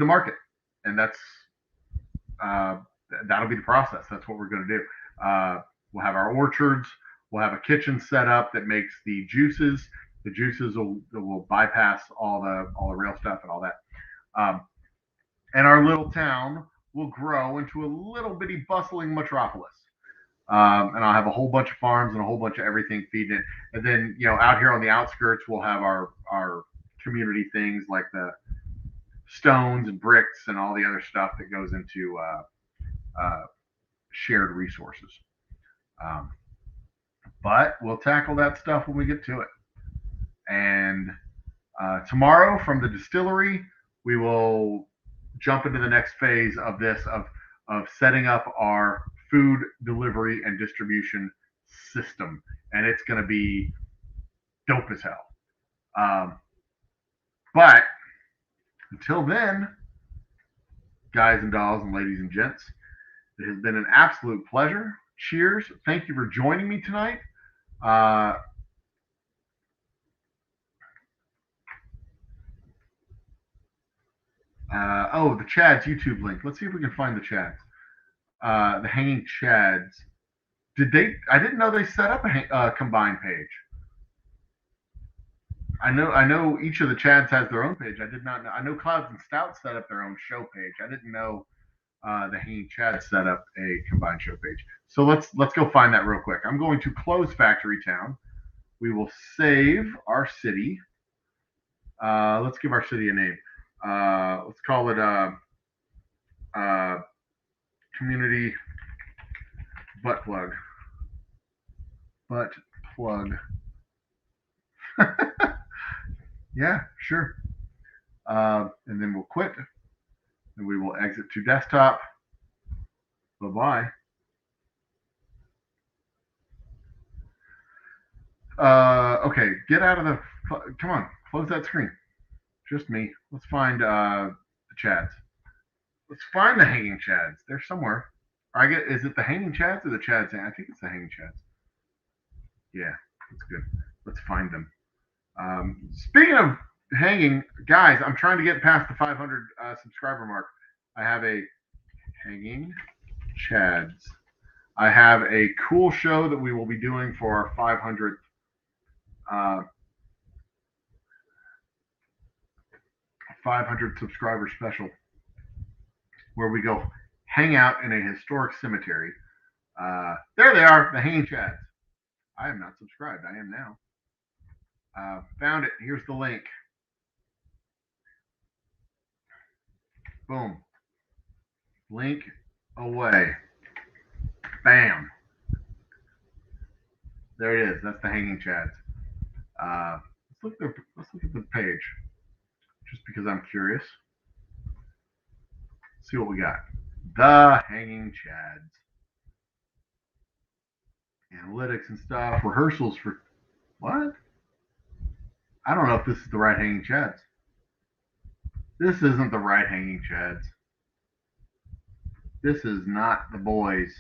market, and that'll be the process. That's what we're going to do. We'll have our orchards. We'll have a kitchen set up that makes the juices. The juices will bypass all the rail stuff and all that. and our little town will grow into a little bitty bustling metropolis. And I'll have a whole bunch of farms and a whole bunch of everything feeding it. And then, out here on the outskirts, we'll have our community things like the stones and bricks and all the other stuff that goes into uh, shared resources. Um, but we'll tackle that stuff when we get to it. And tomorrow from the distillery, we will jump into the next phase of this of setting up our food delivery and distribution system, and it's going to be dope as hell. But until then, guys and dolls and ladies and gents, it has been an absolute pleasure. Cheers. Thank you for joining me tonight. The Chad's YouTube link. Let's see if we can find the Chads. The Hanging Chads. Did they? I didn't know they set up a combined page. I know each of the Chads has their own page. I did not know. I know Clouds and Stouts set up their own show page. I didn't know the Hanging Chad set up a combined show page. So let's go find that real quick. I'm going to close Factory Town. We will save our city. Let's give our city a name. Let's call it Community Butt Plug. Butt Plug. Yeah, sure. And then we'll quit. And we will exit to desktop. Bye-bye. Okay, get out of the. Come on, close that screen. Just me. Let's find the Chads. Let's find the Hanging Chads. They're somewhere. Is it the Hanging Chads or the Chads? I think it's the Hanging Chads. Yeah, that's good. Let's find them. Speaking of hanging, guys, I'm trying to get past the 500 subscriber mark. I have a Hanging Chads. I have a cool show that we will be doing for our 500th 500 subscriber special, where we go hang out in a historic cemetery. There they are, the Hanging Chads. I am not subscribed. I am now. Found it. Here's the link. Boom. Link away. Bam. There it is. That's the Hanging Chads. Let's look at the page, just because I'm curious. Let's see what we got. The Hanging Chads. Analytics and stuff. Rehearsals for what? I don't know if this is the right Hanging Chads. This isn't the right Hanging Chads. This is not the boys.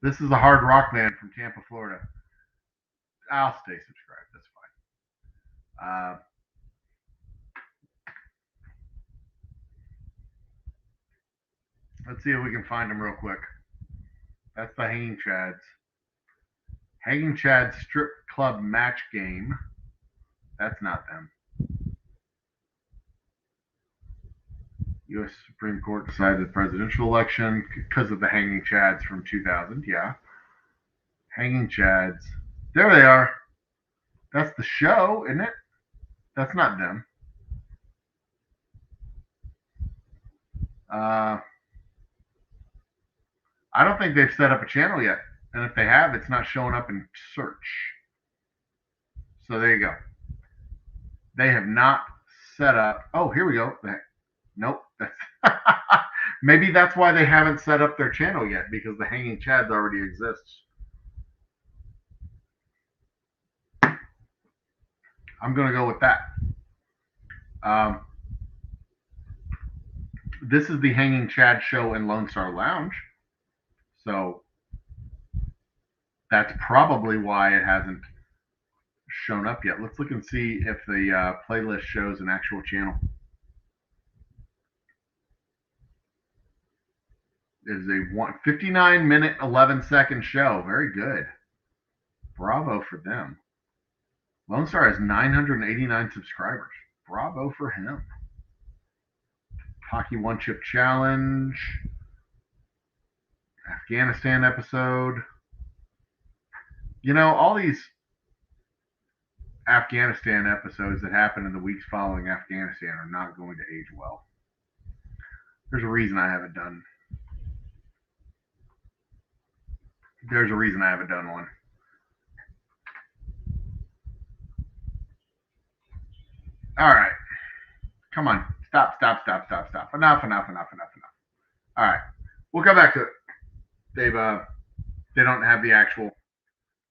This is a hard rock man from Tampa, Florida. I'll stay subscribed. That's fine. Let's see if we can find them real quick. That's the Hanging Chads. Hanging Chads Strip Club Match Game. That's not them. U.S. Supreme Court decided the presidential election because of the Hanging Chads from 2000. Yeah. Hanging Chads. There they are. That's the show, isn't it? That's not them. I don't think they've set up a channel yet. And if they have, it's not showing up in search. So there you go. They have not set up. Oh, here we go. Nope. Maybe that's why they haven't set up their channel yet, because the Hanging Chads already exists. I'm going to go with that. This is the Hanging Chad show in Lone Star Lounge. So that's probably why it hasn't shown up yet. Let's look and see if the playlist shows an actual channel. It is a 59-minute, 11-second show. Very good. Bravo for them. Lone Star has 989 subscribers. bravo for him. Hockey One Chip Challenge. Afghanistan episode. You know, all these Afghanistan episodes that happen in the weeks following Afghanistan are not going to age well. There's a reason I haven't done. There's a reason I haven't done one. All right. Come on. Stop. Enough. All right. We'll come back to it. They don't have the actual.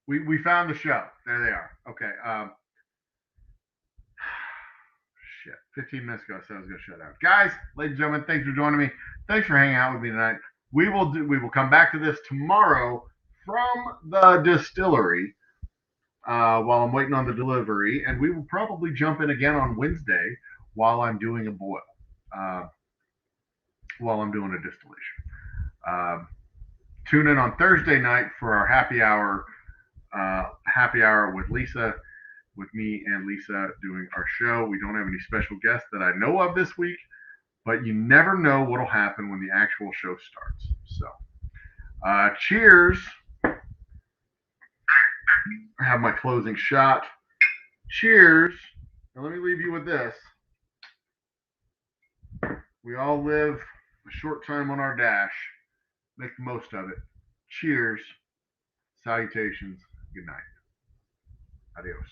We found the show. There they are. Okay. Shit. 15 minutes ago, I said I was going to shut out. Guys, ladies and gentlemen, thanks for joining me. Thanks for hanging out with me tonight. We will come back to this tomorrow from the distillery while I'm waiting on the delivery, and we will probably jump in again on Wednesday while I'm doing a boil, while I'm doing a distillation. Tune in on Thursday night for our happy hour with Lisa, with me and Lisa doing our show. We don't have any special guests that I know of this week, but you never know what will happen when the actual show starts. So, cheers. I have my closing shot. Cheers. Now let me leave you with this. We all live a short time on our dash. Make the most of it. Cheers. Salutations. Good night. Adios.